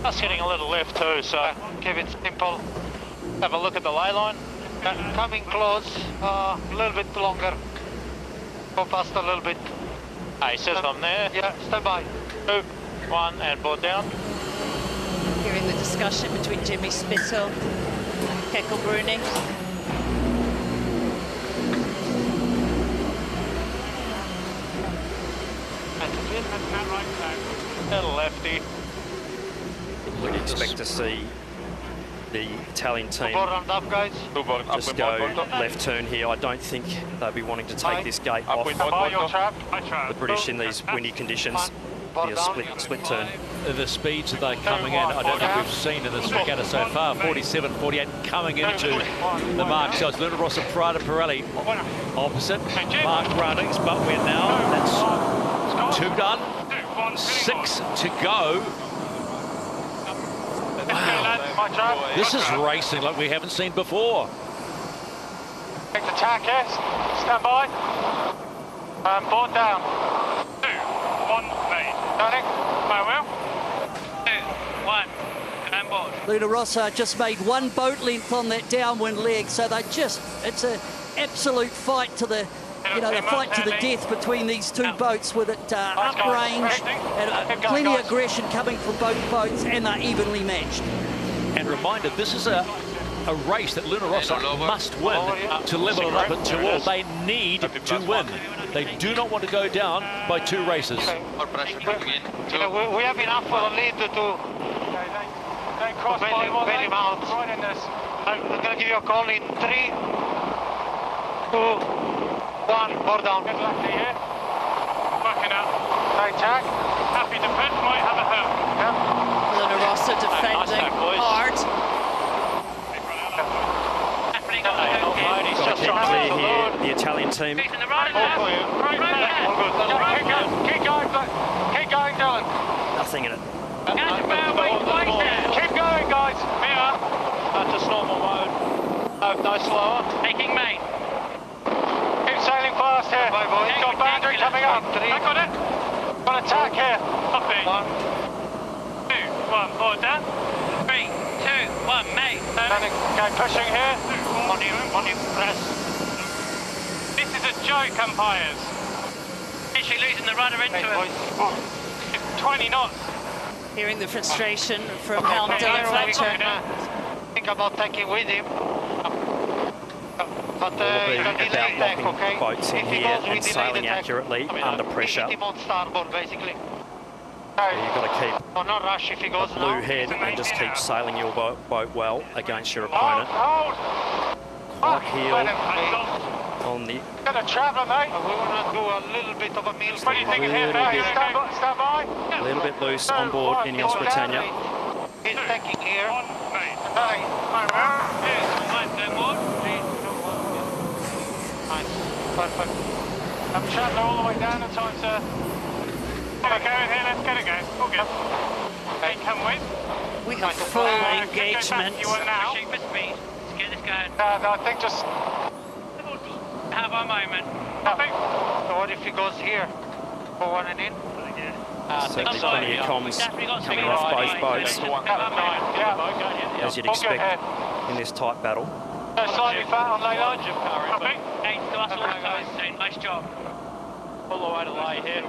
That's getting a little lift too, so keep it simple. have a look at the ley line. Coming close, a little bit longer. Go past a little bit. Hey, says I'm there. Yeah, stand by. 2, 1, and board down. Hearing the discussion between Jimmy Spittle and Kekko Bruning. Little lefty. We'd expect to see the Italian team just go left turn here. I don't think they'll be wanting to take this gate off. The British in these windy conditions be a split turn. The speeds that they're coming in, I don't think we've seen in this regatta so far. 47, 48 coming into the mark. So it's Luna Rossa, Prada Pirelli opposite mark roundings, but we're now, that's 2 done, 6 to go. Wow. This is racing like we haven't seen before. Take the tack, yes. Stand by. Board down. 2, 1, made. Turning. Farewell. 2, 1, and board. Luna Rossa just made 1 boat length on that downwind leg, so it's an absolute fight to the, the fight to the death between these 2 boats, with it uprange and plenty of aggression coming from both boats, and they're evenly matched. And reminder, this is a race that Luna Rossa must win to level it up at 2-all. They need to win. They do not want to go down by 2 races. More pressure coming in. We have enough for the lead to bail him out. I'm going to give you a call in 3, 2, 1, board down. Good luck to you. Backing up. Right tack. Happy to pit, might have a hook. Luna Rossa defending hard. Clear here, the Italian team. Keep going, Dylan. Nothing in it. Keep going, guys. Here. That's just normal mode. No slower. Taking main. Keep sailing fast here. You've got boundary coming up. I got it. Got attack here. Copy. 2, 1, board down. 3, 2, 1, mate. Go pushing here. On you, press. This is a joke, umpires. Literally losing the rudder into it. 20 knots. Hearing the frustration from Helm Dylan Fletcher. Think about taking with him. But about locking boats in here and sailing accurately under pressure. Him on starboard, basically. You've got to keep not rush if he goes a blue head and just keep sailing your boat well against your opponent. Quite heel on the... Got a traveller, mate. We want to do a little bit of a meal. What are you thinking here now? Stand by. A little bit loose on board INEOS Britannia. He's taking here. Perfect. I'm traveller all the way down the time, sir. Okay, here, let's get it going. All good. Okay, come with. We got full engagement. You are now. Let's get this going. No, I think just... Have a moment. So what if he goes here? For one and in? Certainly plenty of comms coming off both boats, as you'd expect in this tight battle. Slightly fat on lay line. Nice job. All the way to lay here.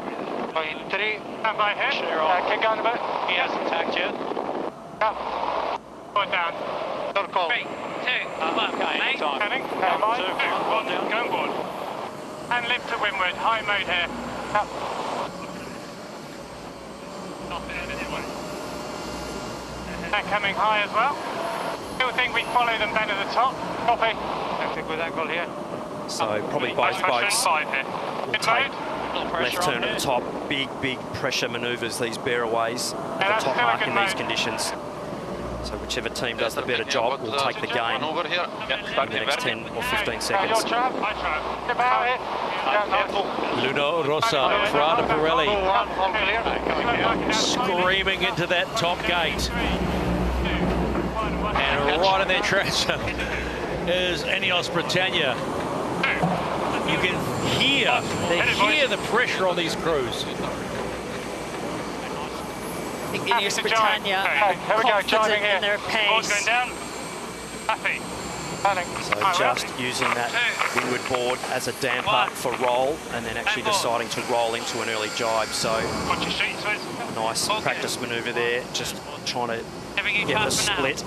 In 3. Stand by here. Kick on a bit. He hasn't tagged yet. Put down. Don't call. 3, 2, 1. Okay, anytime. Heading. One down. Go board. And lift to windward. High mode here. And coming high as well. Still think we follow them down to the top. Copy. That's a good angle here. So probably both boats will take left turn at the top. Big pressure manoeuvres, these bearaways at the top mark in these conditions. So whichever team does the better job will take the game in the next 10 or 15 seconds. Luna Rossa, Prada Pirelli, screaming into that top gate. And right in their tracks is INEOS Britannia. You can hear the pressure on these crews. I think INEOS Britannia are confident in their pace. So just using that windward board as a damper for roll, and then actually deciding to roll into an early jibe. So nice practice manoeuvre there, just trying to get the split.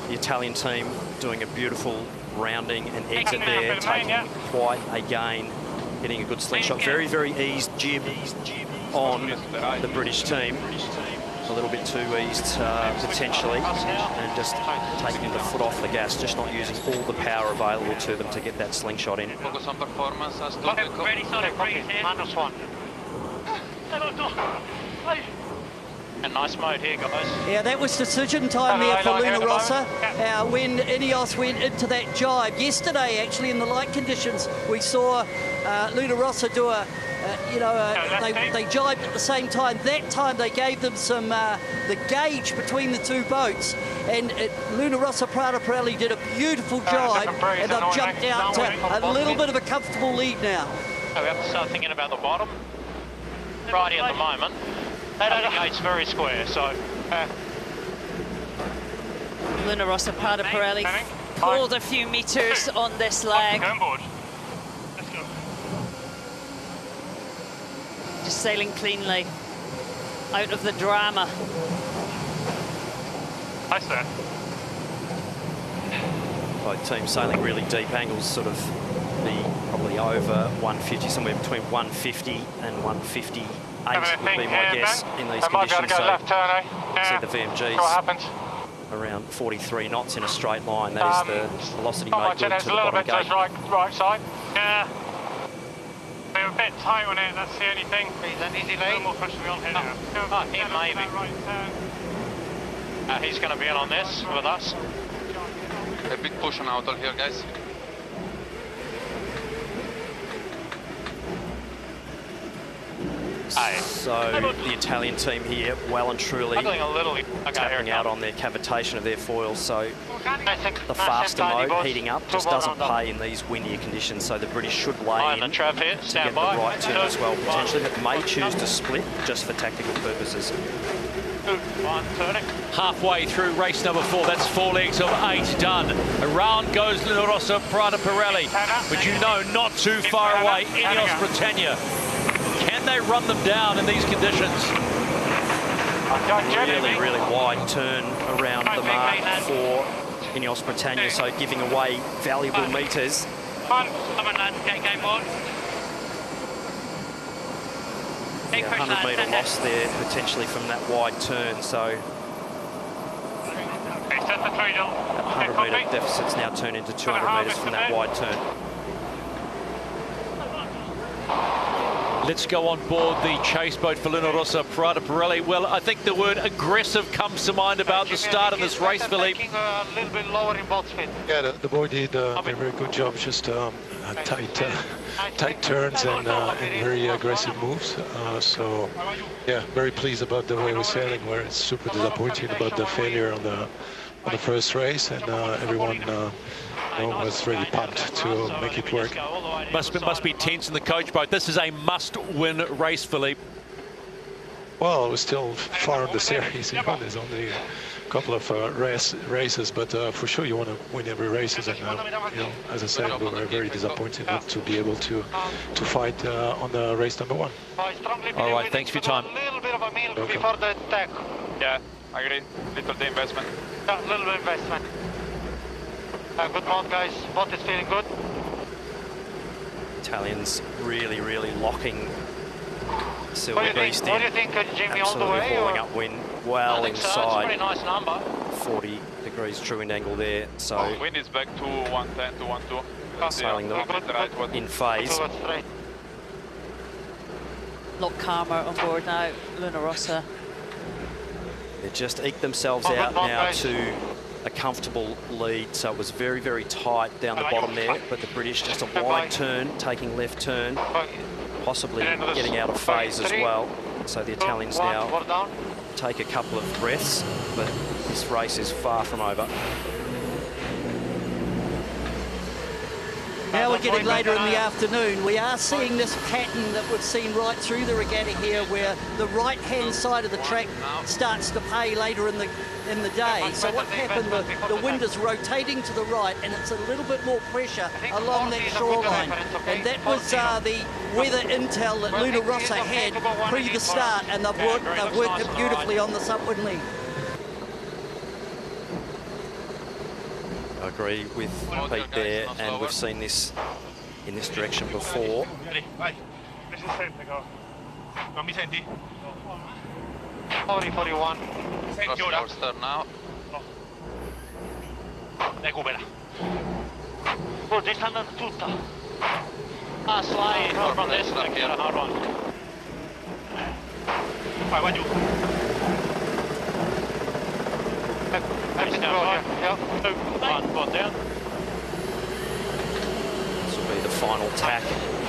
The Italian team doing a beautiful rounding and exit there, taking quite a gain, getting a good slingshot. Very eased jib on the British team. A little bit too eased potentially, and just taking the foot off the gas, just not using all the power available to them to get that slingshot in. Focus on performance. Ready, solid breeze here. -1. A nice mode here, guys. Yeah, that was decision time there for Luna Rossa. When INEOS went into that jibe. Yesterday, actually, in the light conditions, we saw Luna Rossa do a, they jibed at the same time. That time, they gave them some, the gauge between the two boats. And Luna Rossa Prada Pirelli did a beautiful jibe, and they've jumped out to a little bit of a comfortable lead now. We have to start thinking about the bottom. Righty at the moment. The gate's very square, so... Luna Rossa Prada Pirelli pulled a few metres on this leg. Just sailing cleanly out of the drama. Hi, sir. Both teams sailing really deep angles, sort of probably over 150, somewhere between 150 and 158 would be my guess in these conditions. So see the VMGs around 43 knots in a straight line. That is the velocity made good to the bottom gate. Right side. Yeah. We're a bit tight on it, that's the only thing. He's an easy lead. A little more pressure on here now. Oh, he maybe. He's going to be in on this with us. A big push on outer here, guys. So the Italian team here, well and truly tapping out on their cavitation of their foils. So the faster mode heating up just doesn't pay in these windier conditions. So the British should lay in to get the right turn as well, potentially, but may choose to split just for tactical purposes. Halfway through race number 4, that's 4 legs of 8 done. Around goes Luna Rossa Prada Pirelli, but you know, not too far away, INEOS Britannia. Can they run them down in these conditions? Really wide turn around the mark for INEOS Britannia, so giving away valuable metres. Come on, lads, get game on. 100 metre loss there potentially from that wide turn, so that 100 metre deficit's now turned into 200 metres from that wide turn. Let's go on board the chase boat for Luna Rossa, Prada Pirelli. Well, I think the word aggressive comes to mind about the start of this race, Philippe. A little bit lower in both speed. Yeah, the boy did a very good job, just tight turns and very aggressive moves. So, yeah, very pleased about the way we're sailing. We're super disappointed about the failure on the first race, and everyone was really pumped to make it work. Must be tense in the coach boat. This is a must-win race, Philippe. Well, we're still far in the series. There's only a couple of races, but for sure you want to win every race. And as I said, we were very disappointed not to be able to fight on the race number 1. All right, thanks for your time. A little bit of a meal before the attack. Yeah, I agree. Little the investment. A little bit investment. Good mode, guys. Boat is feeling good. Italians really locking Silver Beast in. What do you think, Jimmy, on the Absolutely way? hauling up wind well It's a inside. pretty nice number. 40 degrees true wind angle there, so Wind is back to 110 to 12. sailing them in phase. A lot calmer on board now, Luna Rossa. They just eked themselves out now to a comfortable lead, so it was very tight down the bottom there, but the British just a wide turn, taking left turn, possibly getting out of phase as well. So the Italians now take a couple of breaths, but this race is far from over. Now we're getting later in the afternoon. We are seeing this pattern that we've seen right through the regatta here, where the right-hand side of the track starts to pay later in the day. So what happened, the wind is rotating to the right, and it's a little bit more pressure along that shoreline. And that was the weather intel that Luna Rossa had pre the start, and they've worked it beautifully on this upwind lead. I agree with Pete there, and we've seen this in this direction before. 41. now. Recupera. Oh, devi andare tutta. Ah, slide from destra. Hard one. Vai giù. This will be the final tack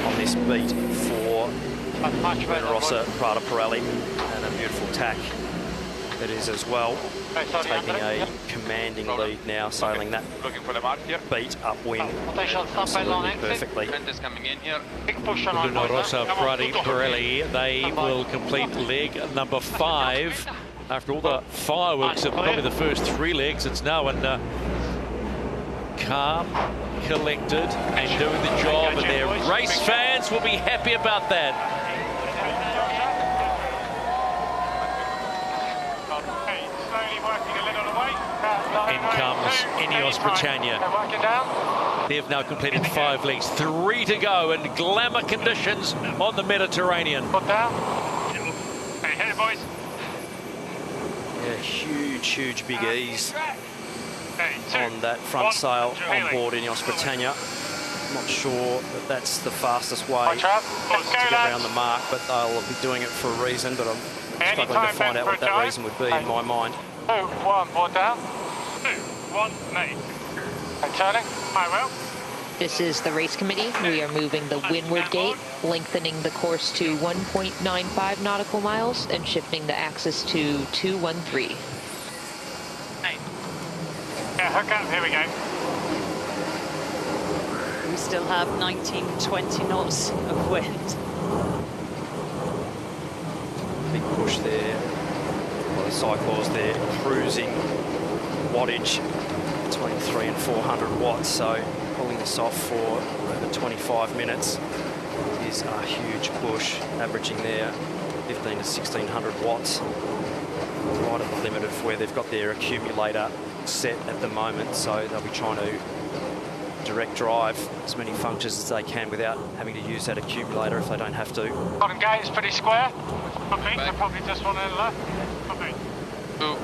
on this beat for Luna Rossa, Prada Pirelli, and a beautiful tack it is as well. Taking a commanding lead now, sailing that beat upwind absolutely perfectly. Luna Rossa, Prada Pirelli, they will complete leg number 5. After all the fireworks of probably the first 3 legs, it's now in calm, collected, and doing the job, and their race fans will be happy about that. In comes INEOS Britannia. They've now completed 5 legs, 3 to go, and glamour conditions on the Mediterranean. Yeah, huge big ease on that front sail on board INEOS Britannia. Not sure that that's the fastest way to get around the mark, but they'll be doing it for a reason, but I'm struggling to find out what that reason would be in my mind. 2, 1, board down. 2, 1, main. And turning. I will. This is the race committee. We are moving the windward gate, lengthening the course to 1.95 nautical miles and shifting the axis to 213. Yeah, hook up. Here we go. We still have 19-20 knots of wind. Big push there. Well, the cycles there cruising wattage between 300 and 400 watts, so pulling this off for over 25 minutes is a huge push, averaging there 15 to 1600 watts, right at the limit of where they've got their accumulator set at the moment, so they'll be trying to direct drive as many functions as they can without having to use that accumulator if they don't have to. Bottom gate is pretty square. Okay, so probably just one in left. Okay. 2,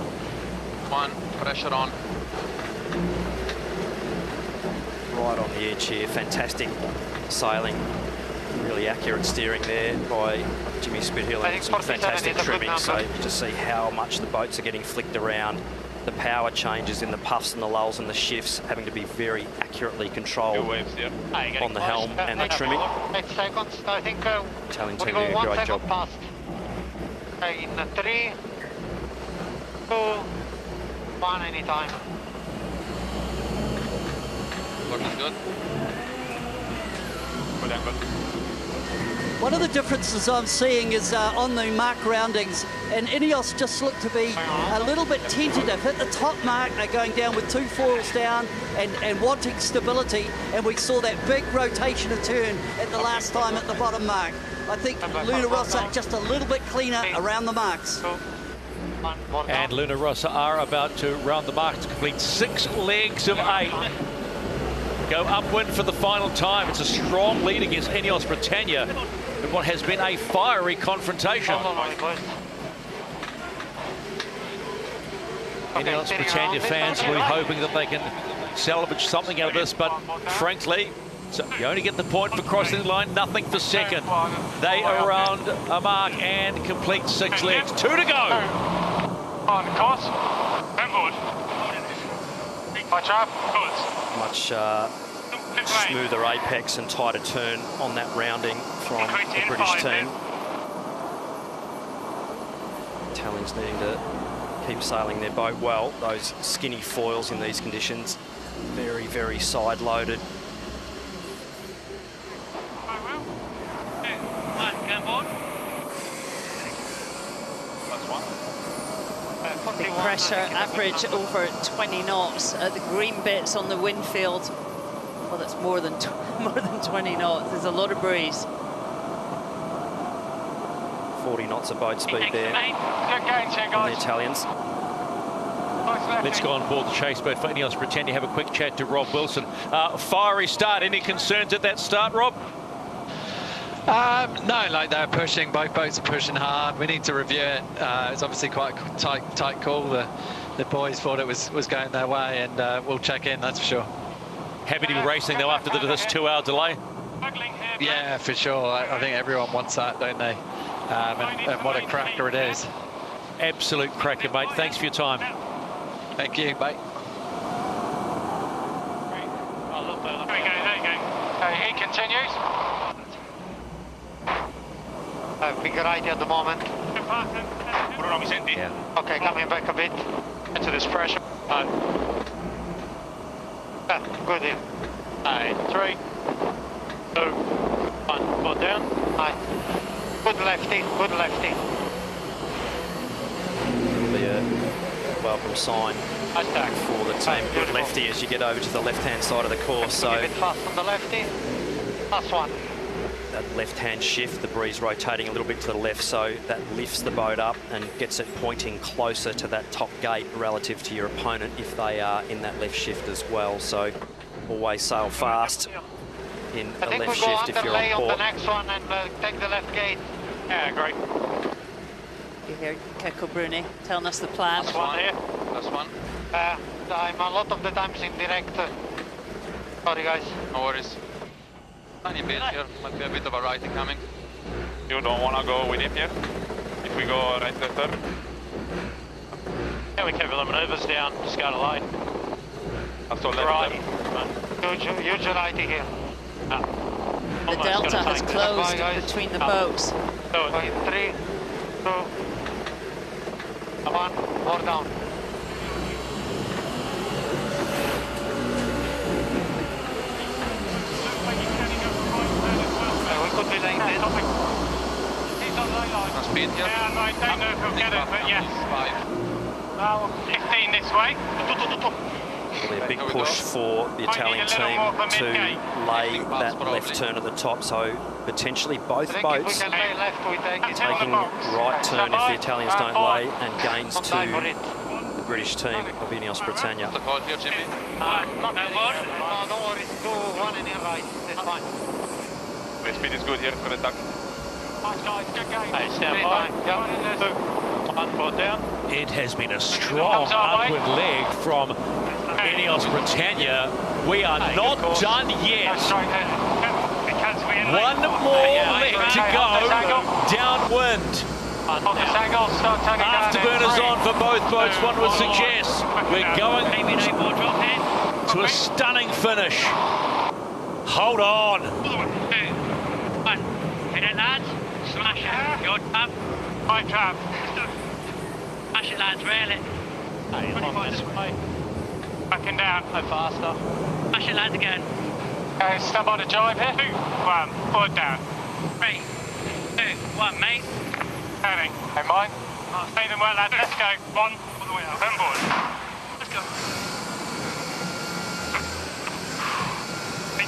1, pressure on. Right on the edge here, fantastic sailing Really accurate steering there by Jimmy Spithill and some fantastic trimming. So to see how much the boats are getting flicked around, the power changes in the puffs and the lulls and the shifts, having to be very accurately controlled on the helm and the trimming. 8 seconds, I think. Italian we team go doing a 1 great second job. past. In 3, 2, 1 anytime. Looking good. One of the differences I'm seeing is on the mark roundings, and INEOS just look to be a little bit tentative. At the top mark, they're going down with 2 foils down and wanting stability, and we saw that big rotation of turn at the last time at the bottom mark. I think Luna Rossa just a little bit cleaner around the marks. And Luna Rossa are about to round the mark to complete 6 legs of 8. Go upwind for the final time. It's a strong lead against INEOS Britannia in what has been a fiery confrontation. INEOS Britannia fans will be hoping that they can salvage something out of this, but frankly, so you only get the point for crossing the line, nothing for second. They are around a mark and complete 6 legs. 2 to go. On course. Inboard. Watch out. Good. Much smoother apex and tighter turn on that rounding from the British team. Italians needing to keep sailing their boat well. Those skinny foils in these conditions, very, very side-loaded. Big pressure, average over 20 knots at the green bits on the wind field. Well, that's more than 20 knots. There's a lot of breeze. 40 knots of boat speed there on the Italians. Let's go on board the chase boat for INEOS Britannia. Have a quick chat to Rob Wilson. Fiery start. Any concerns at that start, Rob? No, like they're pushing, both boats are pushing hard. We need to review it. It's obviously quite a tight call. The boys thought it was going their way, and we'll check in, that's for sure. Happy to be racing though after this 2-hour delay? Yeah, for sure. I think everyone wants that, don't they? And what a cracker it is. Absolute cracker, mate. Thanks for your time. Thank you, mate. There you go. He continues. Big right at the moment. Yeah. Okay, coming back a bit. Into this pressure. Good in. 3, 2, 1. Board down. Good lefty, good lefty. It'll be a welcome sign for the team. Good lefty as you get over to the left-hand side of the course. So a bit fast on the lefty. Last one. That left-hand shift, the breeze rotating a little bit to the left, so that lifts the boat up and gets it pointing closer to that top gate relative to your opponent if they are in that left shift as well. So always sail fast in a left shift if you're on port. On the next one and take the left gate. Yeah, great. You hear Keko Bruni telling us the plan. Last one here. Last one. I'm a lot of the times in direct. Sorry, guys. No worries. Tiny bit here, might be a bit of a righty coming. You don't want to go with him here? If we go right to third? Yeah, we keep the maneuvers down, just go to line. So left. Huge righty here. The delta has closed between the boats. 3, 2, 1, more down. We could be like this. Speed here. Yeah, I don't know if we'll get it, but yes. 15 this way. It'll be a big push for the Italian team to lay that left turn at the top, so potentially both boats taking right turn if the Italians don't lay, and gains to the British team of INEOS Britannia. The call here, Jimmy. No, don't worry, 2, 1 in your right, that's fine. The speed is good here for the duck. Hey, stand by. 1, board down. It has been a strong upward leg from INEOS Britannia. We are not done yet. It cancels in One more leg to go, downwind. Afterburners on for both boats, one would suggest. We're going to a stunning finish. Hold on. 2, 1. Hit it, lads. Smash it. Good, Trav. Right, Trav. Smash it, lads. Rail it. 25 this way. Backing down. No faster. Smash it, lads, again. Okay, stand by the jibe here. 2, 1. Forward down. 3, 2, 1, mate. Heading. Hey, mine. Stay them well, lads. Let's go. 1. All the way up. Then board. Let's go.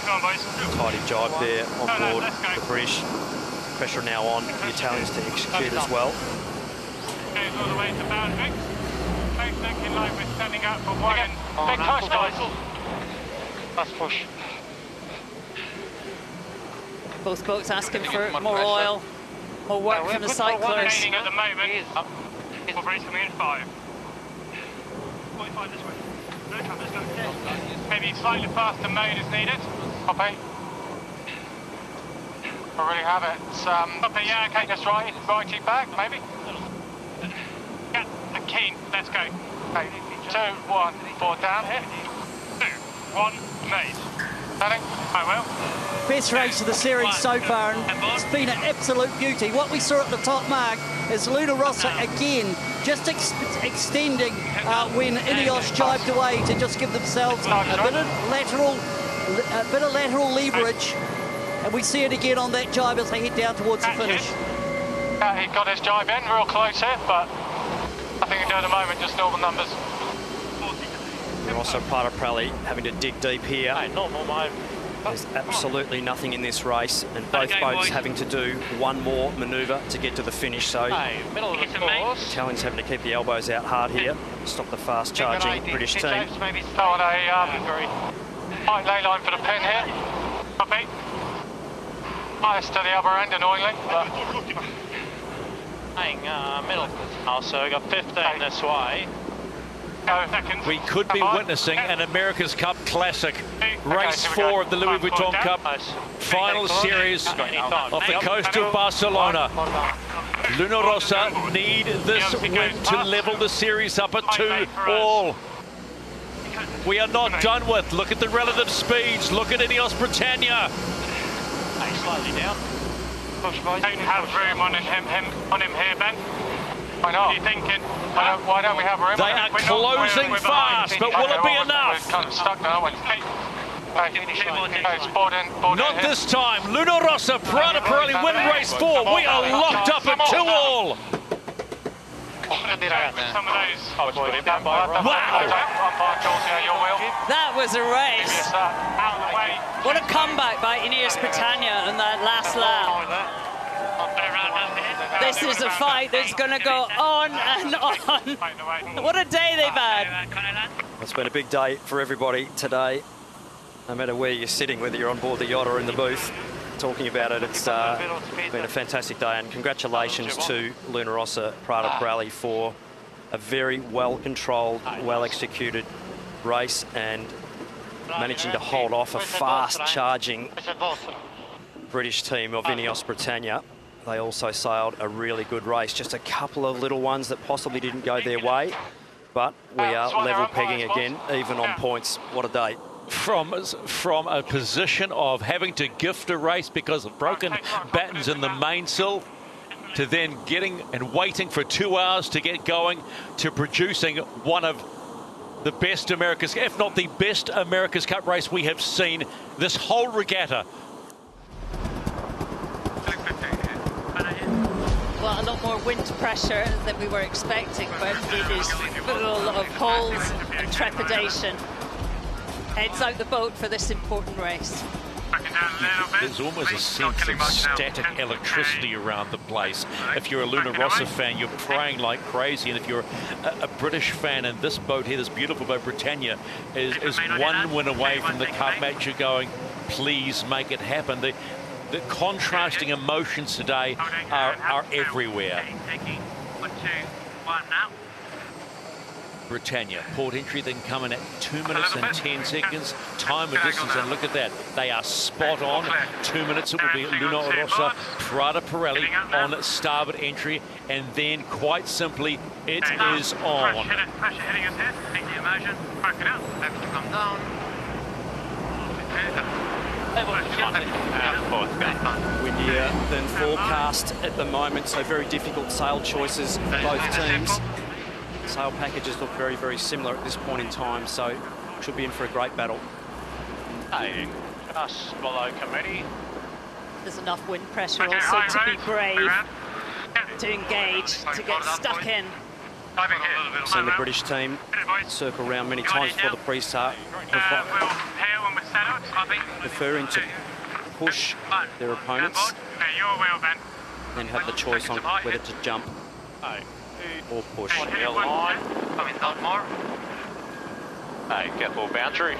Come on, boys. Tidy jibe there on board the British. Pressure now on the Italians to execute as well. Goes all the way to boundary. Both neck in line with standing up for one. Big push, guys. Last push. Both boats asking for more oil, more work from the cyclers. At the moment. For British coming in 5. 45 this way. Let's go. Maybe slightly faster mode is needed. Copy. I really have it. Copy, yeah, okay. Take us righty back, maybe. Yeah, keen. Let's go. Okay. 2, 1. Forward down here. 2, 1, made. Heading. I will. Best race of the series so far, and it's been an absolute beauty. What we saw at the top mark is Luna Rossa again, just extending when INEOS jibed away to just give themselves a bit of lateral leverage, and we see it again on that jibe as they head down towards the finish. He got his jibe in real close here, but nothing he can do at the moment, just normal numbers. And also Prada Pirelli having to dig deep here. Hey, normal mode. There's absolutely nothing in this race, and both boats having to do one more manoeuvre to get to the finish. So middle of the course. Italians having to keep the elbows out hard here, stop the fast charging British team. On a lay line for the pin here. Copy. Nice to the other end, annoyingly. Middle. Also, we got 15 this way. We could be witnessing an America's Cup Classic, race 4 of the Louis Vuitton Cup, final series off the coast of Barcelona. Luna Rossa need this win to level the series up at 2-all. We are not done with. Look at the relative speeds. Look at INEOS Britannia. Slightly down. Don't have room on him here, Ben. Why not? What are you thinking? Why don't we have room? They are closing fast, but will it be enough? We're kind of stuck now, aren't we? Not this time. Luna Rossa, Prada Pirelli win race 4. We are locked up at 2-all. Wow! That was a race. What a comeback by INEOS Britannia on that last lap. This is a fight that's going to go on and on. What a day they've had. It's been a big day for everybody today. No matter where you're sitting, whether you're on board the yacht or in the booth, talking about it, it's been a fantastic day. And congratulations to Luna Rossa, Prada Pirelli for a very well-controlled, well-executed race and managing to hold off a fast-charging British team of INEOS Britannia. They also sailed a really good race. Just a couple of little ones that possibly didn't go their way, but we are level pegging again, even on points. What a day. From a position of having to gift a race because of broken battens in the mainsail, to then getting and waiting for 2 hours to get going, to producing one of the best America's, if not the best America's Cup race we have seen this whole regatta. Well, a lot more wind pressure than we were expecting, but it is full of holes and trepidation. Heads out the boat for this important race. There's almost a sense of static electricity around the place. If you're a Luna Rossa fan, you're praying like crazy. And if you're a British fan, and this boat here, this beautiful boat, Britannia, is one win away from the cup match, you're going, please make it happen. The contrasting emotions today are everywhere. Taking 1, 2, 1 now. Britannia. Port entry then coming at 2 minutes and 10 seconds. Time of distance, and look at that. They are spot on. 2 minutes it will be Louis Rossa, Prada Pirelli on starboard entry, and then quite simply, it is on. Pressure hitting us here. Take the immersion. Back it up. Left to come down. Windier than forecast at the moment, so very difficult sail choices for both teams. Sail packages look very, very similar at this point in time, so should be in for a great battle. Just below committee. There's enough wind pressure also to be brave, to engage, to get stuck in. Seen the British team circle around many times before the pre-start, preferring to push their opponents and have the choice on whether to jump or push. Coming down more. Hey, careful boundary.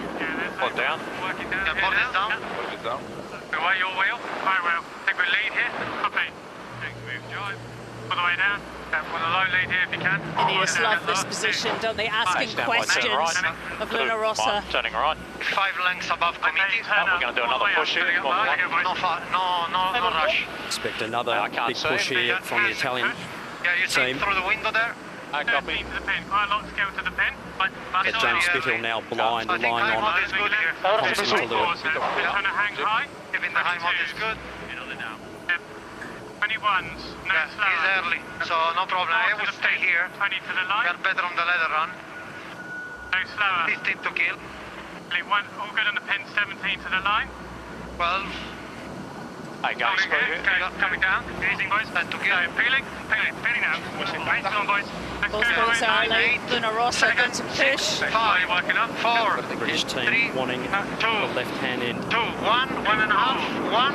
Put down. Yeah, put this down. Put it down. Away your wheel. Right wheel. Take a lead here. Copy. Move drive. All the way down. Put a low lead here if you can. INEOS love this position, don't they? Asking questions of Louis Rossa. Turning right. 5 lengths above committee. We're going to do another push here. No rush. Expect another big push here from the Italian team. Through the window there. Copy. To the pin. Quite a lot to go to the pin. Get James Spithill now blind, lying on constant to Louis. Trying to hang high. Giving the high mod is good. 21s. No slow. He's early, so no problem. I will stay here. 20 to the line. Get better on the ladder run. No slower. 15 to kill. All good on the pin. 17 to the line. 12. Hey, guys, coming down. Easy, boys. 10 to kill. Peeling now. Right, come on, boys. Both boats are late. Louis Rossa going to push. 5. Working up. 4. The British team wanting the left-hand end. 2. 1. 1.5. 1.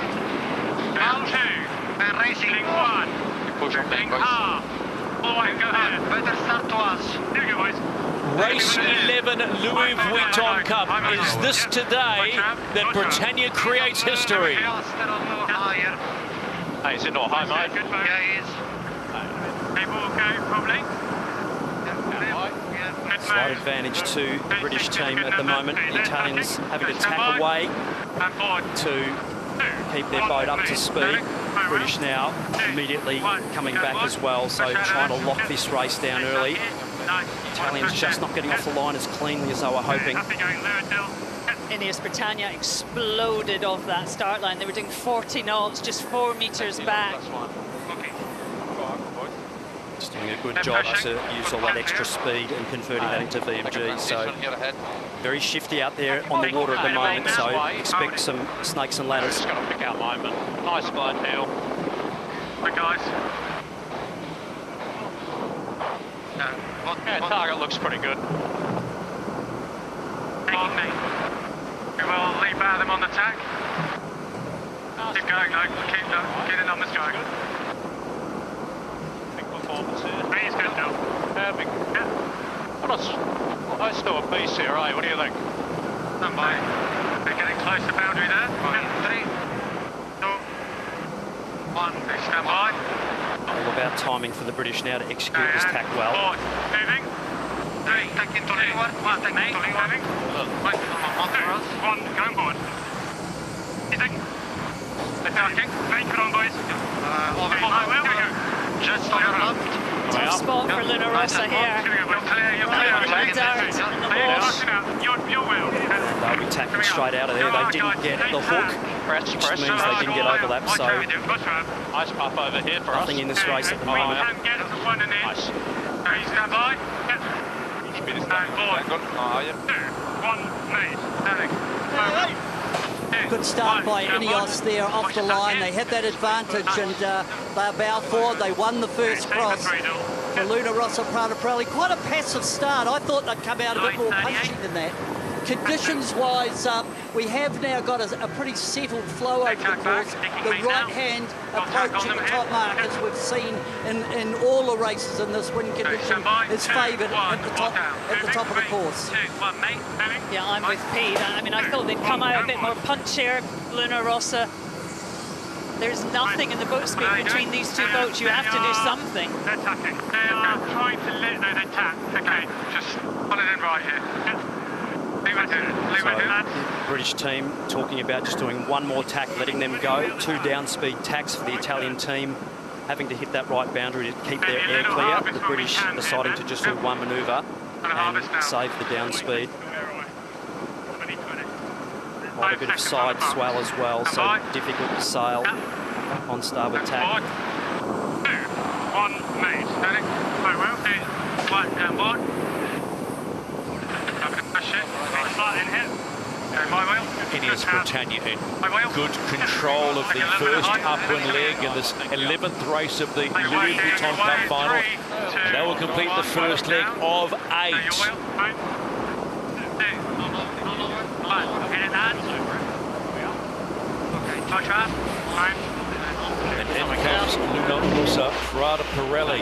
Out. 2. And racing. 1. Push on them, boys. All the way, go ahead. Better start to us. Here you go, boys. Race 11 Louis Vuitton Cup. Is this today that Britannia creates history? Hey, he's into a high mode. Yeah, he is. People will go, probably. Slight advantage to the British team at the moment. The Italians having to tack away to keep their boat up to speed. British now immediately coming back as well, so trying to lock this race down early. Italians just not getting off the line as cleanly as they were hoping. INEOS Britannia exploded off that start line. They were doing 40 knots, just 4 meters back. Just doing a good job to use all that extra speed and converting that into VMG. So very shifty out there on the water at the moment, so expect some snakes and ladders. Just got to pick our moment. Nice glide now. Hey, guys. Yeah, target looks pretty good. We will leave them on the tack. Keep going, keep the numbers going. Big performance here. He's good, Bill. Let's do a piece here, eh? What do you think? Stand by. They're getting close to boundary there. 3, 2, 1. Stand by. All about timing for the British now to execute this tack well. Moving. 3, taking to leeward. 1, taking to leeward. 1, going forward. Easy. Attacking. Make it on, boys. Over. Just on your left. Tough spot for Louis Rossa here. You're clear. They'll be tacking straight out of there. They didn't get the hook, which means they didn't get overlap, so nice puff over here for nothing in this race at the moment. Nice. Stand by. Good start by INEOS there off the line. They had that advantage and they're bow forward. They won the first cross for Louis Rossa, Prada Pirelli. Quite a passive start. I thought they'd come out a bit more punchy than that. Conditions-wise, we have now got a pretty settled flow over the course. The right-hand approaching the top mark, as we've seen in all the races in this wind condition, is favoured at the top of the course. Yeah, I'm with Pete. I mean, I thought they'd come out a bit more punchier, Louis Rossa. There's nothing in the boat speed between these two boats. You have to do something. They're tacking. They are trying to let no, they tack. Okay, just pull it in right here. Leave it in. Leave it in. The British team talking about just doing one more tack, letting them go. 2 down-speed tacks for the Italian team, having to hit that right boundary to keep their air clear. The British deciding to just do one manoeuvre and save the down speed. Quite a bit of side swell as well, so difficult to sail on starboard tack. 2, 1, mate. Very well. Flight down board. Push it. Flight in here. My wheel. INEOS Britannia in good control of the first upwind leg in this 11th race of the Louis Vuitton Cup final. They will complete the first leg of 8. And in comes Louis Rossa, Prada Pirelli.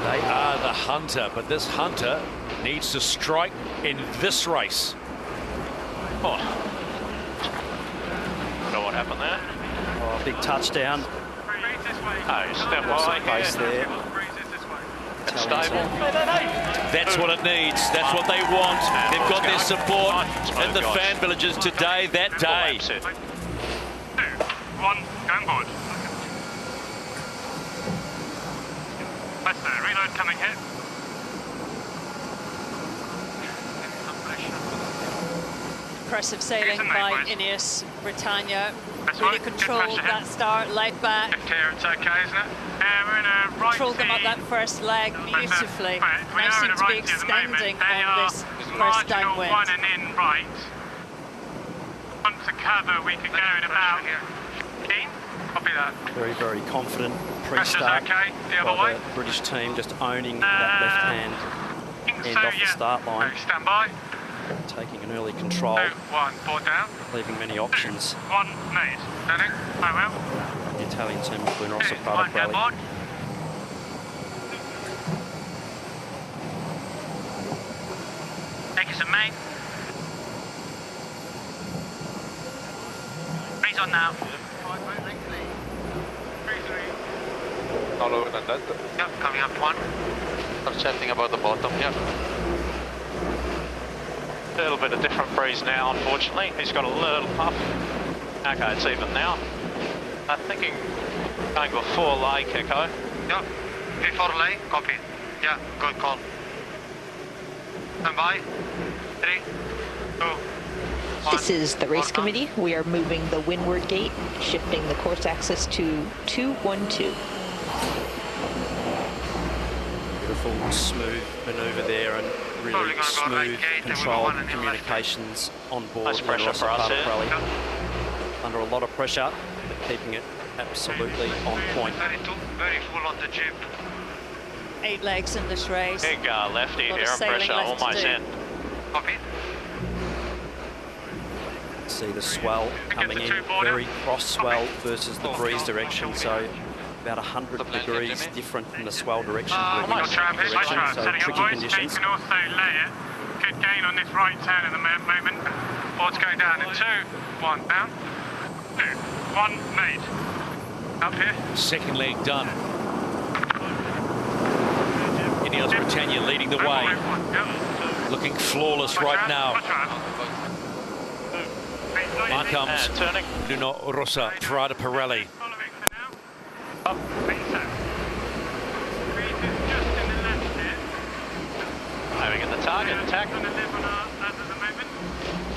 They are the hunter, but this hunter needs to strike in this race. Oh. Know what happened there? Oh, big touchdown. Oh, step by base there. Stable. That's what it needs. That's what they want. They've got their support in the fan villages today, that day. 2, 1, going board. That's the reload coming here. Impressive sailing by INEOS Britannia. Really controlled that start, leg back. Here it's okay, isn't it? We're in a right. Controlled them up that first leg beautifully. Now seem to be extending on this first downwind. One and in right. Once the cover, we could go in about 15. Copy that. Very, very confident pre-start okay. by the British team, just owning that left hand end off the start line. Okay, stand by. Taking an early control, 2, 1, board down. leaving many options. 1, mate. Standing. I will. The Italian team with Louis Rossa, Prada Pirelli. Take us a mate. Breeze on now. Not lower than that. Yep, coming up 1. Start chatting about the bottom, yep. A little bit of different breeze now, unfortunately. He's got a little puff. Okay, it's even now. I'm thinking going before leg, Echo. Yep, before leg, copy. Yeah, good call. Stand by. 3, 2, 1. This is the race committee. We are moving the windward gate, shifting the course axis to 212. Beautiful, smooth manoeuvre there, and really smooth controlled communications on board. Nice pressure for us here. Under a lot of pressure, but keeping it absolutely on point. Very full on the jib. 8 legs in this race. Big lefty here, pressure almost in. Copy. See the swell coming in, very cross swell versus the breeze direction, so about 100 degrees different from the swell direction to the wind direction, so tricky conditions. You can also lay it. Good gain on this right turn at the moment. Board's going down in 2, 1, down. 2, 1, made. Up here. Second leg done. INEOS Britannia leading the way. Looking flawless right now. Here comes Louis Rossa, Prada Pirelli. Having at the target, attack.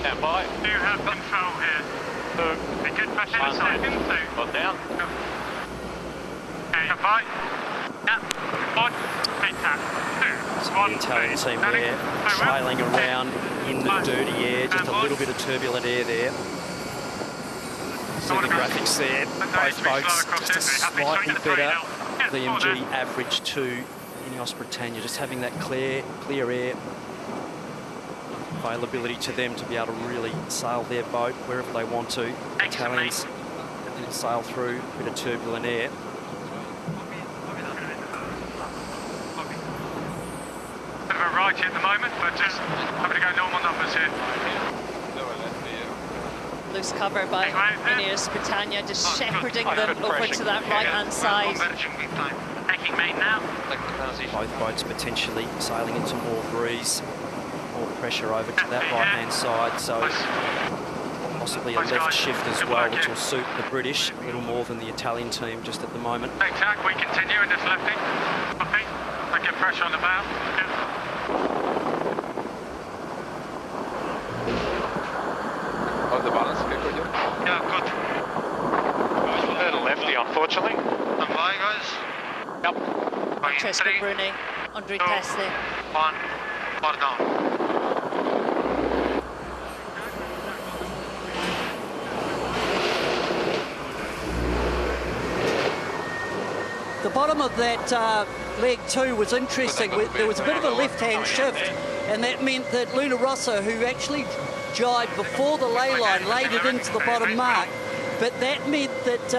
Stand by. Do you have control here? Be good pressure inside. Got down. Okay, stand by. Yeah. Board. Take tap. 2, 1. The Italian team there, trailing around in the dirty air, just a little bit of turbulent air there. See the graphics there, both boats just a slightly better VMG average to INEOS Britannia, just having that clear air availability to them to be able to really sail their boat wherever they want to. Italians sail through a bit of turbulent air. Bit of a righty at the moment, but just having to go normal numbers here. Loose cover by INEOS Britannia, just shepherding them over to that right-hand side. Taking main now. Both boats potentially sailing into more breeze, more pressure over to that right-hand side, so possibly a left shift as well, which will suit the British a little more than the Italian team just at the moment. Hey, Jack, we continue in this lefty. Copy. I get pressure on the bow. How's the balance? Okay, good. Yeah, good. A little lefty, unfortunately. Stand by, guys. Yep. Francesco Bruni, Andre Teste. 1, bar down. The bottom of that leg 2 was interesting. There was a bit of a left-hand shift, and that meant that Luna Rossa, who actually jibed before the lay line, laid it into the bottom mark. But that meant that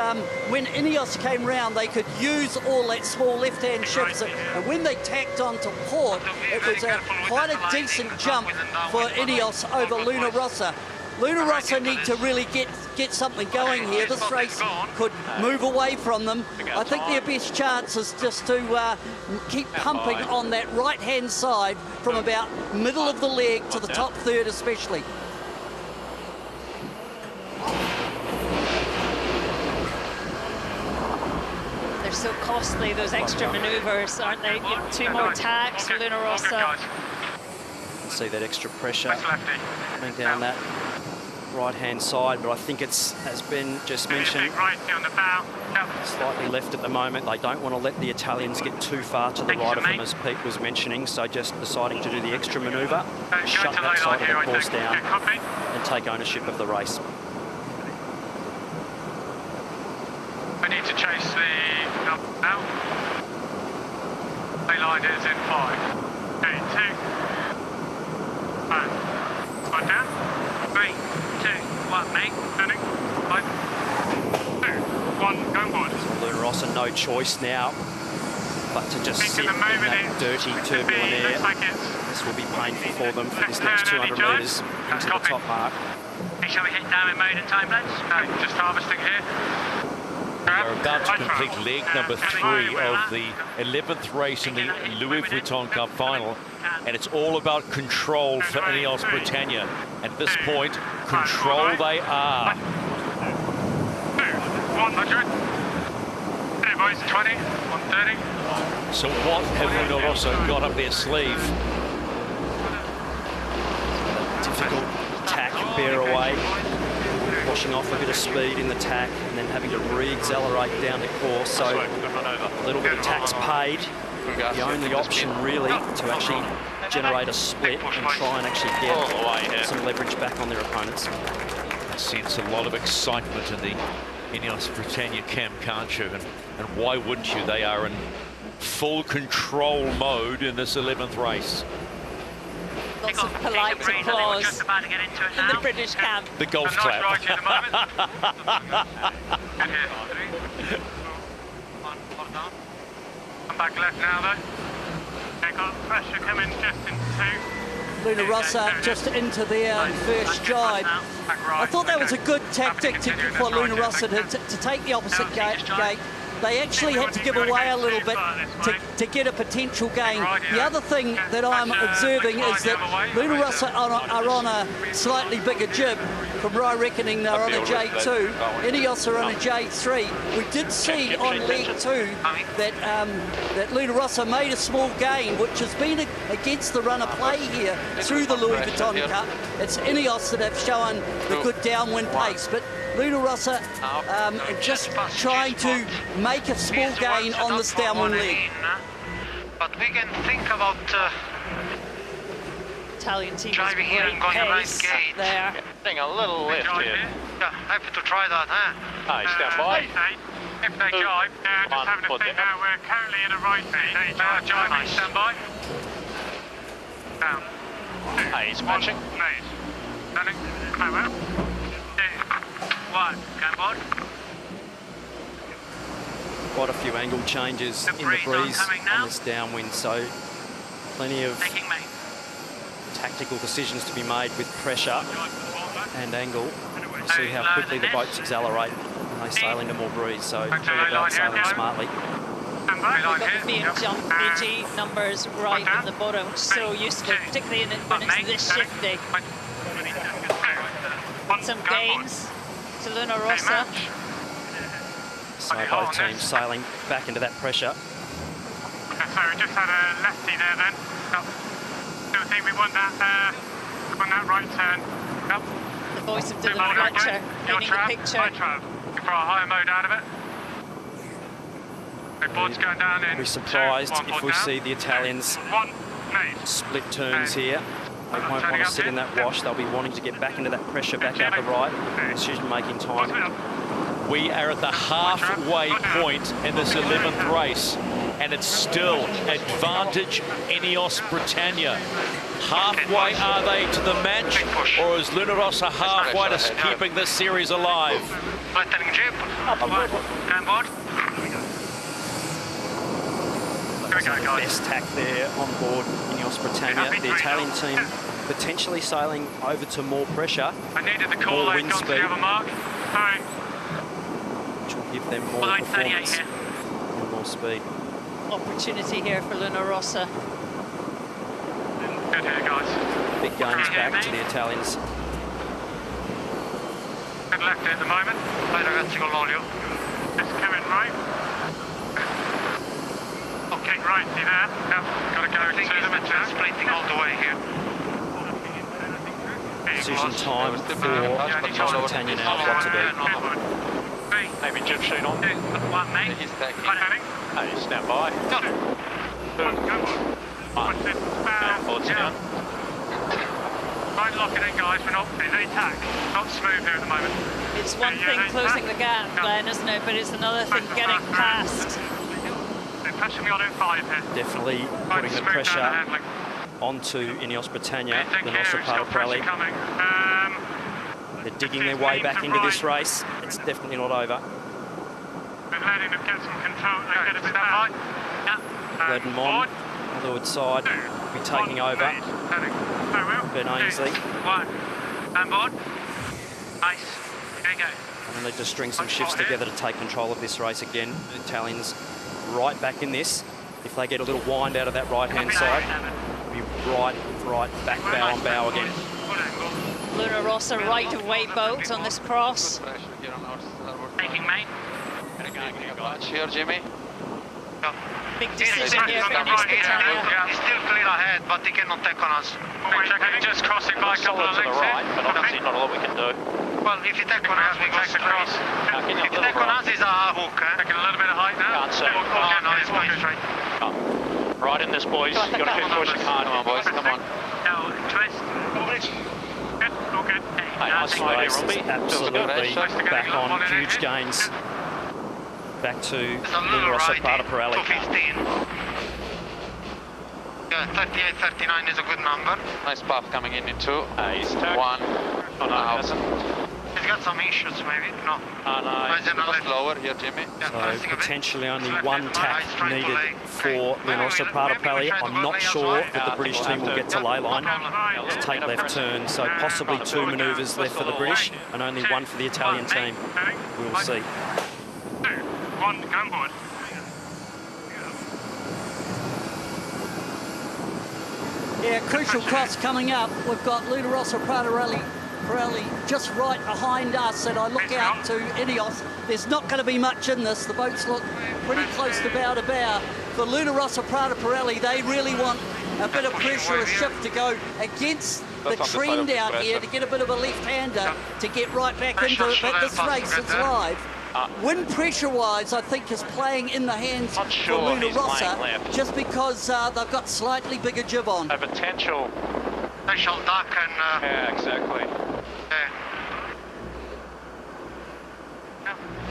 when INEOS came round, they could use all that small left-hand shifts. And when they tacked onto port, it was quite a decent jump for INEOS over Luna Rossa. Luna Rossa need to really get something going here. This race could move away from them. I think their best chance is just to keep pumping on that right-hand side from about middle of the leg to the top third especially. They're so costly, those extra manoeuvres, aren't they? 2 more tacks for Luna Rossa. See that extra pressure coming down that right-hand side, but I think it's, as Ben just mentioned, slightly left at the moment. They don't want to let the Italians get too far to the right of them, as Pete was mentioning, so just deciding to do the extra manoeuvre, shut that side of the course down and take ownership of the race. I need to chase the now. Lay line is in 5. 3, 2, 1. One down. 3, 2, 1, mate. Turning. 5, 2, 1, go forward. Luna Rossa no choice now but to just sit in that dirty, turbulent air. This will be painful for them for this next 200 metres into the top mark. Shall we hit down in mode and time, lads? Just harvesting here. We're about to complete leg number 3 of the 11th race in the Louis Vuitton Cup final, and it's all about control for INEOS Britannia. At this point, control they are. 100. Hey boys, 20, 130. So what have Luna Rossa got up their sleeve? Difficult tack, bear away. Washing off a bit of speed in the tack and then having to re-accelerate down the course, so a little bit of tax paid. The only option really to actually generate a split and try and actually get some leverage back on their opponents. I sense a lot of excitement in the INEOS Britannia camp, can't you? And why wouldn't you? They are in full control mode in this 11th race. Lots of polite applause in the British camp. The golf clap. I'm back left now, though. They got pressure coming just in 2. Luna Rossa just into their first jibe. I thought that was a good tactic for Luna Rossa to take the opposite gate. They actually had to give away a little bit to get a potential gain. The other thing that I'm observing is that Luna Rossa are on a slightly bigger jib. From my reckoning, they're on a J2. INEOS are on a J3. We did see on leg 2 that Luna Rossa made a small gain, which has been against the run of play here through the Louis Vuitton Cup. It's INEOS that have shown the good downwind pace, but Luna Rossa just trying to make a small gain on this downwind leg. But we can think about Italian team driving here and going around gate. There. Getting a little lift here. Yeah, happy to try that, huh? Aye, stand by. If they jibe, just having a think now, we're currently in a right seat. They are jibing, stand by. Down. Aye, he's matching. Made. Turning. Come out. 2, 1, go board. Quite a few angle changes in the breeze on this downwind, so plenty of tactical decisions to be made with pressure and angle. see how quickly the boats accelerate when they sail into more breeze. So all about sailing smartly. We've got the VG numbers right at the bottom, so useful, particularly when it's this shifty. Some gains to Luna Rossa. So both teams sailing back into that pressure. So we just had a lefty there then. Still think we want that right turn. The voice of Dylan Fletcher painting the picture. For a higher mode out of it. The board's going down in. We'll be surprised if we see the Italians split turns here. They won't want to sit in that wash. They'll be wanting to get back into that pressure back out the right. Decision-making time. We are at the halfway point in this 11th race, and it's still advantage INEOS Britannia. Halfway are they to the match, or is Luna Rossa halfway to keeping this series alive? Best tack there on board INEOS Britannia. The Italian team potentially sailing over to more pressure, more wind speed, which will give them more performance and more speed. Opportunity here for Luna Rossa. Good here, guys. Big gains back to the Italians. Good left at the moment. Vai ragazzi con l'olio. Just coming right. Okay, right, see there? Yep, got to go to the splitting all the way here. Decision time for Britannia now what to do. Maybe jib sheet on. One, mate. Hey, stand by. Board's down. Right, lock it in, guys. We're not any tack. Not smooth here at the moment. It's one thing closing the gap, Glenn, isn't it? But it's another thing getting past. Pushing me on in 5 here. Definitely putting the pressure onto INEOS Britannia, the Rossa Pirelli. They're digging their way back into this race. It's definitely not over. We're letting them get some control. They get a bit high. Leading on, leeward side, will be taking over. Ben Ainsley. On board. Nice. There you go. And then they just string some shifts together to take control of this race again. The Italians right back in this. If they get a little wind out of that right-hand side, it'll be right, back bow on bow again. Luna Rossa right of way boat on this cross. Taking, mate. Here, Jimmy. Big decision here for INEOS Britannia. He's still clear ahead, but he cannot take on us. Just crossing by a couple of lengths right, but obviously not a lot we can do. Well, if you take on us, we go straight. If you take on us, it's a hook, eh? Taking a little bit of height now. Can't see. Oh, no, it's going straight. Right in this, boys. You've got to keep pushing hard. Come on, boys, come on. No, twist. Good, all good. Hey, nice slow here, Race Robbie. is absolutely back on, huge gains. Back to Luna Rossa Pirelli. 215. Yeah, 38-39 is a good number. Nice puff coming in 2. He's tagged. 1. Oh, no, he hasn't. He's got some issues, maybe. No. No. Just lower here, Jimmy. So potentially only one tack needed for Luna Rossa Pirelli. I'm not sure that the British team will get to ley line to take left turn. So possibly 2 manoeuvres left for the British and only 1 for the Italian team. We'll see. 1, go board. Yeah, crucial cross coming up. We've got Luna Rossa Pirelli just right behind us, and I look out to INEOS. There's not going to be much in this. The boats look pretty close to bow to bow. For Luna Rossa Pirelli, they really want a bit of pressure, a shift to go against the trend out here to get a bit of a left-hander to get right back into it. But this race is live. Wind pressure-wise, I think, is playing in the hands for Luna Rossa, just because they've got slightly bigger jib on. A potential duck and... yeah, exactly.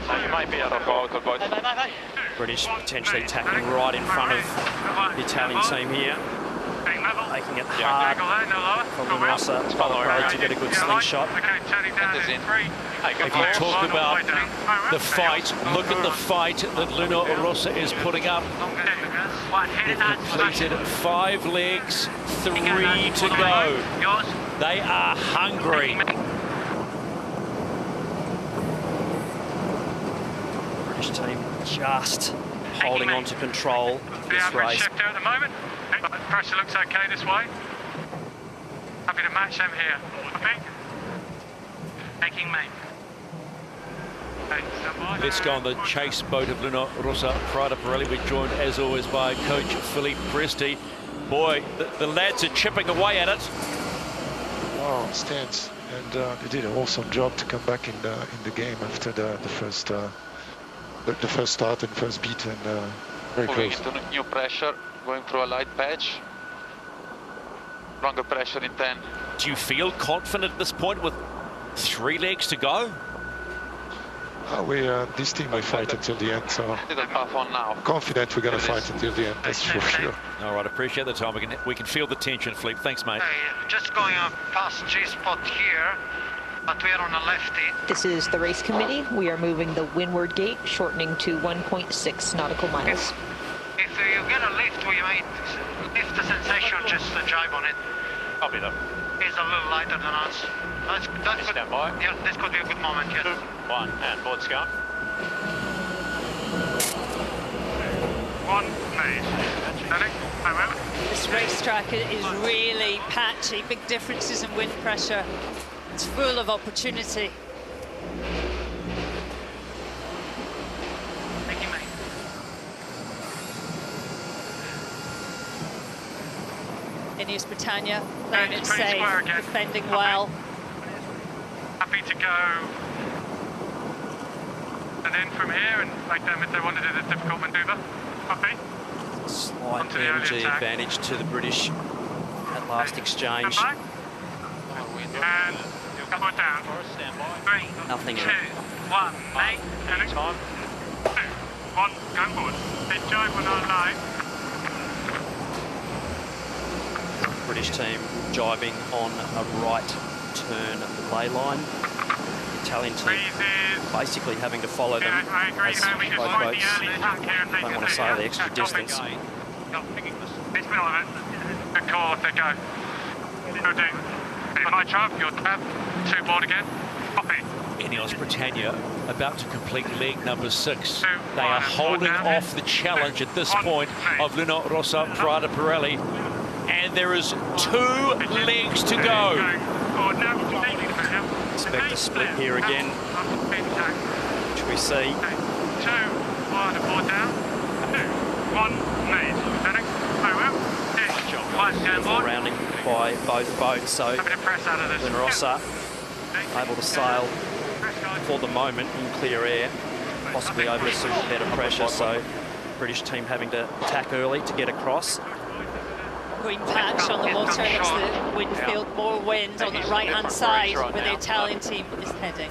So you might be able to follow the boat. British potentially tacking right in front of the Italian team here. Making it hard for Luna Rossa Pirelli to get a good slingshot. If you talk about the fight, look at the fight that Luna Rossa is putting up. They've completed 5 legs, 3 to go. They are hungry. British team just holding on to control of this race. Shift here at the moment. Pressure looks okay this way. Happy to match them here. Copy. Taking me. Let's go on the chase boat of Rossa Prada Pirelli. We're joined, as always, by coach Philippe Presti. Boy, the lads are chipping away at it. Oh, stands, and they did an awesome job to come back in the game after the first start and first beat, and very moving close. into new pressure, going through a light patch. Stronger pressure in 10. Do you feel confident at this point with 3 legs to go? This team will fight until the end, so Little puff on now. confident we're going to fight until the end, that's for sure. All right, appreciate the time. We can feel the tension, Philippe. Thanks, mate. Just going past G-spot here, but we are on a lefty. This is the race committee. We are moving the windward gate, shortening to 1.6 nautical miles. If you get a lift, we might lift the sensation, just jibe on it. Copy them. He's a little lighter than us. That's good. Stand by. Yeah, this could be a good moment, yes. 2, 1, and board scout. 1, made. Standing. This racetrack is really patchy, big differences in wind pressure. It's full of opportunity. Thank you, mate. INEOS Britannia playing it safe, defending well. Happy to go and in from here and make them if they want to do the difficult manoeuvre. Copy. Slight energy advantage to the British at last exchange. And come on down. 3, Nothing 2, in it. 1, mate. Turning. 2, 1, go forward. Big jibe on our line. British team jibing on a right turn lay line. Italian team basically having to follow them as both boats don't want to sail the extra distance. It's middle of it. Good call, off they go. Good do. My trap, your tab, 2 board again. Copy. INEOS Britannia about to complete leg number 6. They are holding off the challenge at this point of Rossa Prada Pirelli, and there is 2 legs to go. Expect a split here again, which we see. 2, 1, aboard down. 2, 1, made. Turning. Rounding by both boats, so Rossa able to sail for the moment in clear air, possibly over some better pressure, so British team having to attack early to get across. Green patch on the water, looks the wind field, more wind on the right-hand side where the Italian team is heading.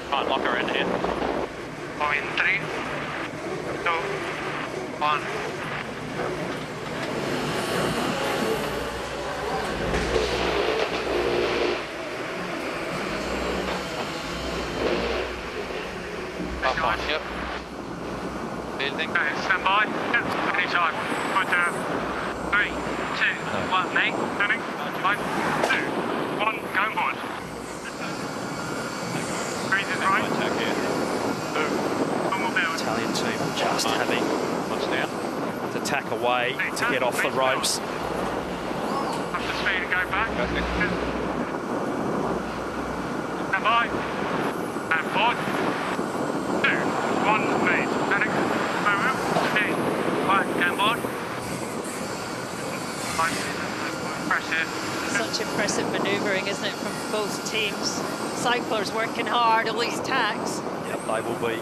Try and lock her in here. Going 3, 2, 1. Puff on, yep. Building. Okay, stand by. Yep, anytime. Good 3, 2, 1, mate. Turning. 5, 2, 1, go board. Breeze is right. Italian team just having to tack away to get off the ropes. Up the speed and go back. Stand by. And board. 2, 1, made. Turning. 3, 1, go board. Such impressive manoeuvring, isn't it, from both teams? Cyclers working hard, all these tacks. Yep, they will be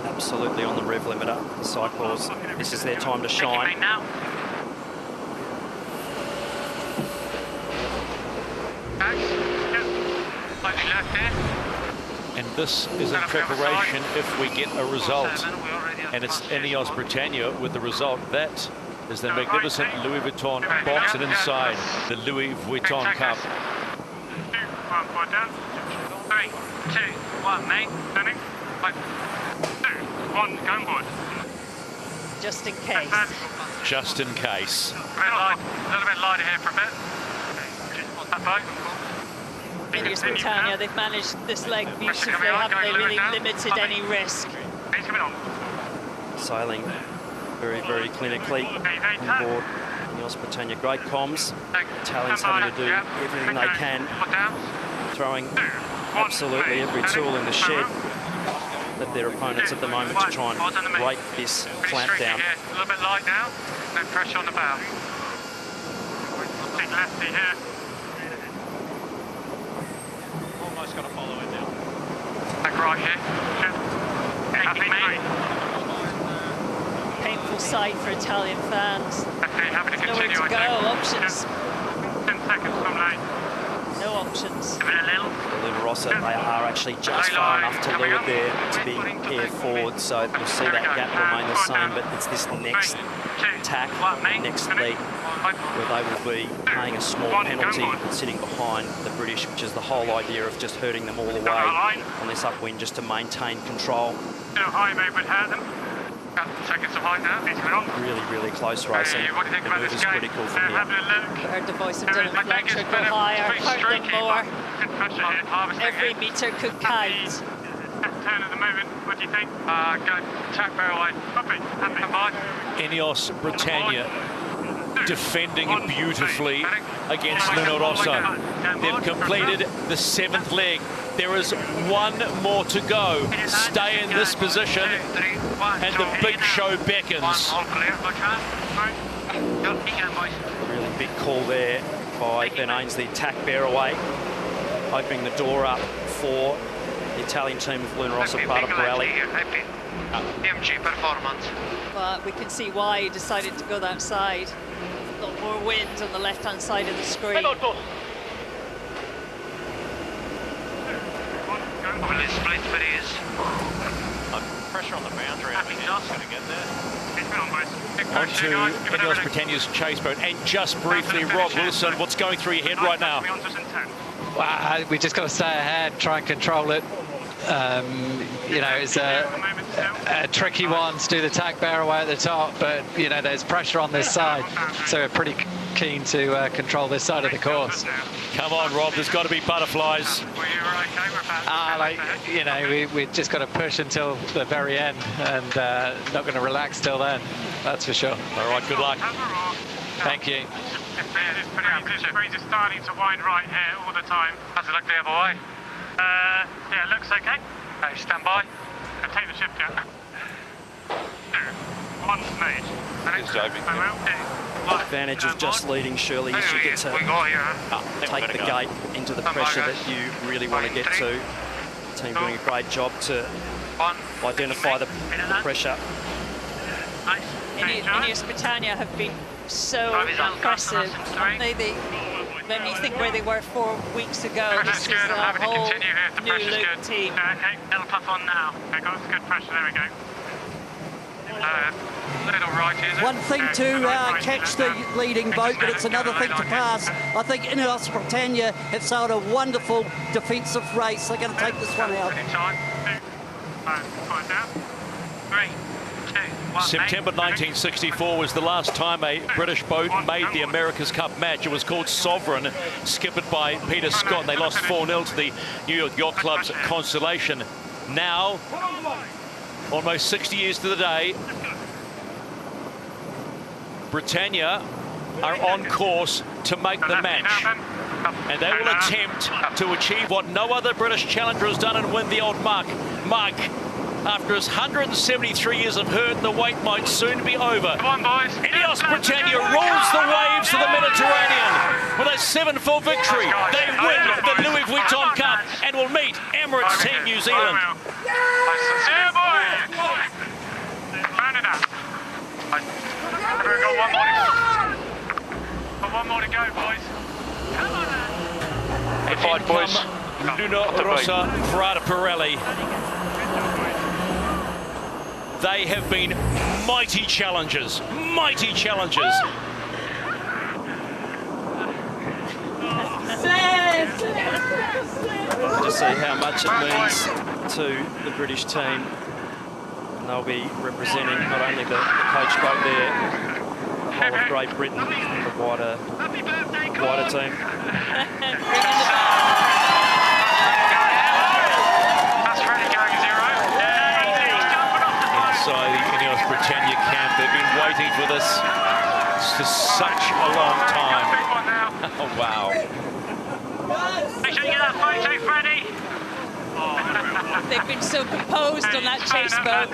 absolutely on the rev limiter. The cyclers, this is their time to shine. And this is in preparation if we get a result. And it's INEOS Britannia with the result. That is the magnificent Louis Vuitton box, and inside the Louis Vuitton Cup. 2, 1, board down. 3, 2, 1, mate. Turning. 5, 2, 1, go board. Just in case. Just in case. A little bit lighter here for a bit. That boat. INEOS Britannia, they've managed this leg beautifully, haven't they? Really limited any risk. He's coming on. Sailing very, very clinically on board INEOS Britannia. Great comms. Italians having to do everything they can, throwing absolutely every tool in the shed of their opponents at the moment to try and break this clamp down. A little bit light now, no pressure on the bow. Big lefty here. Almost got to follow it now. Back right here. Happy me. Painful sight for Italian fans. Happy to Nowhere continue, to go, options. 10 seconds from lane. No options. Luna Rossa, they are actually just far enough to leeward there to be air forward, so you'll see that gap remain the same, but it's this next tack, next leg, where they will be paying a small penalty sitting behind the British, which is the whole idea of just hurting them all the way on this upwind, just to maintain control. Still high, mate, would hurt them. Seconds of height now. Really, really close racing. What do you think about this is game? critical from here. Heard the voice of Dylan Fletcher go higher, hurt them more. Every metre could count. Turn at the moment. What do you think? Go tack barrel away. Happy. INEOS Britannia defending beautifully against Luna Rossa. They've completed the 7th leg. There is one more to go. Stay in this position and the big show beckons. Really big call there by Ben Ainsley, tack bear away, opening the door up for the Italian team of Luna Rossa, Prada, Pirelli. MG performance. But we can see why he decided to go that side. Got more wind on the left-hand side of the screen. Probably split, but he is. Pressure on the boundary. I think he's going to get there. On to INEOS Britannia's chase boat. And just briefly, Rob Wilson, what's going through your head right now? We just got to stay ahead, try and control it. You know, it's a tricky one to do the tack bear away at the top, but, you know, there's pressure on this side, so we're pretty keen to control this side of the course. Come on, Rob, there's got to be butterflies. You know, we just got to push until the very end, and not going to relax till then, that's for sure. All right, good luck. Thank you. Breeze is starting to wind right here all the time. How's it look the other way? Yeah, it looks okay. Okay, stand by. And take the shift down. 2, 1, made. Advantage of just leading, surely you should get to take the gate into the pressure that you really want to get to. The team doing a great job to identify the pressure. INEOS Britannia have been so impressive. When you think where they were 4 weeks ago, this is a whole new look team. Okay, little puff on now. Okay, got some good pressure, there we go. Little right, is it? One thing to catch the leading boat, but it's another thing to pass. I think INEOS Britannia have sailed a wonderful defensive race. They're going to take this one out. September 1964 was the last time a British boat made the America's Cup match. It was called Sovereign, skippered by Peter Scott, and they lost 4-0 to the New York Yacht Club's Constellation. Now, almost 60 years to the day, Britannia are on course to make the match. And they will attempt to achieve what no other British challenger has done and win the old mug. After his 173 years of hurt, the wait might soon be over. Come on, boys. INEOS Britannia rules the waves of the Mediterranean with a 7-4 victory. They win the Louis Vuitton Cup and will meet Emirates Team New Zealand. Yeah, boy. Found it out. We've got one more to go, boys. Come on, and fight, boys. Luna Rossa, Prada, Pirelli. They have been mighty challengers, mighty challengers. To see how much it means to the British team. And they'll be representing not only the coach boat there, the whole of Great Britain, the wider team. They've been so composed on that chase boat.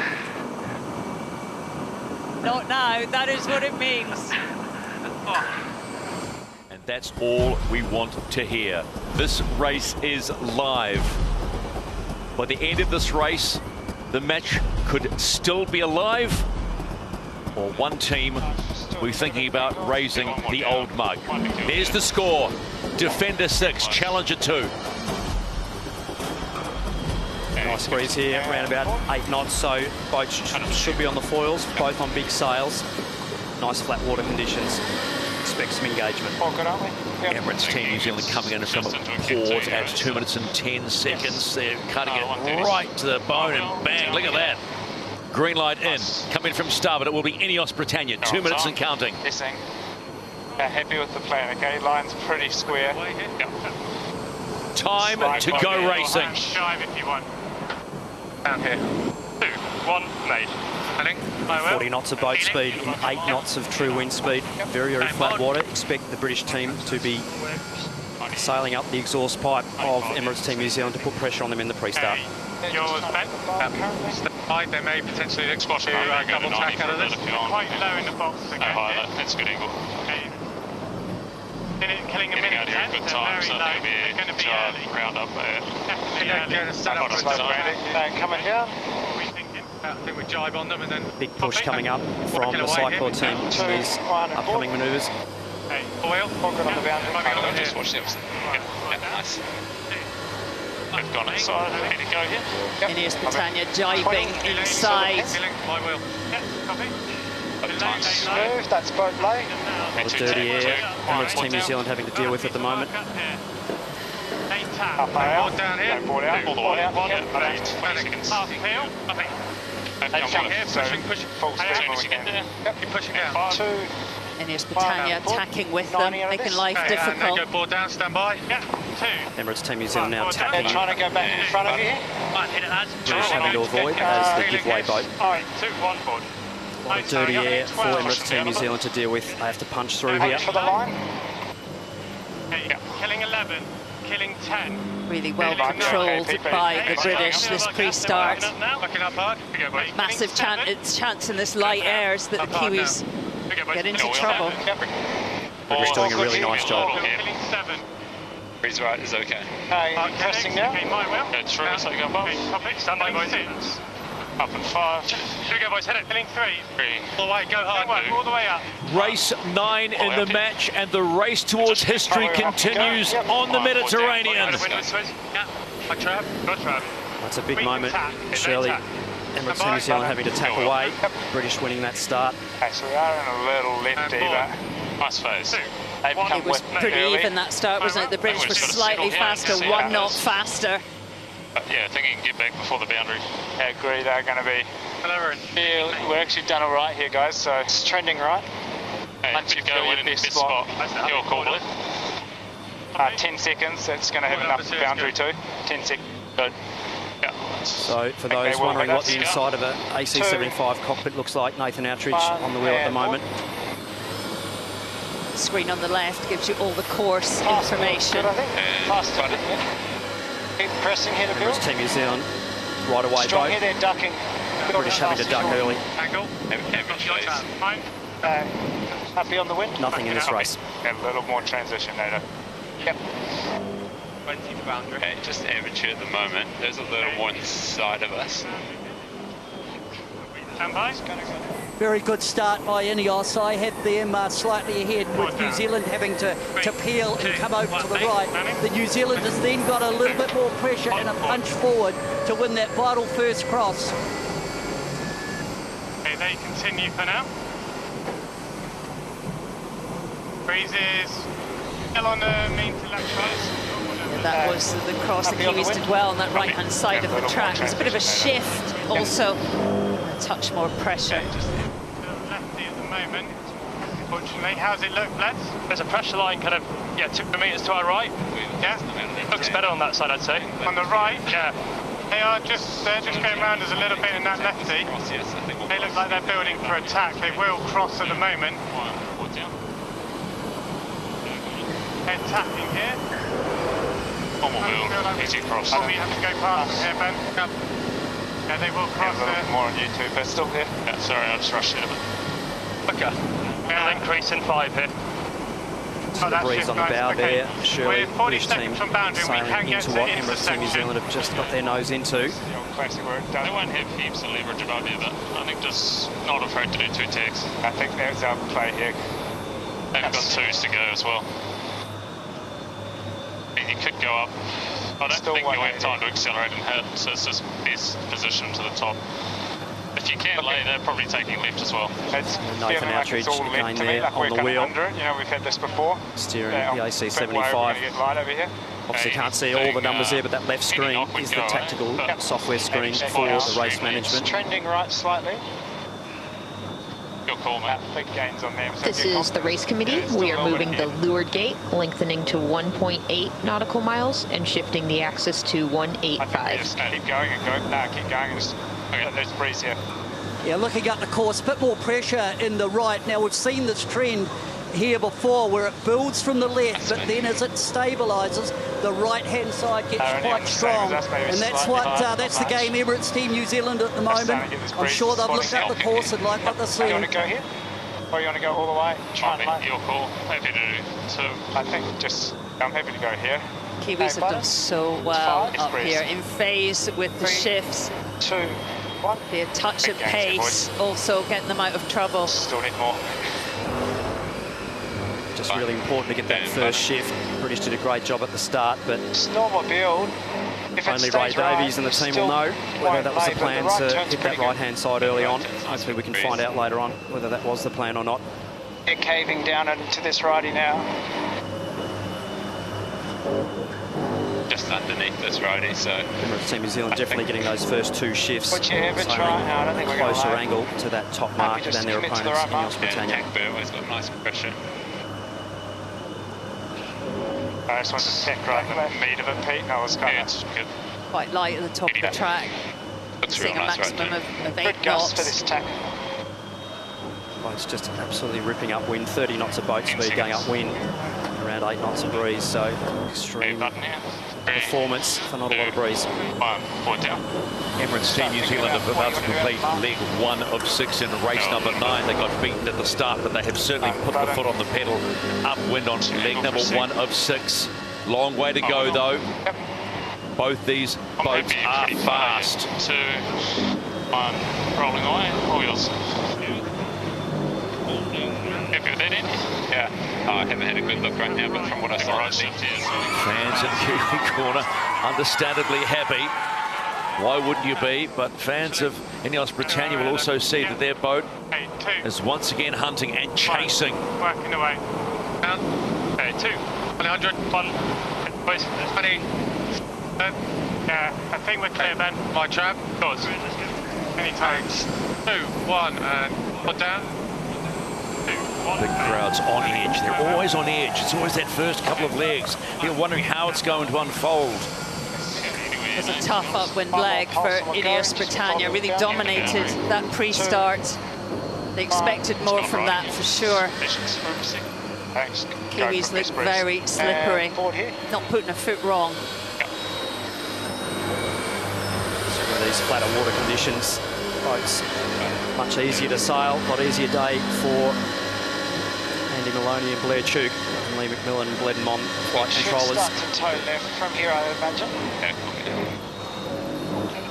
Not now. That is what it means. And that's all we want to hear. This race is live. By the end of this race, the match could still be alive, or one team will be thinking about raising the old mug. There's the score. Defender 6, Challenger 2. Nice breeze here, around about 8 knots, so boats should be on the foils, both on big sails. Nice flat water conditions. Expect some engagement. Emirates Team New Zealand coming in from a port at 2 minutes and 10 seconds. They're cutting it right to the bone and bang, look at that. Green light in, coming from starboard. It will be INEOS Britannia, 2 minutes and counting. Happy with the plan, okay? Line's pretty square. Time to go racing. Shive if you want. Down here. 2, 1, made. 40 knots of boat speed and 8 knots of true wind speed. Very, very flat water. Expect the British team to be sailing up the exhaust pipe of Emirates Team New Zealand to put pressure on them in the pre-start. Yours, Ben. They may potentially look to double track out of this. Quite low in the box again. That's a good angle. Killing a minute 10, good time, so they're going to be round up there. Coming down. I think we jibe on them and then... Big push coming up from the Cyclone team in these upcoming manoeuvres. Oil. Just watch them. Nice. We've gone inside. Ready to go here. INEOS Britannia jibing inside. Smooth, that's boat lay. A lot of dirty air Emirates Team New Zealand having to deal with at the moment. Board down here. Board out. All the way. Half heel. Pushing. Full speed when we get there. Keep pushing down. 2. INEOS Britannia attacking with them, making life difficult. Go board down, stand by. 2. Emirates Team New Zealand now tackling. They're trying to go back in front of you. British having to avoid as the giveaway boat. 2, 1 board. A lot of dirty air for Emirates Team New Zealand to deal with. They have to punch through here. For the line. Killing 11, killing 10. Really well controlled by the British, this pre-start. Massive chance in this light airs that the Kiwis get into trouble. British doing a really nice job. Breeze right is okay. Testing now. Go through, so go above. Stand by, boys. Up and 5. Here we go, boys. Hit it. Killing 3. All the way. Go hard. All the way up. Race 9 in the match, and the race towards history continues on the Mediterranean. That's a big moment. Surely Emirates Team New Zealand having to tack away. British winning that start. Okay, so we are in a little lefty, but nice phase. It was pretty even that start, wasn't it? The British were slightly faster, 1 knot faster. Yeah, I think you can get back before the boundary. I agree, they're going to be... Yeah, we're actually done all right here, guys, so it's trending right. Hey, if you go in the best spot, you're cool with 10 seconds, that's going to have enough boundary too. 10 seconds. Good. Yeah. So for those wondering what the inside of an AC-75 cockpit looks like, Nathan Outridge on the wheel at the moment. The screen on the left gives you all the course information. Faster. Keep pressing here to build. Emirates Team New Zealand, right away Strong boat. here, they're ducking. British having to duck early. Angle. Happy on the wind? Nothing in this race. Get a little more transition later. Yep. 20 boundary. Okay, just amateur at the moment. There's a little more inside of us. Stand by. Very good start by INEOS. I had them slightly ahead with New Zealand having to peel and come over to the right. The New Zealanders then got a little bit more pressure and a punch forward to win that vital first cross. Okay, they continue for now. Breezes still on the main electrons. That was the cross. The Kiwis did well on that right-hand side of the track. There's a bit of a shift also. A touch more pressure. Lefty at the moment, unfortunately. How's it look, Bless? There's a pressure line kind of, 2 meters to our right. Yeah. Looks better on that side, I'd say. On the right? Yeah. They're just going around us a little bit in that lefty. They look like they're building for attack. They will cross at the moment. They're tapping here. Normal build, easy cross. We have to go past here, Ben. Yeah, they will cross there. More on you too, Pistol here. Yeah, sorry, I just rushed it a bit. Okay. We'll increase in 5 here. The breeze on the bow there. Surely, we're 40 British seconds team from boundary. We can get into what Emirates Team New Zealand have just got their nose into. They won't have heaps of leverage above here, but I think just not afraid to do 2 tags. I think there's our play here. They've got 2s to go as well. And you could go up. I don't think you'll have time to accelerate and hit, so it's just best position to the top. If you can lay, they're probably taking left as well. It's Nathan Outridge again there like on the wheel. You know, we've had this before. Steering the AC75. Obviously can't see all the numbers there, but that left screen is the tactical software screen for the race management. Trending right slightly. Good call, mate. Big gains on them. This is the race committee. We are moving the leeward gate, lengthening to 1.8 nautical miles and shifting the axis to 185. Just keep going and go. No, keep going. Just there's breeze here. Yeah, looking at the course, a bit more pressure in the right. Now, we've seen this trend here before where it builds from the left, but then as it stabilises, the right-hand side gets quite strong. And that's what that's the game Emirates Team New Zealand at the moment. I'm sure they've looked at the course and like what they're seeing. You want to go here? Or you want to go all the way? Try and make your call. Happy to do 2. I think just, I'm happy to go here. Kiwis have done so well up here in phase with the shifts. 2, 1. The touch of pace, also getting them out of trouble. Still need more. Just really important to get that first shift. British did a great job at the start, but normal build. Only Ray Davies and the team will know whether that was the plan to hit that right-hand side early on. Hopefully we can find out later on whether that was the plan or not. They're caving down into this righty now. Just underneath this righty, so... Emirates Team New Zealand definitely getting those first 2 shifts. Would you ever try? No, I don't think we're going to closer angle to that top mark than their opponents, INEOS Britannia. Always got nice pressure. I just want to pick right in the meat of it, Pete. No, it's kind of good. Quite light at the top of the track. Seeing a maximum of 8 knots. For this tack. Well, it's just absolutely ripping upwind. 30 knots of boat speed going upwind. Around 8 knots of breeze, so extreme performance for not a lot of breeze. 4 down. Emirates Team New Zealand are about to complete leg 1 of 6 in race number 9. They got beaten at the start, but they have certainly put the foot on the pedal. Upwind on leg number 1 of 6. Long way to go, though. Both these boats are fast. 2, 1, rolling away. All yours. Happy with that, Andy? Yeah. I haven't had a good look right now, but from what I saw, fans in Kiwi corner understandably happy. Why wouldn't you be? But fans of INEOS Britannia will also see that their boat is once again hunting and chasing. Working away. Down. Okay, 2. 100. 1. Boys, 20. Yeah, I think we're clear, Ben. My trap. Yours. Any times. 2, 1, and put down. The crowd's on edge. They're always on edge. It's always that first couple of legs. You're wondering how it's going to unfold. It was a tough upwind leg for INEOS Britannia. Really dominated that pre-start. They expected more from that for sure. Kiwis look very slippery. Not putting a foot wrong. So with these flatter water conditions, boats much easier to sail, a lot easier day for Andy Maloney and Blair Tuke and Lee McMillan and Bledmont flight controllers. Start to toe left from here, I imagine.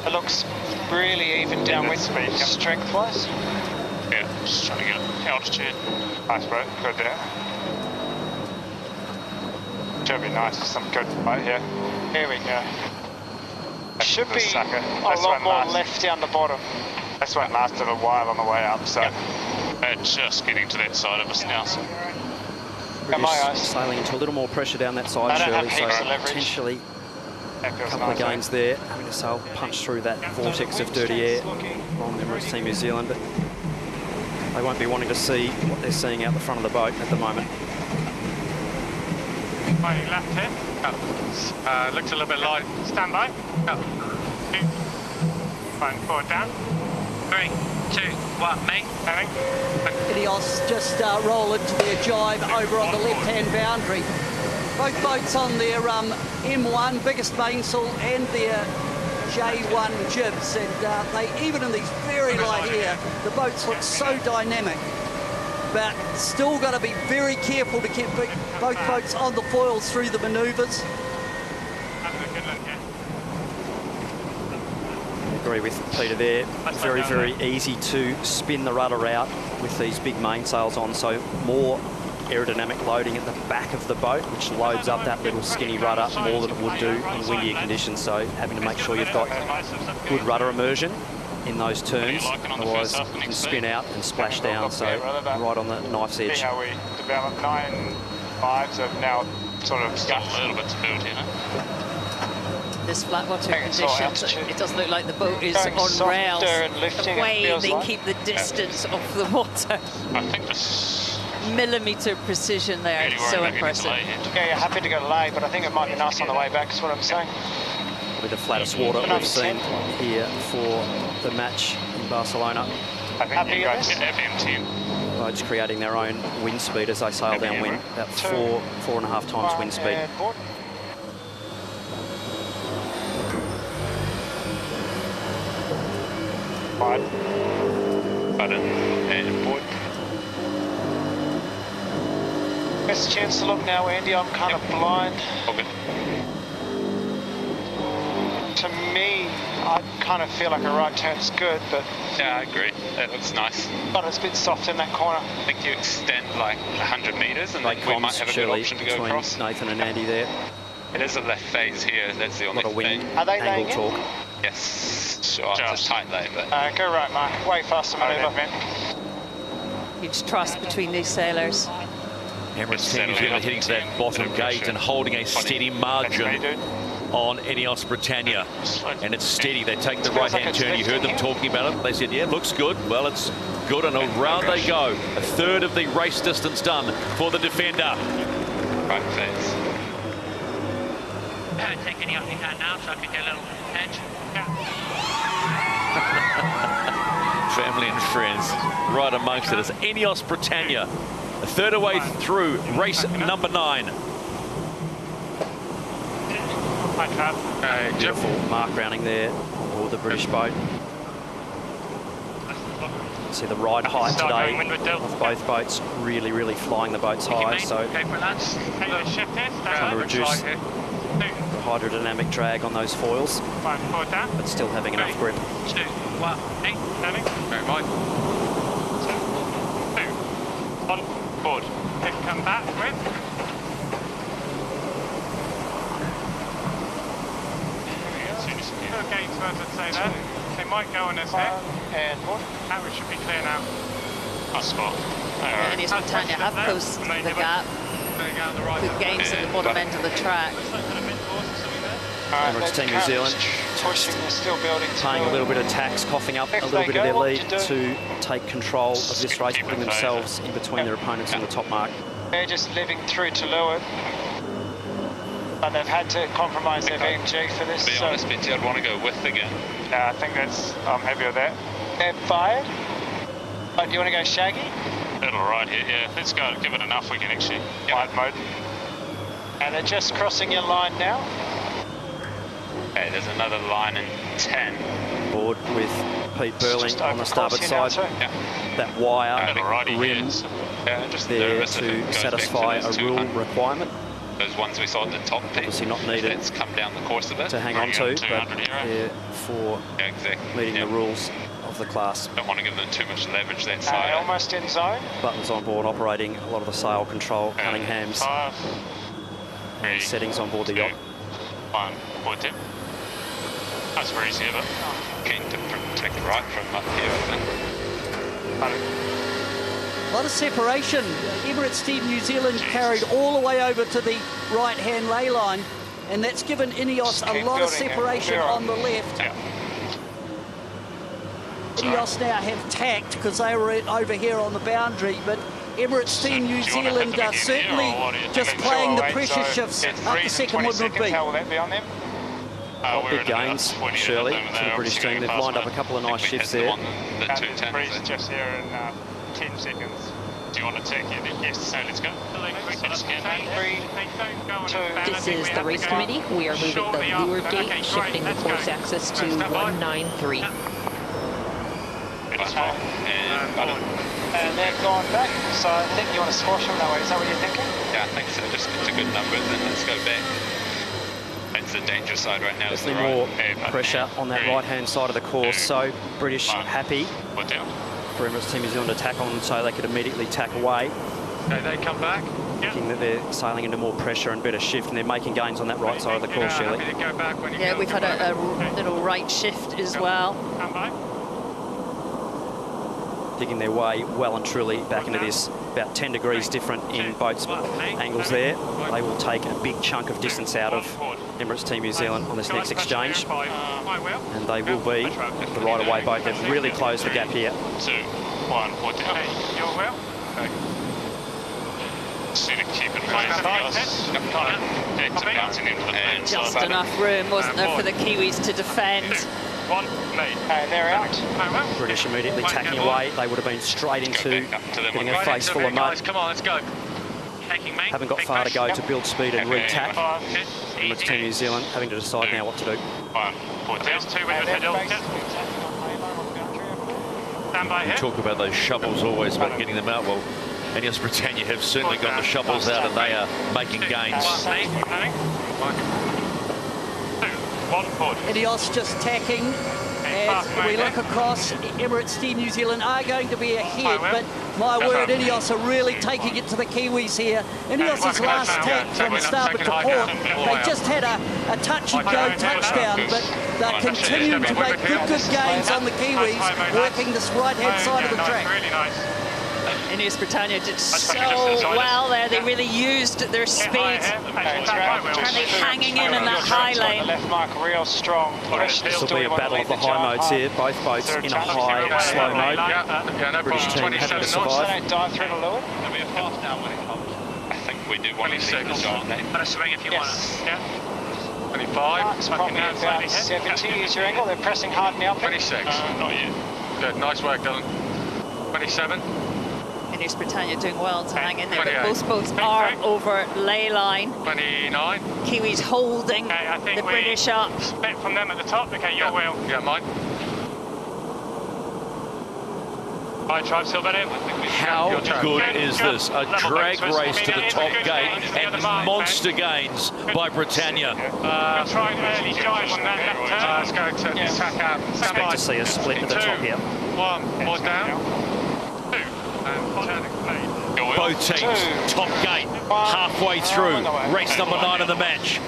It looks really even down with speed, strength-wise. Yeah, just trying to get altitude. Nice, bro. Good there. Should be nice with some good right here. Here we go. Should be a lot more left down the bottom. This one lasted a while on the way up, so... They're just getting to that side of us now, so... Sailing into a little more pressure down that side, Shirley, so potentially a couple of gains there, having to sail punch through that vortex of dirty air from Emirates Team New Zealand, but they won't be wanting to see what they're seeing out the front of the boat at the moment. Fighting left here. Looks a little bit light. Stand by. 2. Fine, forward down. 3, 2, 1, mate. INEOS just roll into their jibe over on the left-hand boundary. Both boats on their M1, biggest mainsail, and their J1 jibs, and they, even in these very light air, the boats look so dynamic. But still got to be very careful to keep both boats on the foils through the manoeuvres. I agree with Peter there. Very, very easy to spin the rudder out with these big mainsails on, so more aerodynamic loading at the back of the boat, which loads up that little skinny rudder more than it would do in windier conditions. So having to make sure you've got good rudder immersion in those turns, otherwise you can spin out and splash down, so right on the knife's edge. See how we developed 9.5s have now sort of got a little bit to build here. This flat water conditions, it does look like the boat is on rails. The way they keep the distance off the water. I think this millimetre precision there, it's so impressive. Yeah, you're happy to go lay, but I think it might be nice on the way back, is what I'm saying. With the flattest water we've seen here for the match in Barcelona. I think you guys get FM team. Boats creating their own wind speed as they sail downwind, about 4.5 times wind speed. Button and board. Best chance to look now, Andy. I'm kind of blind. Okay. To me, I kind of feel like a right turn's good, but... Yeah, I agree. That looks nice. But it's a bit soft in that corner. I think you extend like 100 metres and then we might have a good option to go across. Nathan and Andy there. It is a left phase here, that's the only thing. Are they laying in? Talk. Yes, sure, just tight lay, but... go right, Mark. Way faster manoeuvre. Huge trust between these sailors. Emirates Team New Zealand hitting to that bottom gate and holding a steady margin on INEOS Britannia, and it's steady. They take the right-hand turn. You heard them talking about it. They said, yeah, looks good. Well, it's good, and around they go. A third of the race distance done for the defender. Right phase. Take any off your hand now so I can get a little edge. Family and friends right amongst it. It's INEOS Britannia, a third away through race number 9. Beautiful mark rounding there for the British boat. See the ride height today of both boats, really, really flying the boats high, so trying to reduce the hydrodynamic drag on those foils, but still having enough grip. 2, 1, 8, turning. Very wide. 2, 1, board. Come back, grip. Gates first, I'd say there. They might go on this here. And board. That we should be clear now. That's spot. INEOS Britannia have closed the gap. Good gains at the bottom end of the track. Emirates Team New Zealand paying a little bit of tax, coughing up a little bit of their lead to take control of this race, putting themselves in between their opponents on the top mark. They're just living through to leeward. But they've had to compromise their VMG for this. To be honest, Benty, I'd want to go width again. I think that's, I'm happy with that. They're fired. But do you want to go shaggy? That'll right here, yeah. Let's go, give it enough, we can actually wide mode. And they're just crossing your line now. Okay, there's another line in 10. Board with Pete Burling on the starboard side. That wire rim there to satisfy a rule requirement. Those ones we saw at the top pitch. Obviously not needed It's come down the course a bit. to hang on to, but they're for meeting the rules of the class. Don't want to give them too much leverage that side. Almost in zone. Buttons on board operating a lot of the sail control, Cunningham's settings on board the yacht. 1, board tip. That's very easy, but keen to protect right from up here, I think. A lot of separation. Emirates Team New Zealand carried all the way over to the right-hand ley line, and that's given INEOS a lot of separation on the left. INEOS now have tacked because they were over here on the boundary, but Emirates Team New Zealand are certainly just playing the pressure shifts up the second one would be. Will that be on them? Big gains, Shirley, for the British team. They've lined up a couple of nice shifts there. The breeze just here in 10 seconds. Do you want to take it? Yes, so let's go. This is the race committee. We are moving the leeward gate, shifting the course axis to 193. And they've gone back, so I think you want to squash them that way. Is that what you're thinking? Yeah, I think so. Just it's a good number, then let's go back. It's the danger side right now. Definitely more pressure on that right-hand side of the course, so British happy for Emirates Team New Zealand to tack on so they could immediately tack away. Okay, they come back. Thinking that they're sailing into more pressure and better shift, and they're making gains on that right side of the course, Shirley. Yeah, we've had a little right shift as well. Digging their way well and truly back into this. About 10 degrees different in both angles there. They will take a big chunk of distance out of Emirates Team New Zealand on this next exchange. And they will be the right away boat. They've really closed the gap here. 2, 1, port down. You're well. See the keep it bouncing into the plane. Just enough room, wasn't there, for the Kiwis to defend. They're out. British immediately tacking away. They would have been straight into getting a face full of mud. Come on, let's go. Haven't got far to go to build speed and re-tack. Emirates Team New Zealand having to decide now what to do. We talk about those shovels always, about getting them out. Well, INEOS Britannia have certainly got the shovels out and they are making gains. INEOS just tacking. As we look across, Emirates Team New Zealand are going to be ahead, but my word, INEOS are really taking it to the Kiwis here. INEOS's last tack from starboard to port, they just had a touch-and-go touchdown, but they're continuing to make good gains on the Kiwis, working this right-hand side of the track. INEOS Britannia did so well there. They really used their speed. Are they hanging in that high lane? Left mark real strong. This will be a battle of the high modes here. Both boats in a high, slow mode. British team having to survive. Dive through the Louis. I think we do 26. Put a swing if you want. 25. It's probably about 70 is your angle. They're pressing hard in the upper. 26. Not yet. Good, nice work, Dylan. 27. INEOS Britannia doing well to hang in there, but both boats are over ley line. 29. Kiwis holding the British up. Spec from them at the top. Okay, your wheel. Yeah, mine. Right, try still better. How good is this? A drag race to the top gate and monster gains by Britannia. Try an early dive on that left turn. Let's go to tack out. Expect to see a split at the top here. 1, more down. Both teams, top gate, halfway through, race number 9 of the match.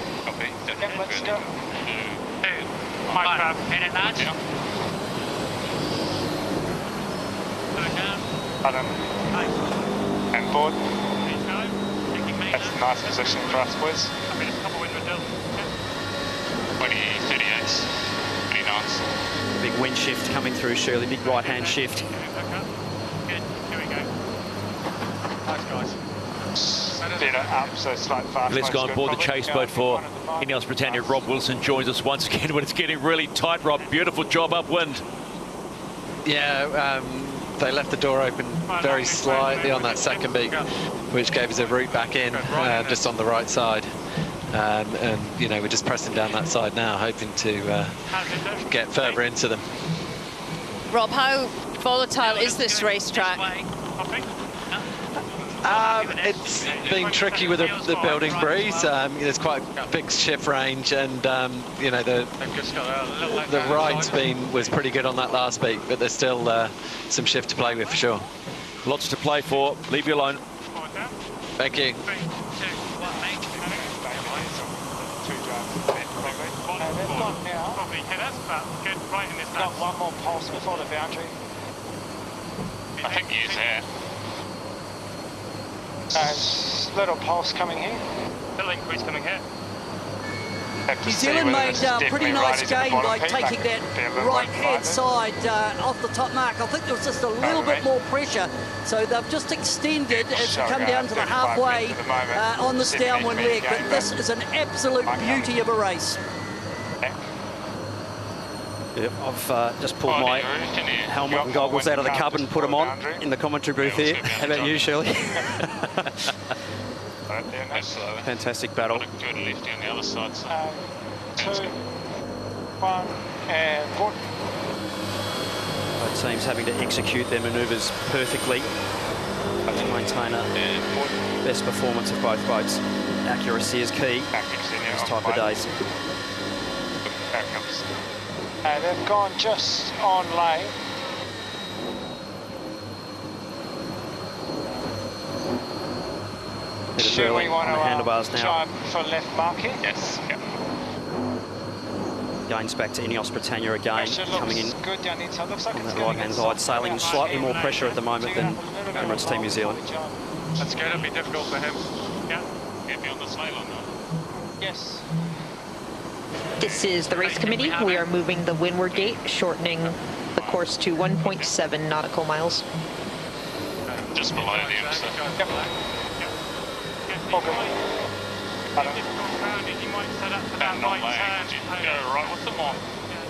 Let's go. And board. That's a nice position for us, boys. 20, 38. Pretty nice. Big wind shift coming through, Shirley. Big right-hand shift. Let's go on board the chase boat for INEOS Britannia. Rob Wilson joins us once again when it's getting really tight, Rob. Beautiful job upwind. Yeah, they left the door open very slightly on that second beak, which gave us a route back in just on the right side. And, you know, we're just pressing down that side now, hoping to get further into them. Rob, how volatile is this racetrack? It's been tricky with the building breeze. There's quite a big shift range, and you know, the ride was pretty good on that last beat, but there's still some shift to play with for sure. Lots to play for. Leave you alone. Thank you. Got one more pulse before the boundary. I think he is there. Little pulse coming here. Little increase coming here. New Zealand made a pretty nice gain by taking that right-hand side off the top mark. I think there was just a little bit more pressure, so they've just extended as you come down to the halfway on this downwind leg. But this is an absolute beauty of a race. Yep, I've just pulled my helmet and goggles out of the cupboard and put them on in the commentary booth here. How about you, Shirley? Fantastic battle. Good lifty on the other side. 2, 1, and port. Both teams having to execute their manoeuvres perfectly to maintain a best performance of both boats. Accuracy is key in this type of days. They've gone just on lane. Should we want to handlebars now? For left marking? Yes. Yep. Gains back to INEOS Britannia again, coming in good down the inside. Looks like on that right-hand side, sailing slightly more pressure at the moment than Emirates Team New Zealand. That's going to be difficult for him. Yeah. Get me on the sail on that. Yes. This is the race committee. We are moving the windward gate, shortening the course to 1.7 nautical miles. Just below the youngster. Yep. Okay.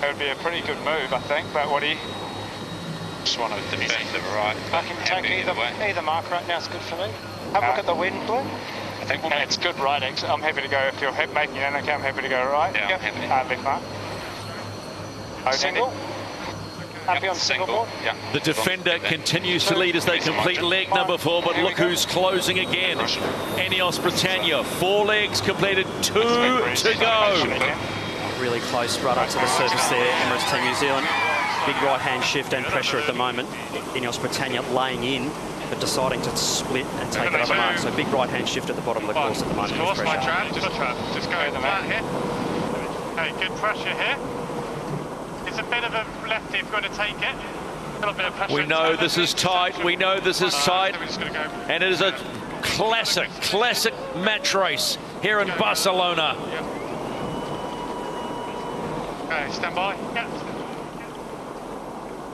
It would be a pretty good move, I think, but what do you... Just want to defend the right. I can take either mark right now, it's good for me. Have a look at the wind, Blue. I think we'll it's good right, actually. I'm happy to go, if you're making it okay, I'm happy to go right. Yeah, yep. Left mark. Single. Happy on single board? Yeah. The defender continues to lead as they complete leg number 4, but look who's closing again. INEOS Britannia, 4 legs completed, 2 to go. Really close right up to the surface there, Emirates Team New Zealand. Big right-hand shift and pressure at the moment. INEOS Britannia laying in, but deciding to split and take it up the mark. So big right-hand shift at the bottom of the course at the moment with pressure. Just go flat here. Okay, good pressure here. It's a bit of a lefty if you're going to take it. A little bit of pressure. We know this is tight. We know this is tight. And it is a classic match race here in Barcelona. Yep. Okay, stand by. Yep.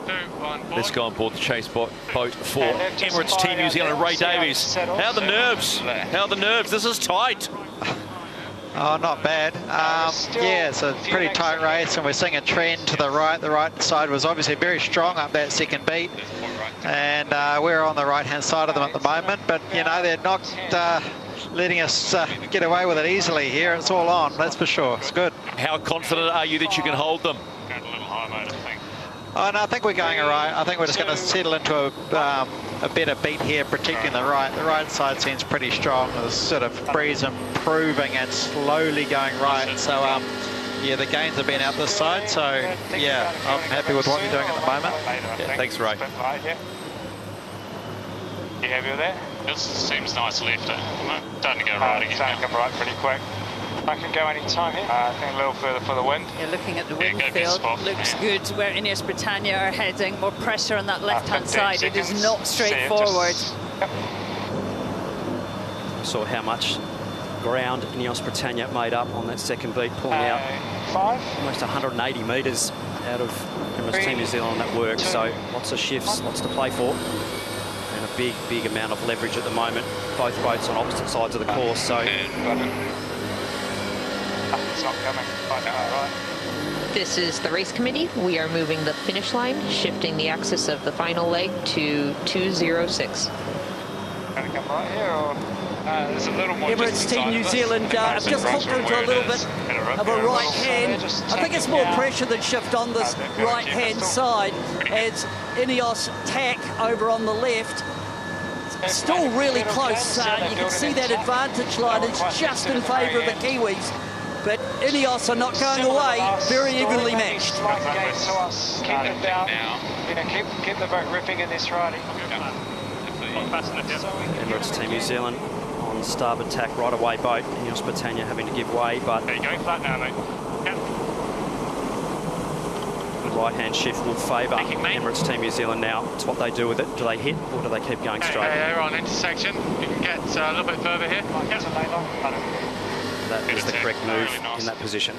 2, 1, board. Let's go on board the chase boat for Emirates Team New Zealand. Ray Davies. How are the nerves? How are the nerves? This is tight. Oh, not bad. Yeah, it's a pretty tight race, and we're seeing a trend to the right. The right side was obviously very strong up that second beat, and we're on the right-hand side of them at the moment. But, you know, they're not letting us get away with it easily here. It's all on, that's for sure. It's good. How confident are you that you can hold them? Going a little high, mate, I think. Oh, no, I think we're going all right. I think we're just going to settle into a better beat here, particularly the right. The right side seems pretty strong. There's sort of breeze improving and slowly going right. So, yeah, the gains have been out this side. So, yeah, I'm happy with what you're doing at the moment. Yeah, thanks, Ray. You happy with that? This seems nice left. Starting to go right again. Starting to come right pretty quick. I can go any time here. I think a little further for the wind. You're looking at the wind field. Looks good where INEOS Britannia are heading. More pressure on that left-hand side. It is not straightforward. Yep. Saw how much ground INEOS Britannia made up on that second beat, pulling out 5. almost 180 metres out of Emirates Team New Zealand on that work. So lots of shifts, lots to play for. And a big amount of leverage at the moment. Both boats on opposite sides of the course. So. It's not coming. Right. This is the race committee. We are moving the finish line, shifting the axis of the final leg to 206. Going to come right here, or there's a little more. Emirates Team New Zealand have just hooked into a little bit of a right hand. I think it's more pressure than shift on this right hand side as INEOS tack over on the left. Still really close. You can see that advantage line is just in favour of the Kiwis. But INEOS are not going away, very evenly matched. Keep the boat ripping in this riding. Emirates Team New Zealand on starboard tack right away boat. INEOS Britannia having to give way, but You're going flat now, mate. the right-hand shift will favour Emirates Team New Zealand now. It's what they do with it. Do they hit or do they keep going straight? They're on intersection. You can get a little bit further here. That is the correct move in that position.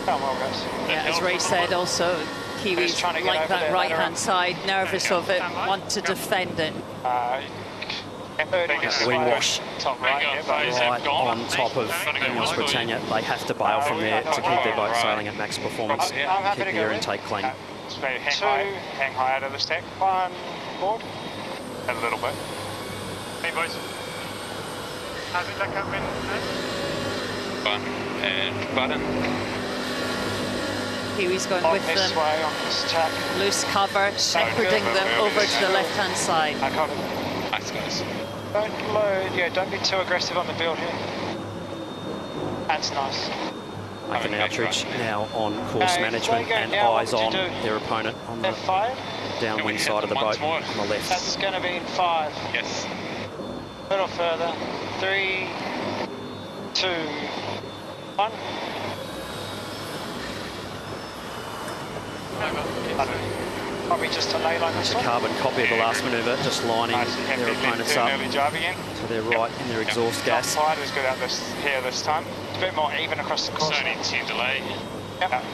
Yeah, as Ray said, also Kiwis like that right-hand side, nervous of it, want to defend it. Wing wash Top right, right on top of INEOS Britannia. They have to bail from there to keep their boat sailing at max performance. Keep the air intake clean. Hang high out of the stack. One board. A little bit. Hey boys. How's it look up in? One and button. Kiwi's going with this them. way on this tack. Loose cover, shepherding them over to the left-hand side. I covered. Nice guys. Don't load, yeah, don't be too aggressive on the build here. That's nice. Like an Outridge now on course management and eyes on their opponent on the downwind side of the boat on the left. That's going to be in 5. Yes. A little further. 3, 2, 1. Probably just a ley line. It's a carbon copy of the last manoeuvre, just lining their opponents up so they're right in their exhaust gas. Side was good out here this time. It's a bit more even across the course. It's only 10 delay. Yep.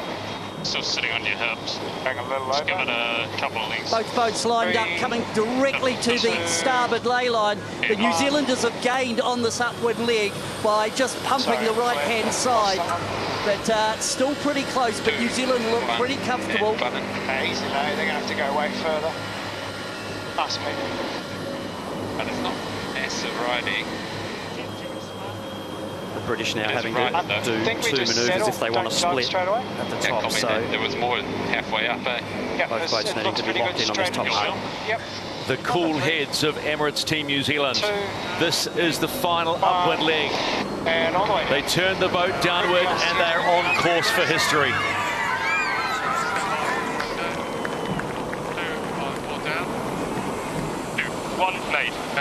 Still sitting on your hips. Going a little Just over. give it a couple of lengths. Both boats lined up, coming directly to the starboard ley line. The New Zealanders have gained on this upward leg by just pumping the right-hand side. But still pretty close, but New Zealand look pretty comfortable. Easy though, they're going to have to go way further. Nice medium. But it's not massive riding. The British now having to do 2 manoeuvres if they want to split at the top. So there was more halfway up, eh? Both boats needing to be locked in on this top side. Yep. The cool heads of Emirates Team New Zealand. This is the final upwind leg. And all the way. They turn the boat downward and they're on course for history.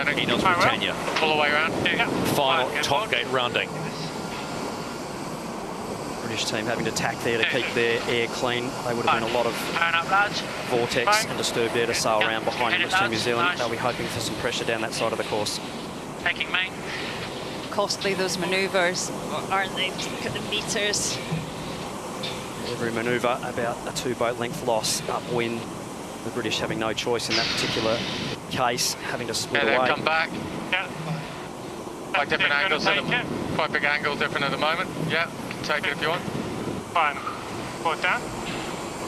INEOS Britannia. Pull away around. Final top gate rounding. British team having to tack there to keep their air clean. They would have been a lot of vortex and disturbed air to sail around behind Emirates Team New Zealand. They'll be hoping for some pressure down that side of the course. Taking main. Costly, those manoeuvres, aren't they? Look at the meters. Every manoeuvre about a 2-boat length loss upwind. The British having no choice in that particular case, having to split away. Come back. Yeah. Quite different angles. Quite big angle, different at the moment. Yeah, can take it if you want. Fine. Put down.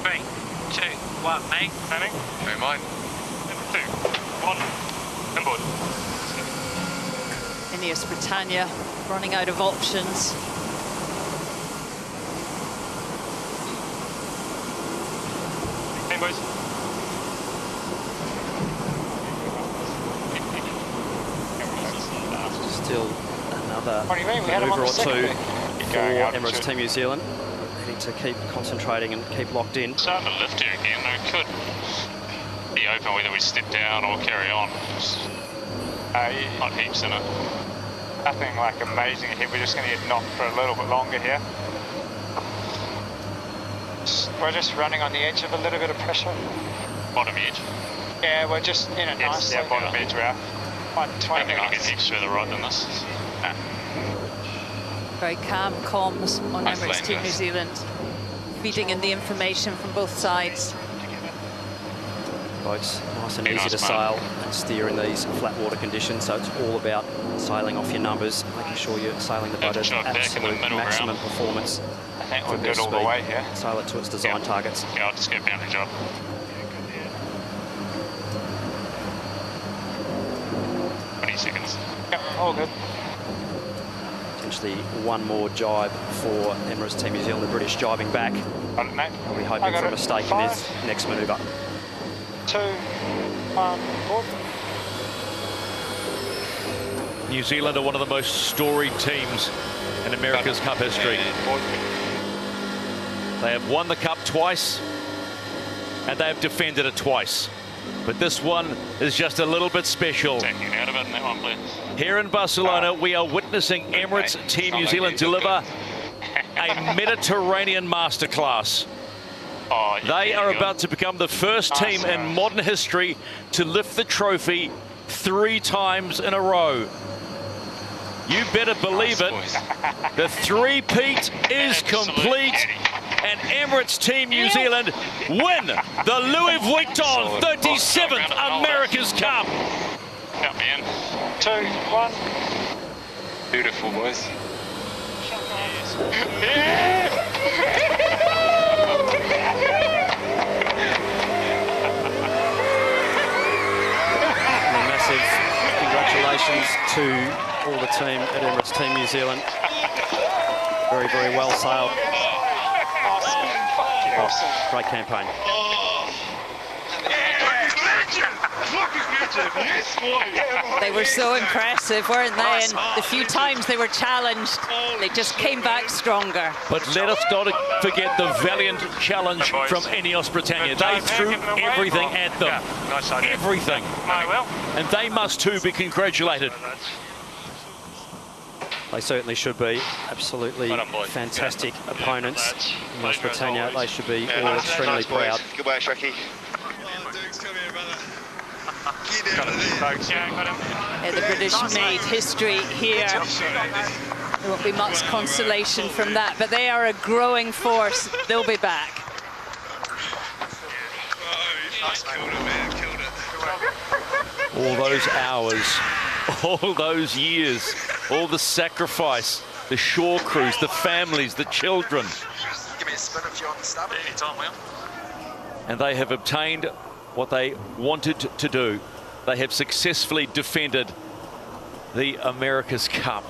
3, 2, 1, main. Turning. Don't mind. 2, 1. And board. INEOS Britannia running out of options. Hey, boys. Still another manoeuvre or 2 for Emirates Team New Zealand. Needing to keep concentrating and keep locked in. Starting to lift here again. It could be open whether we step down or carry on. Not heaps in it. Nothing like amazing here. We're just going to get knocked for a little bit longer here. We're just running on the edge of a little bit of pressure. Bottom edge. Yeah, we're just in it nicely. Yeah, bottom edge, we're out. 120 minutes. Get heaps further right than this. Very calm comms on Emirates Team New Zealand, feeding in the information from both sides. Boats nice and easy to sail and steer in these flat water conditions, so it's all about sailing off your numbers, making sure you're sailing the boat at absolute maximum performance. I think we're good all the way here. Sail it to its design targets. Yeah, I'll just get boundary job. 20 seconds. Yep, all good. Potentially one more jibe for Emirates Team New Zealand. The British jibing back. I'll be hoping for a mistake in this next manoeuvre. 2, 1, board. New Zealand are one of the most storied teams in America's Cup history. They have won the Cup twice, and they have defended it twice. But this one is just a little bit special. Taking out of it in that one, please. Here in Barcelona, we are witnessing Emirates Team New Zealand deliver a Mediterranean masterclass. They are about to become the first team in modern history to lift the trophy 3 times in a row. You better believe it. The three-peat is complete, and Emirates Team New Zealand win the Louis Vuitton 37th America's Cup. Count me in. 2, 1. Beautiful, boys. Massive congratulations to all the team at Emirates Team New Zealand. Very, very well sailed. Awesome. Great campaign. They were so impressive, weren't they? And the few times they were challenged, they just came back stronger. But let us not forget the valiant challenge from INEOS Britannia. They threw everything at them. Everything. And they must too be congratulated. They certainly should be. Absolutely fantastic opponents. INEOS Britannia, they should be all extremely proud. Good work, Shreki. Yeah, the British made history here. There won't be much consolation from that, but they are a growing force. They'll be back. All those hours, all those years, all the sacrifice, the shore crews, the families, the children. Give me a spin if you're on the starboard. Anytime, Will. And they have obtained what they wanted to do. They have successfully defended the America's Cup.